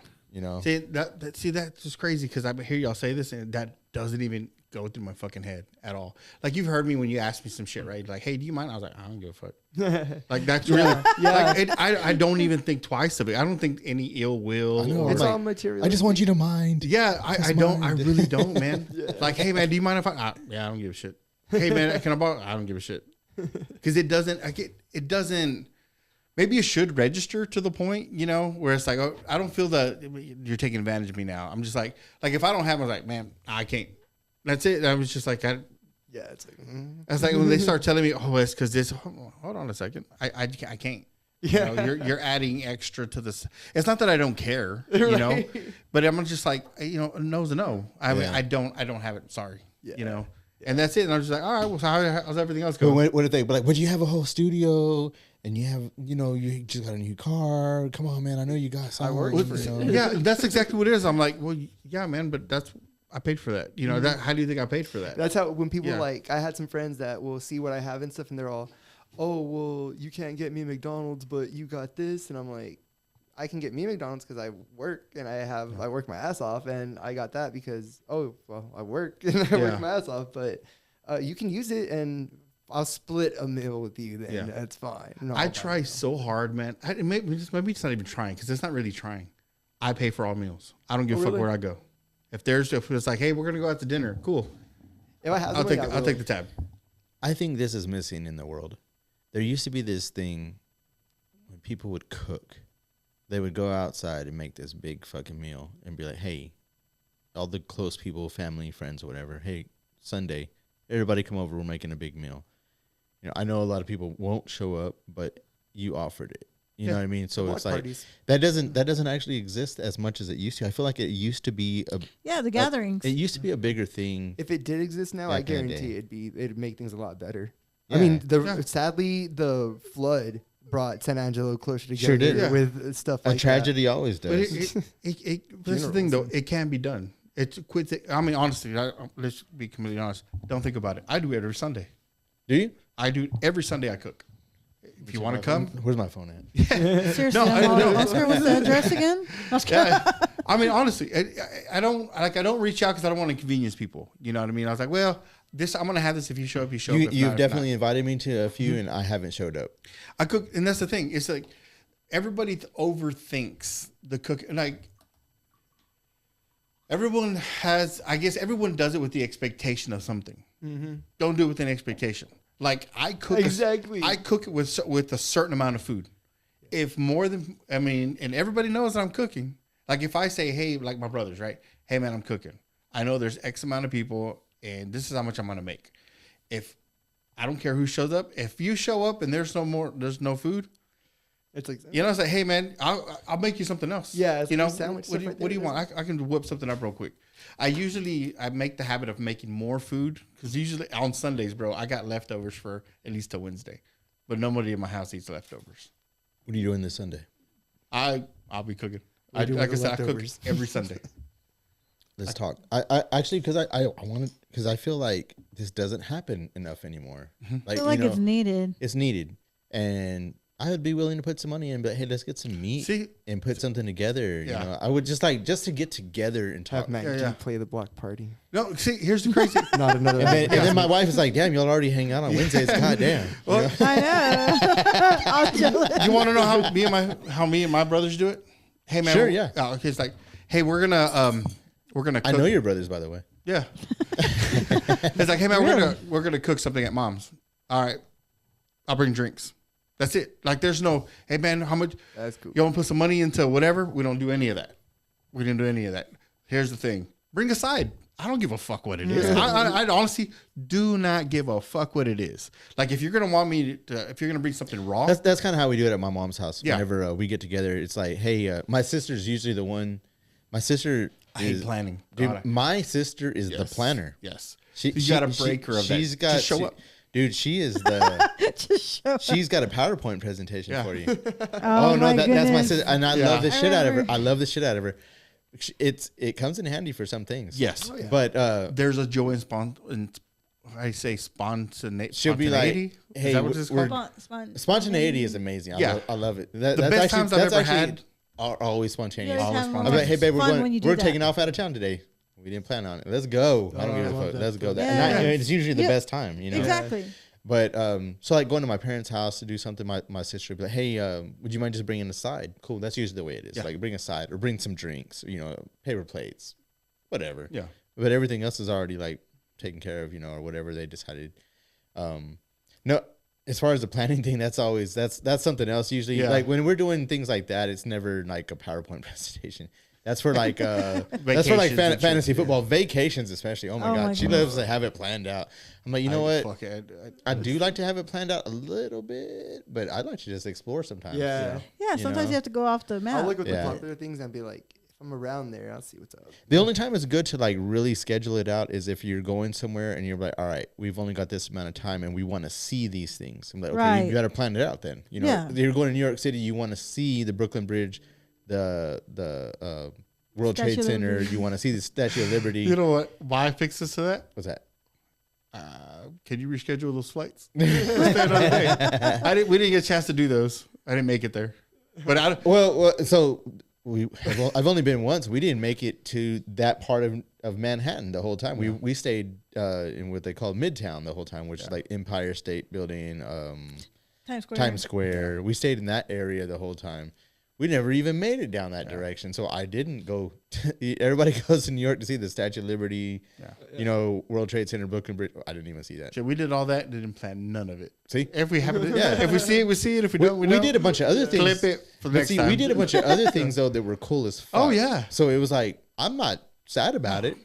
See that's just crazy because I hear y'all say this and that doesn't even go through my fucking head at all. Like you've heard me when you ask me some shit, right? Like, hey, do you mind? I was like, I don't give a fuck. Like that's really, like, I don't even think twice of it. I don't think any ill will. I know, It's like, all material. I just want you to mind. Yeah, I don't. I really don't, man. Like, hey, man, do you mind if I don't give a shit. Hey, man, can I borrow? I don't give a shit. Because it doesn't. It doesn't. Maybe you should register to the point, where it's like, oh, I don't feel that you're taking advantage of me now. I'm just like if I don't have, I was like, man, I can't. That's it. I was just like, it's like, I was like, when they start telling me, oh, it's because this. Hold on a second, I can't. Yeah. You're adding extra to this. It's not that I don't care, but I'm just like, no's a no. I mean, I don't have it. Sorry, and that's it. And I'm just like, all right, well, so how's everything else going? What if they be like, but you have a whole studio and you have, you just got a new car. Come on, man. I know you got some. I work for it. Yeah, that's exactly what it is. I'm like, well, yeah, man, but I paid for that. That. How do you think I paid for that? That's how when people like, I had some friends that will see what I have and stuff, and they're all, oh, well, you can't get me McDonald's, but you got this, and I'm like, I can get me McDonald's because I work and I work my ass off, and I got that because I work and I work my ass off, but you can use it and I'll split a meal with you. Then that's fine. I try so hard, man. Maybe it's not even trying because it's not really trying. I pay for all meals. I don't give a fuck where I go. If it's like, hey, we're gonna go out to dinner, cool. If I have, I'll take the tab. I think this is missing in the world. There used to be this thing when people would cook. They would go outside and make this big fucking meal and be like, hey, all the close people, family, friends, whatever. Hey, Sunday, everybody come over. We're making a big meal. I know a lot of people won't show up, but you offered it. You know what I mean? So it's like parties. that doesn't actually exist as much as it used to. I feel like it used to be the gatherings. It used to be a bigger thing. If it did exist now, Back I in the guarantee day. it'd make things a lot better. Yeah. I mean, sadly, the flood brought San Angelo closer together Sure did. with stuff like a tragedy always But does. that's the thing, though. It can be done. It's I mean, honestly, let's be completely honest. Don't think about it. I do it every Sunday. Do you? I do every Sunday. I cook. If you want to come, where's my phone at? Seriously, No, Oscar, what's the address again? I mean, honestly, I don't reach out because I don't want to inconvenience people. You know what I mean? I was like, well, I'm gonna have this. If you show up, you show up. You've definitely invited me to a few, and I haven't showed up. I cook, and that's the thing. It's like everybody overthinks the cook. Like everyone has, I guess, everyone does it with the expectation of something. Mm-hmm. Don't do it with an expectation. Like I cook I cook it with a certain amount of food. If more than, and everybody knows that I'm cooking. Like if I say, hey, like my brothers, right? Hey man, I'm cooking. I know there's X amount of people and this is how much I'm going to make. If I don't care who shows up, if you show up and there's no food, it's like, it's like, hey man, I'll make you something else. Yeah. Sandwich what do you want? I can whip something up real quick. I make the habit of making more food because usually on Sundays, bro, I got leftovers for at least till Wednesday, but nobody in my house eats leftovers. What are you doing this Sunday? I'll be cooking. Like I said, I cook every Sunday. Let's talk. I actually, because I want to, because I feel like this doesn't happen enough anymore. I feel like it's needed. It's needed, and I would be willing to put some money in, but hey, let's get some meat and put something together. Yeah. You know, I would just to get together and talk. Have Mac Yeah, G yeah. play the block party. No, see, here's the crazy. Not another. And then my wife is like, "Damn, y'all already hang out on Wednesdays. God damn." Well, I know. I'm jealous. you want to know how me and my brothers do it? Hey man, Sure, yeah. Oh, okay, it's like, hey, we're gonna cook. I know your brothers, by the way. Yeah. It's like, hey man, we're gonna cook something at mom's. All right, I'll bring drinks. That's it. Like, there's no, hey man, how much? That's cool. You want to put some money into whatever? We don't do any of that. We didn't do any of that. Here's the thing: bring a side. I don't give a fuck what it is. I honestly do not give a fuck what it is. Like, if you're gonna want me to, if you're gonna bring something raw, That's kind of how we do it at my mom's house. Yeah. Whenever we get together, it's like, hey, my sister's usually the one. My sister I hate planning. Dude, God, my sister is the yes. planner. Yes. She You got a breaker of that. She's got Just show up. Dude, she is the. Just show up. She's got a PowerPoint presentation Yeah. for you. Oh, no, my that's my goodness. sister, and I Yeah. love the shit out of her. remember. I love the shit out of her. It comes in handy for some things. Yes. But There's a joy in I say spontaneity. she'll be like, Is hey, that what it's we're- called? spontaneity is amazing. Yeah. I love it. The best times I've ever had are always spontaneous. You always Always have fun. I'm like, hey babe, fun when you do we're that. taking off out of town today. We didn't plan on it. Let's go. I don't give a fuck. Let's go. Yeah. And it's usually the Yeah. best time, you know. Exactly. But so like going to my parents' house to do something, my sister would be like, hey, would you mind just bringing a side? Cool. That's usually the way it is. Yeah. Like bring a side or bring some drinks, paper plates, whatever. Yeah. But everything else is already like taken care of, or whatever they decided. No, as far as the planning thing, that's something else. Usually, Yeah. like when we're doing things like that, it's never like a PowerPoint presentation. That's for like that's for like Vacations and shit. fantasy football vacations, especially. Oh my Oh god, my she God. loves to have it planned out. I'm like, you know what? Fuck it. I do like to have it planned out a little bit, but I'd like to just explore sometimes. Yeah. Yeah, sometimes know? you have to go off the map. I'll look at Yeah. the popular things and be like, if I'm around there, I'll see what's up. The only time it's good to like really schedule it out is if you're going somewhere and you're like, all right, we've only got this amount of time and we want to see these things. I'm like, okay, Right. you got to plan it out then. Yeah. You're going to New York City, you want to see the Brooklyn Bridge, the World Statue Trade of Center, Liberty. you want to see the Statue of Liberty. You know what? Why fix this to that? What's that? Can you reschedule those flights? Let's stay another day. We didn't get a chance to do those. I didn't make it there. But Well, so I've only been once. We didn't make it to that part of Manhattan the whole time. We stayed in what they call Midtown the whole time, which is like Empire State Building, Times Square. Times Square. We stayed in that area the whole time. We never even made it down that direction. So I didn't go. Everybody goes to New York to see the Statue of Liberty, World Trade Center, Brooklyn Bridge. I didn't even see that. we did all that and didn't plan none of it. See? If we happen to, if we see it, we see it. If we don't, we We don't. did a bunch of other things. Clip it for the But next see, time. we did a bunch of other things, though, that were cool as fuck. Oh, yeah. So it was like, I'm not sad about it.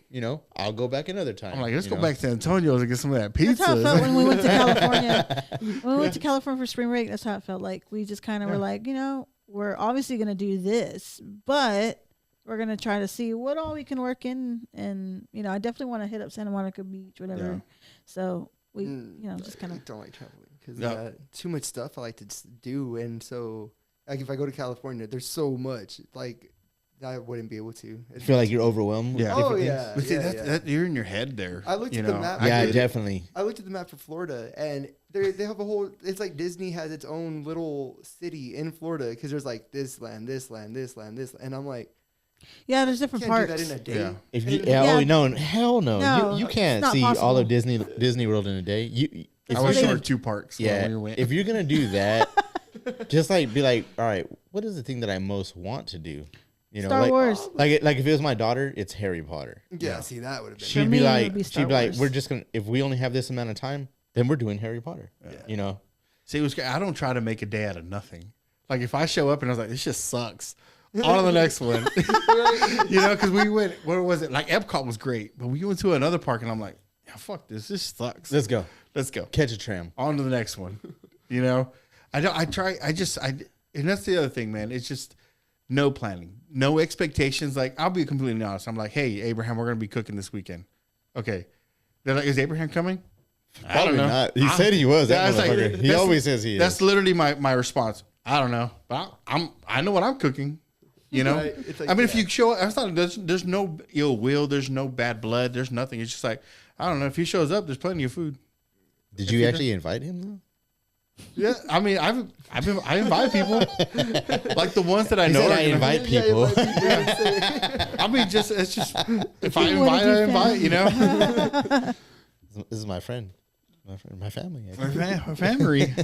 I'll go back another time. I'm like, let's go back to San Antonio and get some of that pizza. That's how it felt when we went to California. When we went to California for spring break, that's how it felt like. We just kind of were like, we're obviously going to do this, but we're going to try to see what all we can work in. And, I definitely want to hit up Santa Monica Beach, whatever. Yeah. So we, just kind I of. don't like traveling because No. too much stuff I like to just do. And so, like, if I go to California, there's so much. Like, I wouldn't be able to. I feel like you're overwhelmed. with Yeah. different Oh, things. yeah. But see, that, you're in your head there. I looked you at the know. map. Yeah, did. definitely. I looked at the map for Florida, and they have a whole. It's like Disney has its own little city in Florida because there's like this land, this land, this land, this, and I'm like, Yeah, there's different can't parts. do that in a day. Yeah. If you, Yeah. oh no, hell no, No, you it's can't not see all possible. of Disney World in a day. If I why wish they- there were 2 parks. yeah, When we went. if you're gonna do that, just like be like, all right, what is the thing that I most want to do? Star like, Wars. Like if it was my daughter, it's Harry Potter. Yeah, see, that would have been. She'd me, be it like, would be Star she'd be like, Wars. we're just gonna. If we only have this amount of time, then we're doing Harry Potter. See, I don't try to make a day out of nothing. Like if I show up and I was like, this just sucks. On to the next one. Because we went, where was it? Like Epcot was great, but we went to another park and I'm like, yeah, fuck this. This sucks. Let's go. Let's go. Catch a tram. On to the next one. And that's the other thing, man. It's just no planning, no expectations. Like I'll be completely honest. I'm like, hey, Abraham, we're going to be cooking this weekend. Okay. They're like, is Abraham coming? I don't Probably know. not. He said he was. That Yeah, it's like, motherfucker. He that's- always says he is. That's literally my response. I don't know, but I know what I'm cooking. Right. It's like, I mean, if yeah. you show up, there's no ill will, there's no bad blood, there's nothing. It's just like I don't know. If he shows up, there's plenty of food. Did you actually invite him though? Yeah, I mean, I invite people, like the ones that I know. I invite people. I mean, it's just if I People wanna invite, do I invite. This is my friend, my family. My family.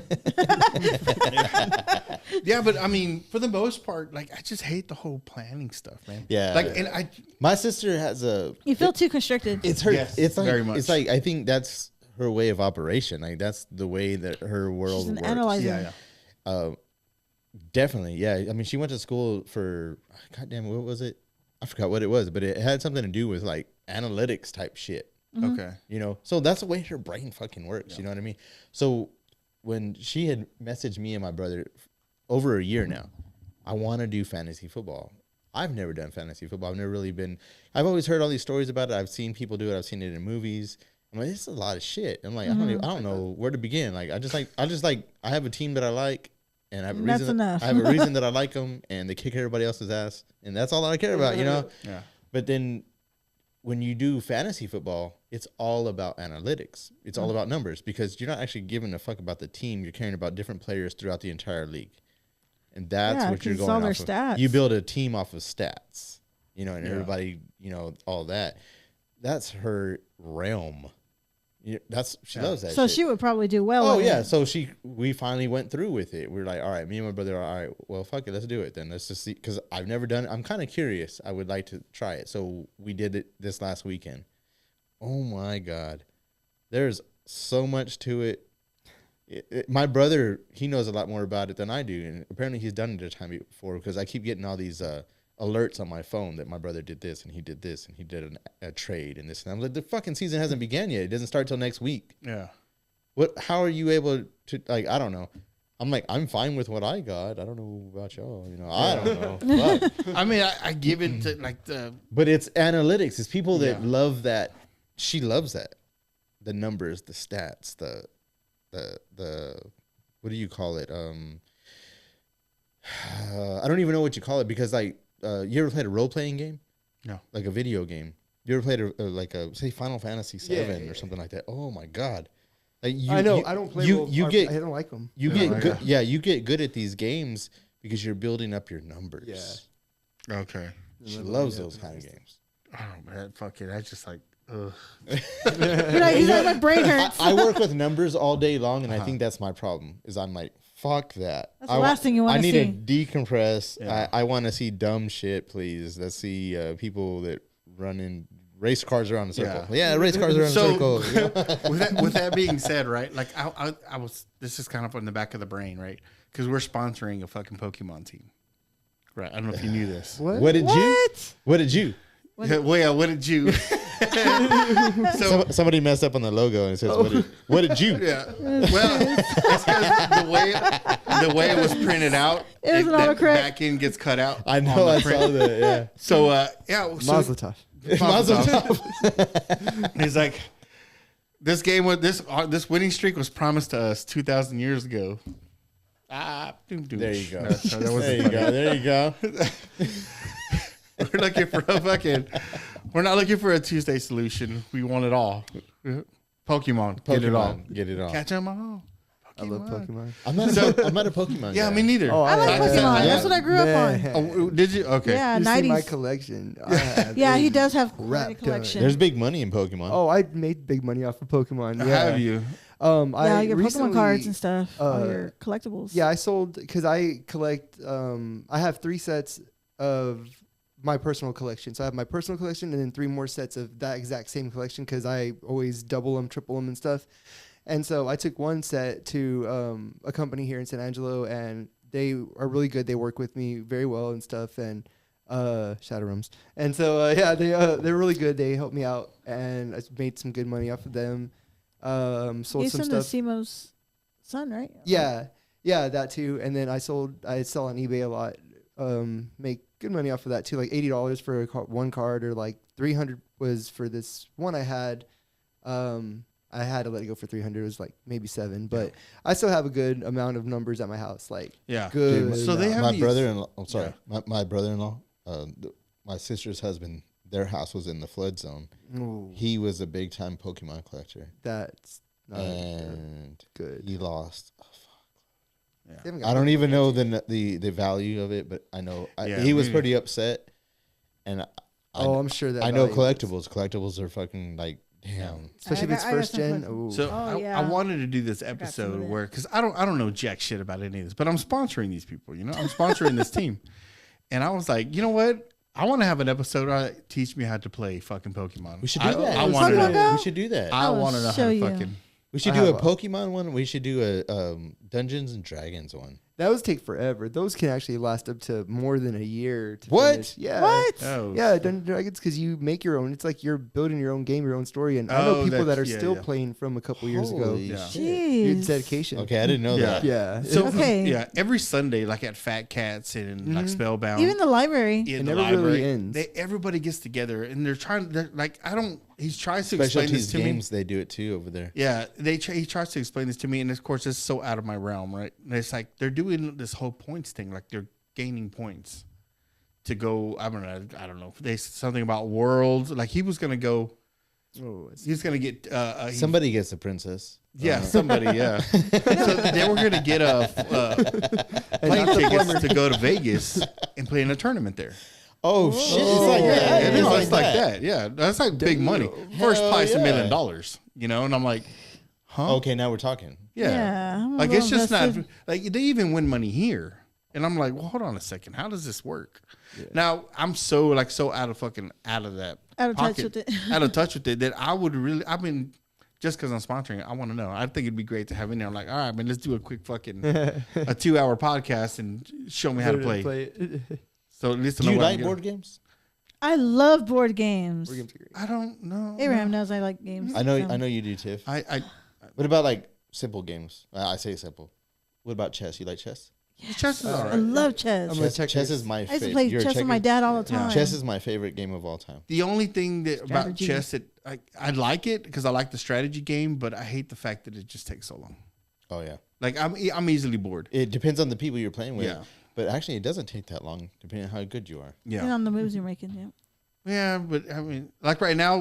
Yeah, but I mean, for the most part, like I just hate the whole planning stuff, man. Yeah. like, and My sister has a. You feel too constricted. It's her. Yes, it's like very much. It's like I think that's her way of operation. Like that's the way that her world She's an works. analyzer. yeah. Definitely, yeah. I mean, she went to school for goddamn, what was it? I forgot what it was, but it had something to do with like analytics type shit. Okay. You know, so that's the way her brain fucking works. You know what I mean? So when she had messaged me and my brother over a year now, I want to do fantasy football. I've never done fantasy football. I've never really been. I've always heard all these stories about it. I've seen people do it. I've seen it in movies. I'm like, this is a lot of shit. I'm like, I don't know where to begin. Like, I have a team that I like, and I have a That's reason. enough. I have a reason that I like them, and they kick everybody else's ass, and that's all I care about. You know. Yeah. But then when you do fantasy football, it's all about analytics. It's all about numbers because you're not actually giving a fuck about the team. You're caring about different players throughout the entire league. And that's Yeah, what you're 'cause it's going all their off of. stats. You build a team off of stats, you know, and Yeah. everybody, you know, all that. That's her realm. She loves that So shit. she would probably do well. Oh with yeah, it. so we finally went through with it. We were like, all right, me and my brother are all right. Well, fuck it, let's do it then. Let's just see, because I've never done it. I'm kind of curious. I would like to try it. So we did it this last weekend. Oh my god, there's so much to it. My brother, he knows a lot more about it than I do, and apparently he's done it a time before because I keep getting all these alerts on my phone that my brother did this and he did this and he did a trade and this and that. I'm like, the fucking season hasn't began yet. It doesn't start till next week. Yeah. How are you able to, like, I don't know. I'm like, I'm fine with what I got. I don't know about y'all. You know, I don't know. Fuck. I mean, I give it to like the But it's analytics. It's people that Yeah. love that. She loves that. The numbers, the stats, the what do you call it? I don't even know what you call it because like you ever played a role playing game? No. Like a video game. You ever played say Final Fantasy 7 or something like that? Oh my god. Like I know. I don't play. I don't like them. You Oh, get yeah. good. Yeah, you get good at these games because you're building up your numbers. Yeah. okay. She loves those kind of games. Oh man, fuck it. I just like. Ugh. You're like, he's like, my brain hurts. I work with numbers all day long, and I think that's my problem. Is I'm like, fuck that. That's the last thing you wanna I need see. to decompress. Yeah. I want to see dumb shit, please. Let's see people that run in race cars around the circle. Yeah, race cars around So- the circle. You know? with that being said, right? Like I was. This is kind of on the back of the brain, right? Because we're sponsoring a fucking Pokemon team, right? I don't know if you knew this. What did you? What did you? Yeah, well, yeah, what did you? So Somebody messed up on the logo and it says, "What did you?" yeah, well, it's because the way it was printed out, It was an that autocorrect. back end gets cut out. I on know. the I print. saw that. Yeah. So yeah, so Mazel tov. Mazel tov. he's like, this game with this winning streak was promised to us 2,000 years ago. There you go. So that wasn't There you funny. go. There you go. We're looking for a fucking. We're not looking for a Tuesday solution. We want it all. Pokemon, get it all. Get it all. Catch them all. I love Pokemon. I'm not a Pokemon. Yeah, guy. me neither. Oh, I like I- Pokemon. I- That's what I grew up on. Man. Oh, did you? Okay. Yeah, You see my 90s. collection. I have Yeah, he a does have crap quite a ton. collection. There's big money in Pokemon. Oh, I made big money off of Pokemon. Yeah. Have you? Yeah, I your recently, Pokemon cards and stuff. All uh, your collectibles. Yeah, I sold because I collect. I have 3 sets of my personal collection. So I have my personal collection and then 3 more sets of that exact same collection because I always double them, triple them, and stuff. And so I took 1 set to a company here in San Angelo, and they are really good. They work with me very well and stuff, and Shadow Rooms. And so yeah, they're really good. They helped me out, and I made some good money off of them. Sold He's some from the stuff. Simo's son, right? Yeah, that too. And then I sell on eBay a lot. Make good money off of that too. Like $80 for one card, or like 300 was for this one I had. I had to let it go for 300. It was like maybe 7, but I still have a good amount of numbers at my house. Like Yeah. good. So they have my these- brother-in-law. I'm sorry. My brother-in-law. My sister's husband. Their house was in the flood zone. Ooh, He was a big time Pokemon collector, that's not and good. he lost They haven't got I don't Pokemon even know yet. the value of it, but I know Yeah, he was maybe. pretty upset, and Oh, I'm sure that. I know value is- collectibles. Collectibles are fucking like damn. especially if it's I got first some gen. questions. Ooh. So Oh, yeah. I wanted to do this some of episode that. where, because I don't know jack shit about any of this, but I'm sponsoring these people. You know, I'm sponsoring this team, and I was like, you know what? I want to have an episode where I teach me how to play fucking Pokemon. We should do that. I want Pokemon to. Go? We should do that. I will want to know how show to you. fucking. We should I do a have a- Pokemon one. We should do a Dungeons and Dragons one. Those take forever. Those can actually last up to more than a year. To What? finish. Yeah. What? Oh, Yeah, Dungeons and Dragons, because you make your own. It's like you're building your own game, your own story. And I know Oh, people that that's- are yeah, still yeah. playing from a couple years ago. Holy Yeah. shit. It's Jeez. dedication. Okay, I didn't know Yeah. that. Yeah. So Okay. yeah, every Sunday, like at Fat Cats and like Spellbound, Even the library. in It the never really library, ends. everybody gets together and they're like, I don't. He tries to explain this Specialties to games, me. they do it too over there. Yeah, he tries to explain this to me, and of course, it's so out of my realm, right? And it's like they're doing this whole points thing, like they're gaining points to go. I don't know. They something about worlds. Like he was gonna go. Oh, it's- He's gonna get Somebody gets a princess. Yeah, somebody. Yeah. So they were gonna get a plane tickets to go to Vegas and play in a tournament there. Oh shit! It's Oh, like yeah, that. Yeah, It is it's like that. Yeah, that's like big money. First Hell prize $1 yeah. million. You know, and I'm like, huh? Okay, now we're talking. Yeah. I'm a Like little it's just not invested. like they even win money here. And I'm like, well, hold on a second. How does this work? Now I'm so out of that Out of touch pocket, with it. out of touch with it that I would really. I mean, just because I'm sponsoring it, I want to know. I think it'd be great to have in there. I'm like, all right, man, let's do a quick fucking a 2-hour podcast and show me how to play. it. So at least I Do know you where I'm like going. board games? I love board games. Board games are great. I don't know. Abraham knows I like games. I know. so. I know you do, Tiff. I What about like simple games? I say simple. What about chess? You like chess? chess is all I right. love chess. I'm a checker. Chess is my I used to favorite. play You're a chess with my checker? dad all the Yeah. time. Chess is my favorite game of all time. The only thing that about Strategy. chess that I like it because I like the strategy game, but I hate the fact that it just takes so long. Oh yeah. Like I'm easily bored. It depends on the people you're playing with. Yeah. But actually, it doesn't take that long, depending on how good you are. And Yeah, on the moves you're making, yeah. yeah, but I mean, like right now,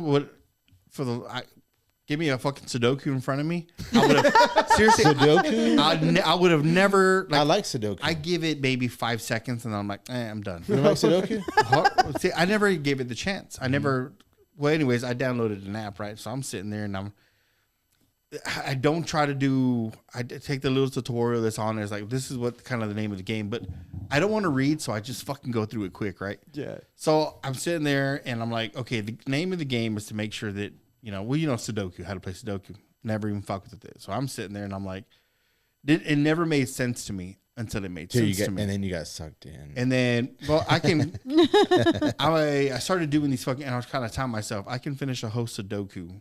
give me a fucking Sudoku in front of me. I would have seriously. Sudoku? I would have never. I Like, like Sudoku. I give it maybe 5 seconds, and I'm like, I'm done. you don't like Sudoku? What? See, I never gave it the chance. I never. Well, anyways, I downloaded an app, right? So I'm sitting there, and I don't try to do. I take the little tutorial that's on there. It's like this is what kind of the name of the game, but I don't want to read, so I just fucking go through it quick, right? Yeah. So I'm sitting there, and I'm like, okay, the name of the game is to make sure that Sudoku, how to play Sudoku. Never even fuck with it. So I'm sitting there, and I'm like, it never made sense to me until it made sense to me. And then you got sucked in. And then, well, I can. I started doing these fucking, and I was kind of telling myself, I can finish a whole Sudoku,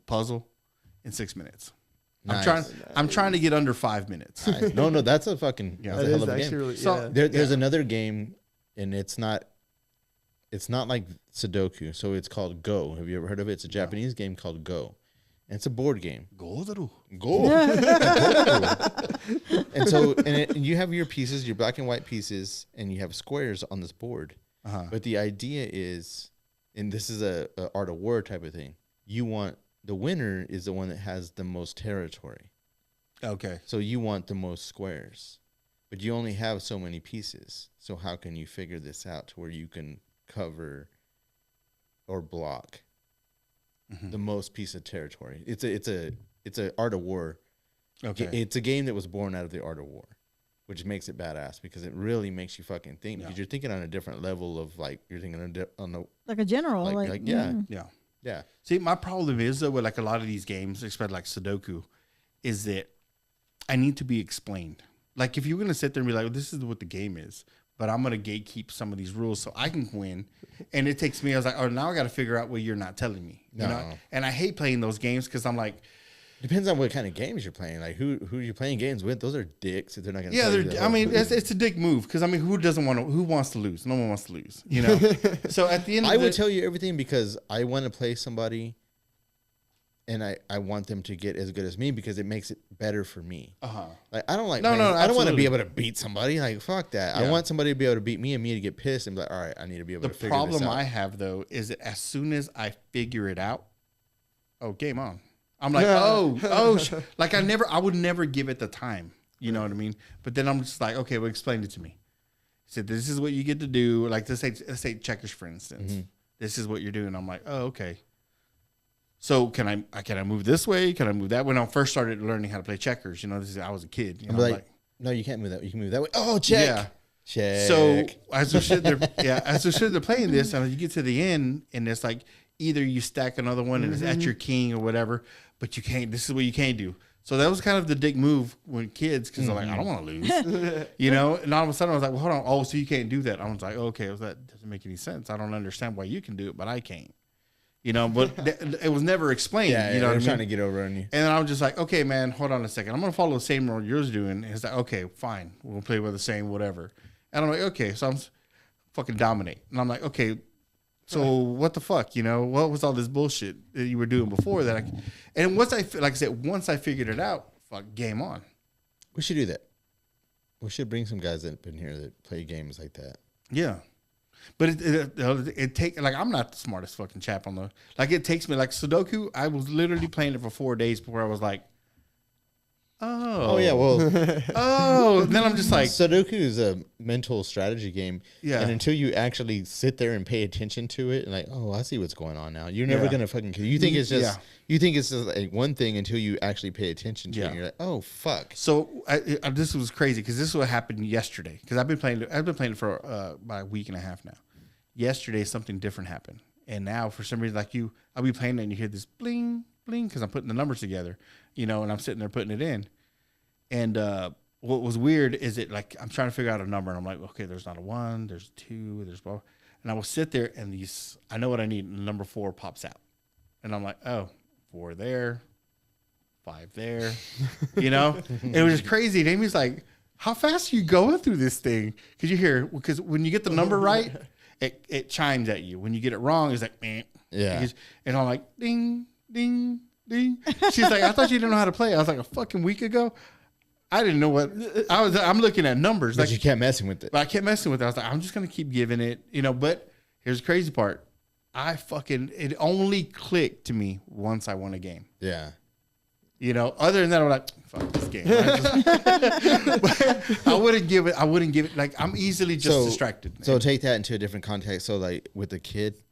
puzzle in 6 minutes. Nice. I'm trying to get under 5 minutes. Nice. No, that's a fucking Yeah. that's That a is hell of a actually game. really, So- yeah. There's another game, and it's not like Sudoku. So it's called Go. Have you ever heard of it? It's a Japanese game called Go. And it's a board game. Go. Go. And you have your pieces, your black and white pieces, and you have squares on this board. Uh-huh. But the idea is, and this is a art of war type of thing. The winner is the one that has the most territory. Okay. So you want the most squares, but you only have so many pieces. So how can you figure this out to where you can cover or block the most piece of territory? It's a art of war. Okay. It's a game that was born out of the art of war, which makes it badass because it really makes you fucking think. Yeah. Because you're thinking on a different level of like you're thinking on the Like a general. Like, yeah. Yeah. yeah. See, my problem is though with like a lot of these games, especially like Sudoku, is that I need to be explained. Like if you're gonna sit there and be like, "This is what the game is," but I'm gonna gatekeep some of these rules so I can win, and it takes me. I was like, "Oh, now I got to figure out what you're not telling me." You No. know, and I hate playing those games because I'm like, Depends on what kind of games you're playing. Like who you're playing games with. Those are dicks. If they're not gonna. yeah, tell you they're. the I whole mean, thing. it's a dick move because I mean, who wants to lose? No one wants to lose. You know. So at the end, of I the, would tell you everything because I want to play somebody, and I want them to get as good as me because it makes it better for me. Uh-huh. Like I don't like. No, playing- no, I don't want to be absolutely. able to beat somebody. Like fuck that. I Yeah. want somebody to be able to beat me and me to get pissed and be like, all right, I need to be able The to figure this problem out. I have though is that as soon as I figure it out, oh, game on. I'm like, like I would never give it the time. You know what I mean? But then I'm just like, okay, well, explain it to me. He said, this is what you get to do. Like, let's say checkers, for instance. Mm-hmm. This is what you're doing. I'm like, oh, okay. So can I move this way? Can I move that? When I first started learning how to play checkers, you know, I was a kid. You know, I'm like, no, you can't move that. You can move that way. Oh, check. Yeah. Check. So as we're sitting there playing this, and you get to the end, and it's like either you stack another one and it's at your king or whatever, but you can't. This is what you can't do. So that was kind of the dick move when kids, because I'm like, I don't want to lose, you know. And all of a sudden I was like, well, hold on. Oh, so you can't do that? I was like, okay, well, that doesn't make any sense. I don't understand why you can do it, but I can't. You know, but it was never explained. Yeah, you know, what I mean? trying to get over on you. And then I was just like, okay, man, hold on a second. I'm gonna follow the same rule you're doing. And it's like, okay, fine, we'll play with the same whatever. And I'm like, okay, so I'm fucking dominate. And I'm like, okay, so what the fuck? You know, what was all this bullshit that you were doing before that? And once like I said, once I figured it out, fuck, game on. We should do that. We should bring some guys up in here that play games like that. Yeah. But it take like I'm not the smartest fucking chap on the like it takes me like Sudoku. I was literally playing it for 4 days before I was like, oh yeah, well, oh. Then I'm just like, Sudoku is a mental strategy game. Yeah. And until you actually sit there and pay attention to it, and like, oh, I see what's going on now. You're never gonna fucking. You think it's just. Yeah. You think it's just like one thing until you actually pay attention to it. Yeah. And you're like, oh fuck. So this was crazy because this is what happened yesterday. Because I've been playing it for about a week and a half now. Yesterday something different happened, and now for some reason, like I'll be playing it and you hear this bling bling because I'm putting the numbers together, you know, and I'm sitting there putting it in. And what was weird is it like I'm trying to figure out a number, and I'm like, okay, there's not a 1, there's 2, there's blah, and I will sit there and I know what I need. And number 4 pops out, and I'm like, oh. 4 there, 5 there, you know? It was just crazy. And Amy's like, how fast are you going through this thing? Because when you get the number right, it chimes at you. When you get it wrong, it's like, meh. Yeah. And I'm like, ding, ding, ding. She's like, I thought you didn't know how to play. I was like, a fucking week ago, I didn't know what I'm looking at numbers. But like, you kept messing with it. But I kept messing with it. I was like, I'm just gonna keep giving it, you know. But here's the crazy part. It only clicked to me once I won a game. Yeah. You know, other than that, I'm like, fuck this game. I wouldn't give it, like, I'm easily just distracted. So take that into a different context. So like with a kid,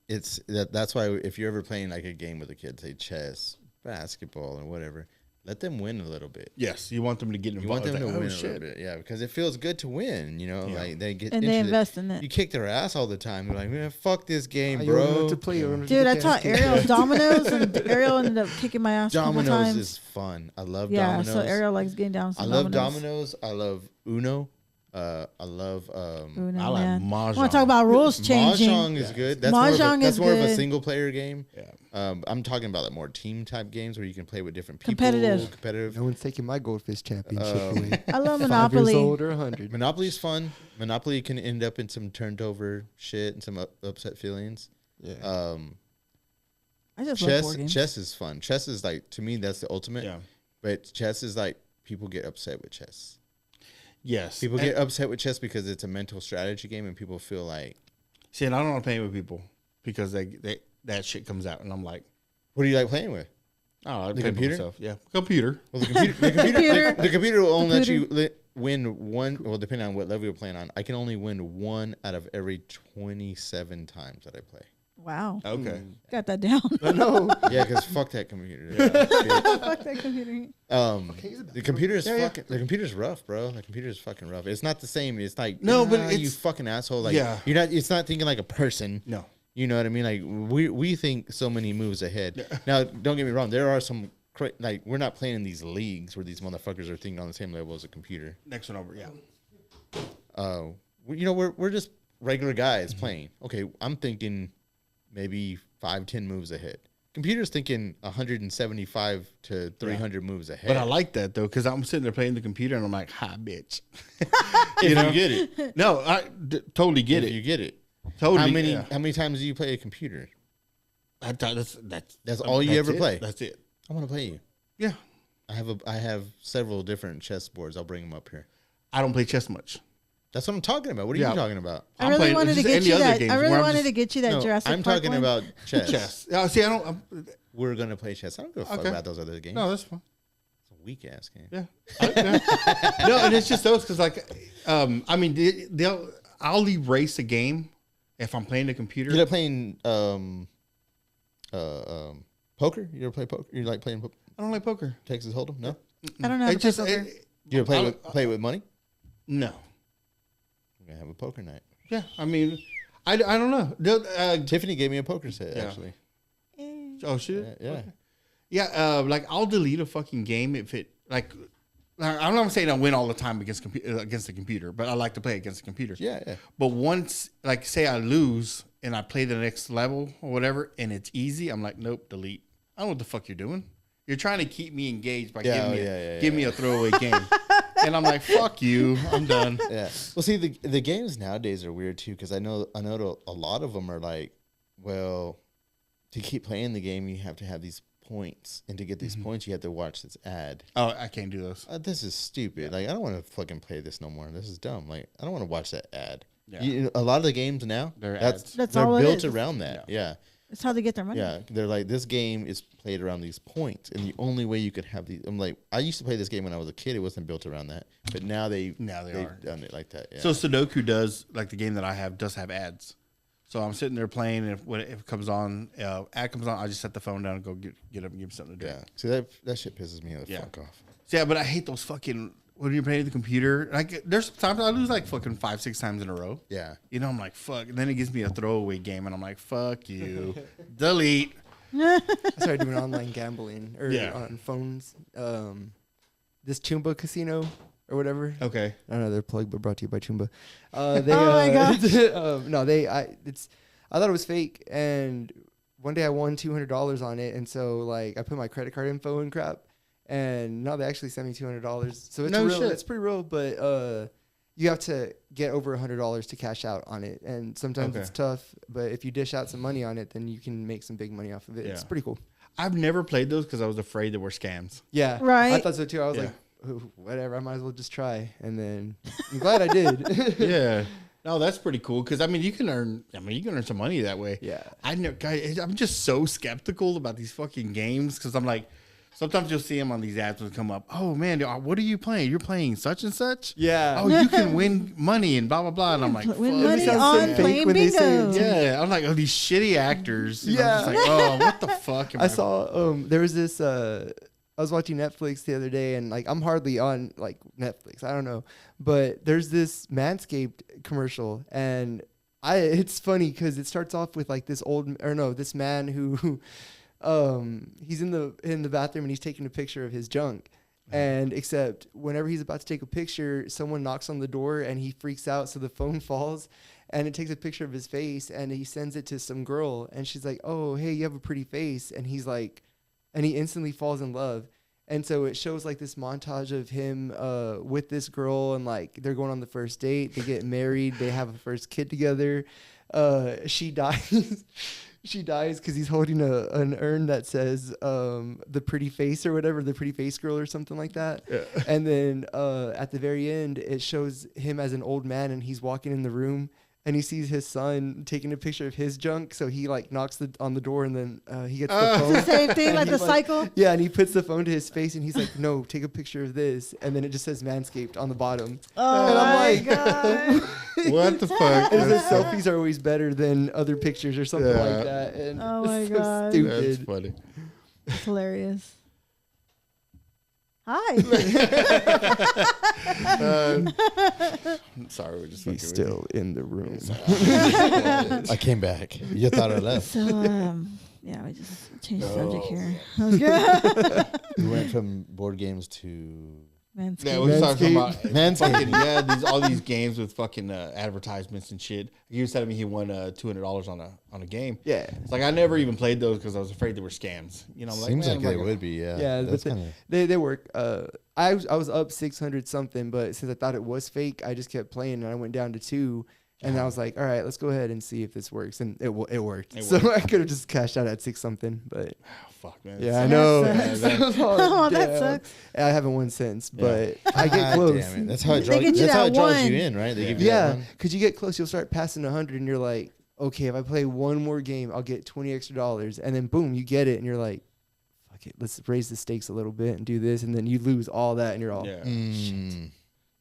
that's why if you're ever playing like a game with a kid, say chess, basketball, and whatever, let them win a little bit. Yes, you want them to get involved. You want them to like, win a little bit, yeah, because it feels good to win. You know, like they get and they invest in it. You kick their ass all the time. You're like, man, fuck this game, You bro. don't know to play, Dude, I taught Ariel dominoes, and Ariel ended up kicking my ass a couple Dominoes times. is fun. I love Yeah, dominoes. so Ariel likes getting down. I love dominoes. I love Uno. I love Uno, I like man. Mahjong. I want to talk about rules changing. Mahjong is good. That's Mahjong that's is more of a good. single player game. Yeah. I'm talking about like more team type games where you can play with different people. Competitive. No one's taking my goldfish championship away. I love 5 Monopoly. years old or 100. Monopoly's fun. Monopoly can end up in some turned over shit and some upset feelings. Yeah. I just love board games. Chess is fun. Chess is like, to me, that's the ultimate. Yeah. But chess is like, people get upset with chess. Yes. People get upset with chess because it's a mental strategy game and people feel like. See, and I don't want to play with people because that shit comes out, and I'm like, what do you like playing with? oh, I The play with computer? myself. Yeah, computer. Well, the computer will only let you win one. Well, depending on what level you're playing on, I can only win 1 out of every 27 times that I play. Wow. Okay. Got that down. I know. Yeah, because fuck that computer. Fuck that computer. The computer's fucking. The computer's rough, bro. The computer's fucking rough. It's not the same. It's like No, but you it's- fucking asshole. Like Yeah. you're not. It's not thinking like a person. No. You know what I mean? Like we think so many moves ahead. Now, don't get me wrong. There are some like we're not playing in these leagues where these motherfuckers are thinking on the same level as a computer. Next one over. Yeah. You know, we're just regular guys playing. Okay, I'm thinking maybe 5-10 moves ahead. Computer's thinking 175 to 300 moves ahead. But I like that though, because I'm sitting there playing the computer, and I'm like, "Ha, bitch." if you get it. No, I totally get If it. you get it. Totally. How many times do you play a computer? That's all you ever it. play? That's it. I want to play you. Yeah. I have several different chess boards. I'll bring them up here. I don't play chess much. That's what I'm talking about. What are Yeah. you talking about? I really wanted to get you that. I really wanted to get get you that No, Jurassic I'm Park talking one. about chess. chess. Yeah, see, I don't. We're gonna play chess. I don't give a fuck Okay. about those other games. No, that's fine. weak ass game. Yeah. No, and it's just those because, like, I mean, I'll erase a game if I'm playing the computer. You're not playing poker? You ever play poker? You like playing I don't like poker. Texas Hold'em? No? I don't know how to play poker. You ever play with money? No. We're going to have a poker night. Yeah, I mean, I don't know. Tiffany gave me a poker set, Yeah. actually. Oh, shit? Yeah. Okay. Yeah, like, I'll delete a fucking game if it, like, I'm not saying I win all the time against the computer, but I like to play against the computer. Yeah. But once, like, say I lose and I play the next level or whatever, and it's easy, I'm like, nope, delete. I don't know what the fuck you're doing. You're trying to keep me engaged by giving me a throwaway game. And I'm like, fuck you, I'm done. Yeah. Well, see, the games nowadays are weird, too, because I know a lot of them are like, well, to keep playing the game, you have to have these points, and to get these points, you have to watch this ad. Oh, I can't do those. This is stupid. Like, I don't want to fucking play this no more. This is dumb. Like, I don't want to watch that ad. Yeah. A lot of the games now, That's they're all it built is. around that. Yeah. It's how they get their money. Yeah. They're like, this game is played around these points, and the only way you could have these. I'm like, I used to play this game when I was a kid. It wasn't built around that, but now they've are done it like that. Yeah. So Sudoku does, like, the game that I have does have ads. So I'm sitting there playing, and if it comes on, ad comes on, I just set the phone down and go get up and give me something to drink. Yeah. See, that shit pisses me the fuck off. So, yeah, but I hate those fucking, when you're playing the computer, like, there's times I lose like fucking 5-6 times in a row. Yeah. You know, I'm like, fuck. And then it gives me a throwaway game, and I'm like, fuck you. Delete. I started doing online gambling on phones. This Chumba Casino or whatever. Okay. I don't know their plug, but brought to you by Chumba. My gosh. No, I thought it was fake, and one day I won $200 on it, and so like I put my credit card info and crap, and no, they actually sent me $200. So it's real. Shit. It's pretty real, but you have to get over $100 to cash out on it, and sometimes it's tough. But if you dish out some money on it, then you can make some big money off of it. Yeah. It's pretty cool. I've never played those because I was afraid they were scams. Yeah, Right. I thought so too. I was like, "Ooh, whatever, I might as well just try. And then I'm glad I did. Yeah. No, that's pretty cool because you can earn some money that way. Yeah. I'm just so skeptical about these fucking games because I'm like, sometimes you'll see them on these ads when they come up. Oh man, what are you playing? You're playing such and such. Yeah. Oh, you can win money and blah blah blah. And I'm like, Win fuck. money sounds so on fake playing when they say bingo. it, too. Yeah, I'm like, oh, these shitty actors. And Yeah. I'm just like, oh, what the fuck? I saw there was this I was watching Netflix the other day, and like I'm hardly on like Netflix. I don't know, but there's this Manscaped commercial, and it's funny because it starts off with like this man who he's in the bathroom and he's taking a picture of his junk. And except whenever he's about to take a picture, someone knocks on the door and he freaks out. So the phone falls and it takes a picture of his face and he sends it to some girl. And she's like, oh, hey, you have a pretty face. And he's like, and he instantly falls in love. And so it shows like this montage of him with this girl, and like they're going on the first date. They get married. They have a first kid together. She dies. She dies because he's holding an urn that says the pretty face or whatever, the pretty face girl or something like that. Yeah. And then at the very end, it shows him as an old man, and he's walking in the room, and he sees his son taking a picture of his junk. So he like knocks on the door, and then he gets the phone. It's the same thing, like the cycle. Yeah, and he puts the phone to his face, and he's like, no, take a picture of this. And then it just says Manscaped on the bottom. Oh, and I'm my like, God. what the fuck? And it says selfies are always better than other pictures or something like that. And Oh my it's so God. stupid. That's funny. It's hilarious. Hi. Sorry, we're just He's still in the room. I came back. You thought I left. So, yeah, we just changed the subject here. Okay. We went from board games to Manscaped. Yeah, we're talking about Manscaped. all these games with fucking advertisements and shit. He was telling me he won $200 on a game. Yeah. It's like I never even played those because I was afraid they were scams. You know, Seems like they would be. Yeah. Yeah, That's but they work. I was up 600 something, but since I thought it was fake, I just kept playing, and I went down to 2. And I was like, all right, let's go ahead and see if this works. And it worked. So I could have just cashed out at 6 something. But fuck, man. yeah, I know. Oh, that sucks. I haven't won since, but I get close. Damn it. That's how it They get you that's how that it draws one. you in, right? They give you that Yeah, one. because you get close, you'll start passing 100, and you're like, okay, if I play one more game, I'll get $20 extra. And then boom, you get it, and you're like, fuck fuck it, let's raise the stakes a little bit and do this, and then you lose all that, and you're all Yeah. Mm.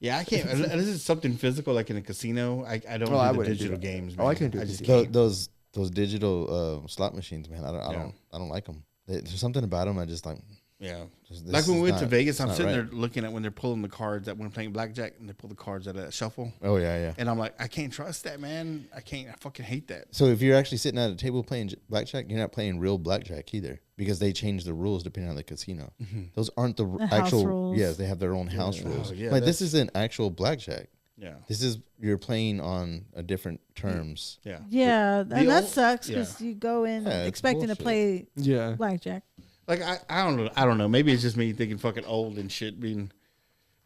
Yeah, I can't. Unless it's something physical, like in a casino. I don't I do the wouldn't do digital that. games. Oh, I man. couldn't do it just digital. can't. Those digital slot machines, man. I don't like them. There's something about them I just like. Yeah. This Like when we went to Vegas, it's I'm not sitting right. there looking at when they're pulling the cards that when playing blackjack and they pull the cards out of that shuffle. Oh yeah. And I'm like, I can't trust that, man. I fucking hate that. So if you're actually sitting at a table playing blackjack, you're not playing real blackjack either, because they change the rules depending on the casino. Those aren't the house actual rules. Yes, they have their own house rules. Oh, yeah, Like this that's- isn't actual blackjack. Yeah. This is you're playing on a different terms. Yeah. Yeah, and that ol- sucks because you go in Yeah, it's expecting bullshit. to play yeah. blackjack. Like I don't know. Maybe it's just me thinking fucking old and shit.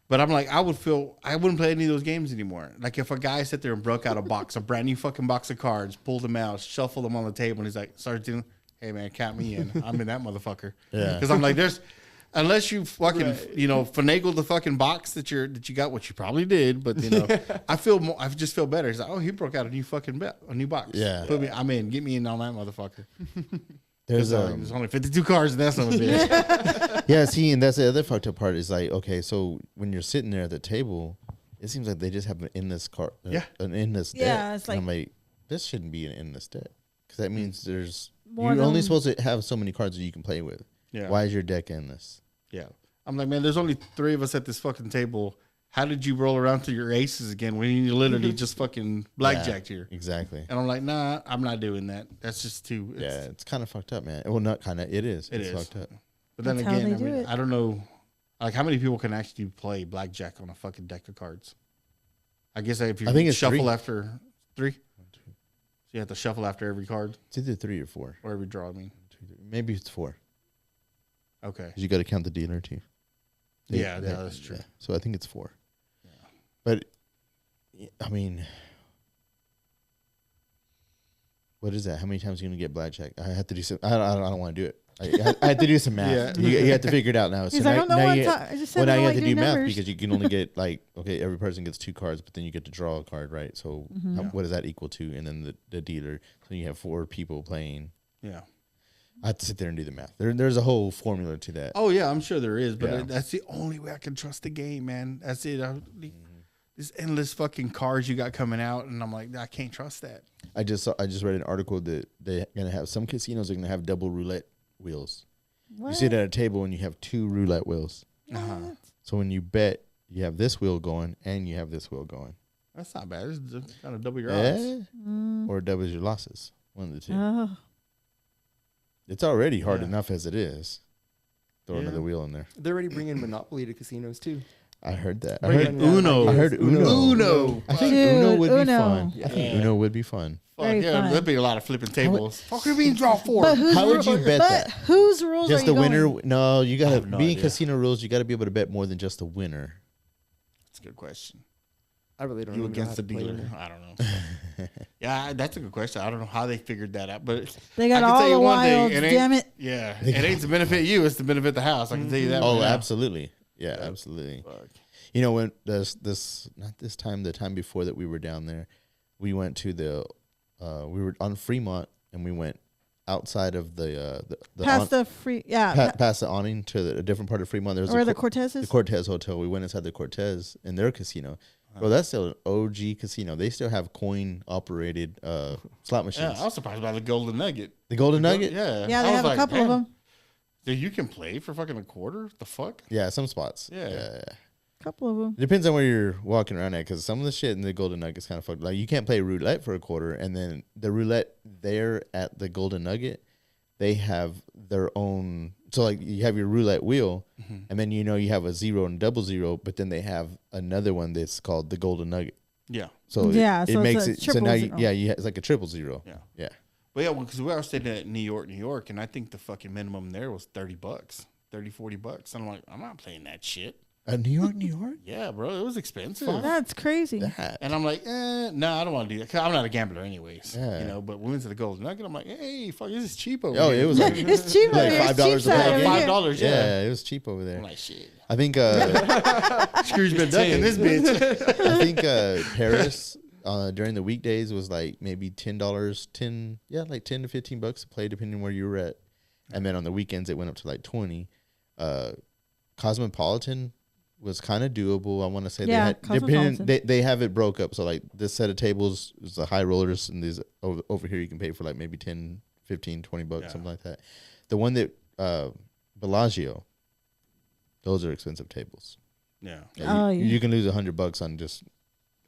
But I'm like, I wouldn't play any of those games anymore. Like if a guy sat there and broke out a brand new fucking box of cards, pulled them out, shuffled them on the table, and he's like, started doing, hey man, count me in. I'm in that motherfucker. Yeah. Because I'm like, unless you fucking finagle the fucking box that you got, what you probably did, but I just feel better. He's like, oh, he broke out a new fucking a new box. Yeah. I'm in. Get me in on that motherfucker. There's There's only 52 cards in that son of a bitch. yeah, see, and that's the other fucked up part is like, okay, so when you're sitting there at the table, it seems like they just have an endless card, an endless deck. Yeah, it's And I'm like- like, this shouldn't be an endless deck, because that means there's More you're only than- supposed to have so many cards that you can play with. Yeah. Why is your deck endless? Yeah. I'm like, man, there's only 3 of us at this fucking table. How did you roll around to your aces again when you literally just fucking blackjacked here? Exactly. And I'm like, nah, I'm not doing that. That's just too. Yeah, it's kind of fucked up, man. Well, not kind of. It is. It It's is. fucked up. But then That's how again, they do it. I don't know. Like, how many people can actually play blackjack on a fucking deck of cards? I guess if you I think it's shuffle 3. after 3. So you have to shuffle after every card It's either 3 or 4. or every draw, I mean. Maybe it's 4. Okay. 'Cause you got to count the dealer too. Yeah, that's true. So I think it's 4. But I mean, what is that? How many times are you gonna get blackjack? I have to do some. I don't want to do it. I had to do some math. Yeah. You have to figure it out now. He's like, I don't know what I just said. Well, now I you don't have to like do doing math numbers. because you can only get like, okay, every person gets 2 cards, but then you get to draw a card, right? So Mm-hmm. what does that equal to? And then the dealer. So you have 4 people playing. Yeah. I have to sit there and do the math. There's a whole formula to that. Oh, yeah, I'm sure there is. But Yeah. that's the only way I can trust the game, man. That's it. These endless fucking cards you got coming out. And I'm like, I can't trust that. I just read an article that they're gonna have some casinos are gonna have double roulette wheels. What? You sit at a table and you have 2 roulette wheels. What? So when you bet, you have this wheel going and you have this wheel going. That's not bad. It's kind of double your odds. Eh? Or doubles your losses. One of the 2. Oh, It's already hard Yeah. enough as it is. Throw Yeah. another wheel in there. They're already bringing Monopoly to casinos too. I heard that. I Bring heard it Uno. I heard Uno. Uno. I think Dude, Uno would be Uno. fun. I think Yeah. Uno would be fun. Fuck Very yeah, fun. that'd be a lot of flipping tables. Fuck you mean draw 4? but whose How would you bet but that? whose rules Just are the you winner. going? No, you gotta have no be in idea. casino rules. You gotta be able to bet more than just the winner. That's a good question. I really don't You know against the how to play dealer? them. I don't know. Yeah, that's a good question. I don't know how they figured that out, but They got I can all tell you the one thing, wilds. it ain't- Damn it! yeah, it ain't to benefit you; it's to benefit the house. I can tell you that. Oh, right now. absolutely. Yeah, absolutely. Fuck. You know, when this not this time, the time before that we were down there, we went to we were on Fremont and we went outside of the Past the free, yeah, past the awning to a different part of Fremont. There's or the Cortezes. the Cortez Hotel. We went inside the Cortez in their casino. Well, that's still an OG casino. They still have coin operated slot Yeah, machines. I was surprised by the Golden Nugget. The Golden Nugget. Yeah, Yeah, I they was have like, a couple of damn, them. Dude, you can play for fucking a quarter. The fuck? Yeah, some spots. Yeah. Couple of them. It depends on where you're walking around at, because some of the shit in the Golden Nugget's kind of fucked. Like you can't play roulette for a quarter, and then the roulette there at the Golden Nugget, they have their own. So like you have your roulette wheel, and then you have a 0 and double 0, but then they have another one that's called the Golden Nugget. Yeah, So Yeah, it so it's makes a it so triple now zero. it's like a 000. yeah. Yeah. But yeah, because we were staying at New York, and I think the fucking minimum there was $30, $30, $40. And I'm like, I'm not playing that shit. New York. Yeah, bro, it was expensive. That's crazy. That. And I'm like, no, I don't want to do that. 'Cause I'm not a gambler anyways. Yeah. But we went to the Golden Nugget. I'm like, hey, fuck, this is cheap over Oh, here. it was like It's cheap over like here. It's $5 cheap a side bag. over $5, here. $5, yeah. Yeah, it was cheap over there. I'm like, shit. I think Scrooge been ducking this bitch. I think Paris during the weekdays was like maybe $10, like $10 to $15 to play, depending on where you were at. and then on the weekends it went up to like 20. Cosmopolitan was kind of doable. I want to say they have it broke up. So like this set of tables is the high rollers, and these over here you can pay for like maybe 10, 15, 20 bucks, something like that. The one that Bellagio, those are expensive tables. Yeah. You can lose $100 on just.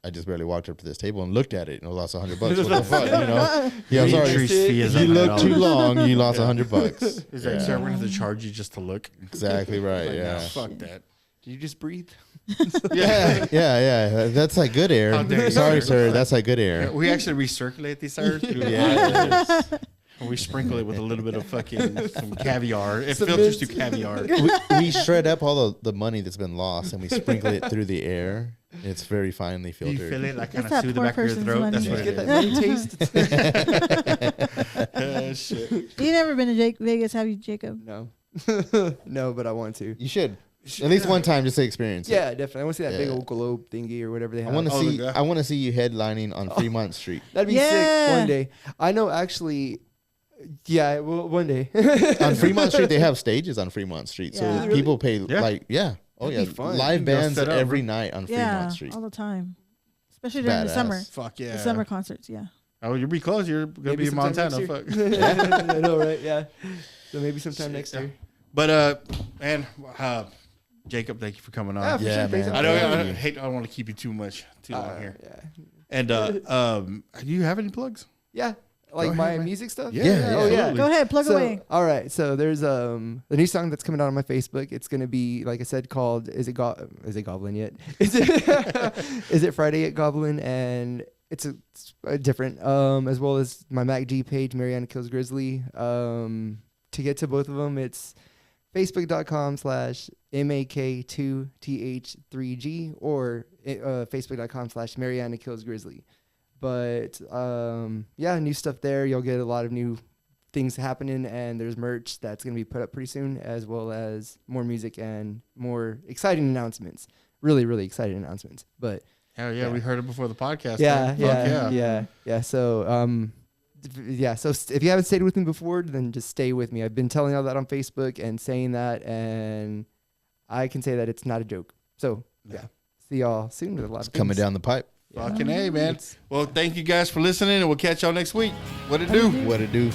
I just barely walked up to this table and looked at it and lost $100. What the fuck, you know? Yeah, I'm sorry. You looked too long. You lost $100. It's like, sir, we're gonna have to charge you just to look. Exactly right. Like, yeah. No, fuck that. Do you just breathe? Yeah. That's like good air. Sorry, sir. That's like good air. We actually recirculate these air. Yeah. And we sprinkle it with a little bit of fucking some caviar. It filters through caviar. We shred up all the money that's been lost and we sprinkle it through the air. It's very finely filtered. Do you feel it like kind That's of through the back of your throat? money. That's what Get it that is. money taste. Shit. You never been to Vegas, have you, Jacob? No. No, but I want to. You should. At least one time just to experience it. Yeah, definitely. I want to see that big old globe thingy or whatever they have. I want to see you headlining on Fremont Street. That'd be sick one day. I know actually. Yeah, well, one day. On Fremont Street, they have stages on Fremont Street. Yeah. So people pay Oh, That'd yeah. be fun. Live bands set up. every night on Fremont Street. all the time. Especially during the Badass. summer. Fuck yeah. The summer concerts, yeah. Oh, you'll be close. You're going to be in sometime Montana. next Fuck. year. I know, right? Yeah. So maybe sometime next year. But, man, Jacob, thank you for coming on. Yeah, man. I don't want to keep you too long here. Yeah. And do you have any plugs? Yeah. Like Go my ahead, man. music stuff? Yeah. Oh, yeah. Go ahead, plug away. All right. So there's the new song that's coming out on my Facebook. It's going to be, like I said, called Is It Goblin Yet? Is it Friday at Goblin? And it's a different, as well as my MacG page, Mariana Kills Grizzly. To get to both of them, it's facebook.com/MAK2TH3G or facebook.com/Mariana Kills Grizzly. But new stuff there. You'll get a lot of new things happening, and there's merch that's going to be put up pretty soon, as well as more music and more exciting announcements. Really, really exciting announcements. But Hell yeah, we heard it before the podcast. yeah. So so if you haven't stayed with me before, then just stay with me. I've been telling all that on Facebook and saying that, and I can say that it's not a joke. So see y'all soon with a lot of Coming things. down the pipe. Fucking A, man. Well, thank you guys for listening, and we'll catch y'all next week. What it do? What it do?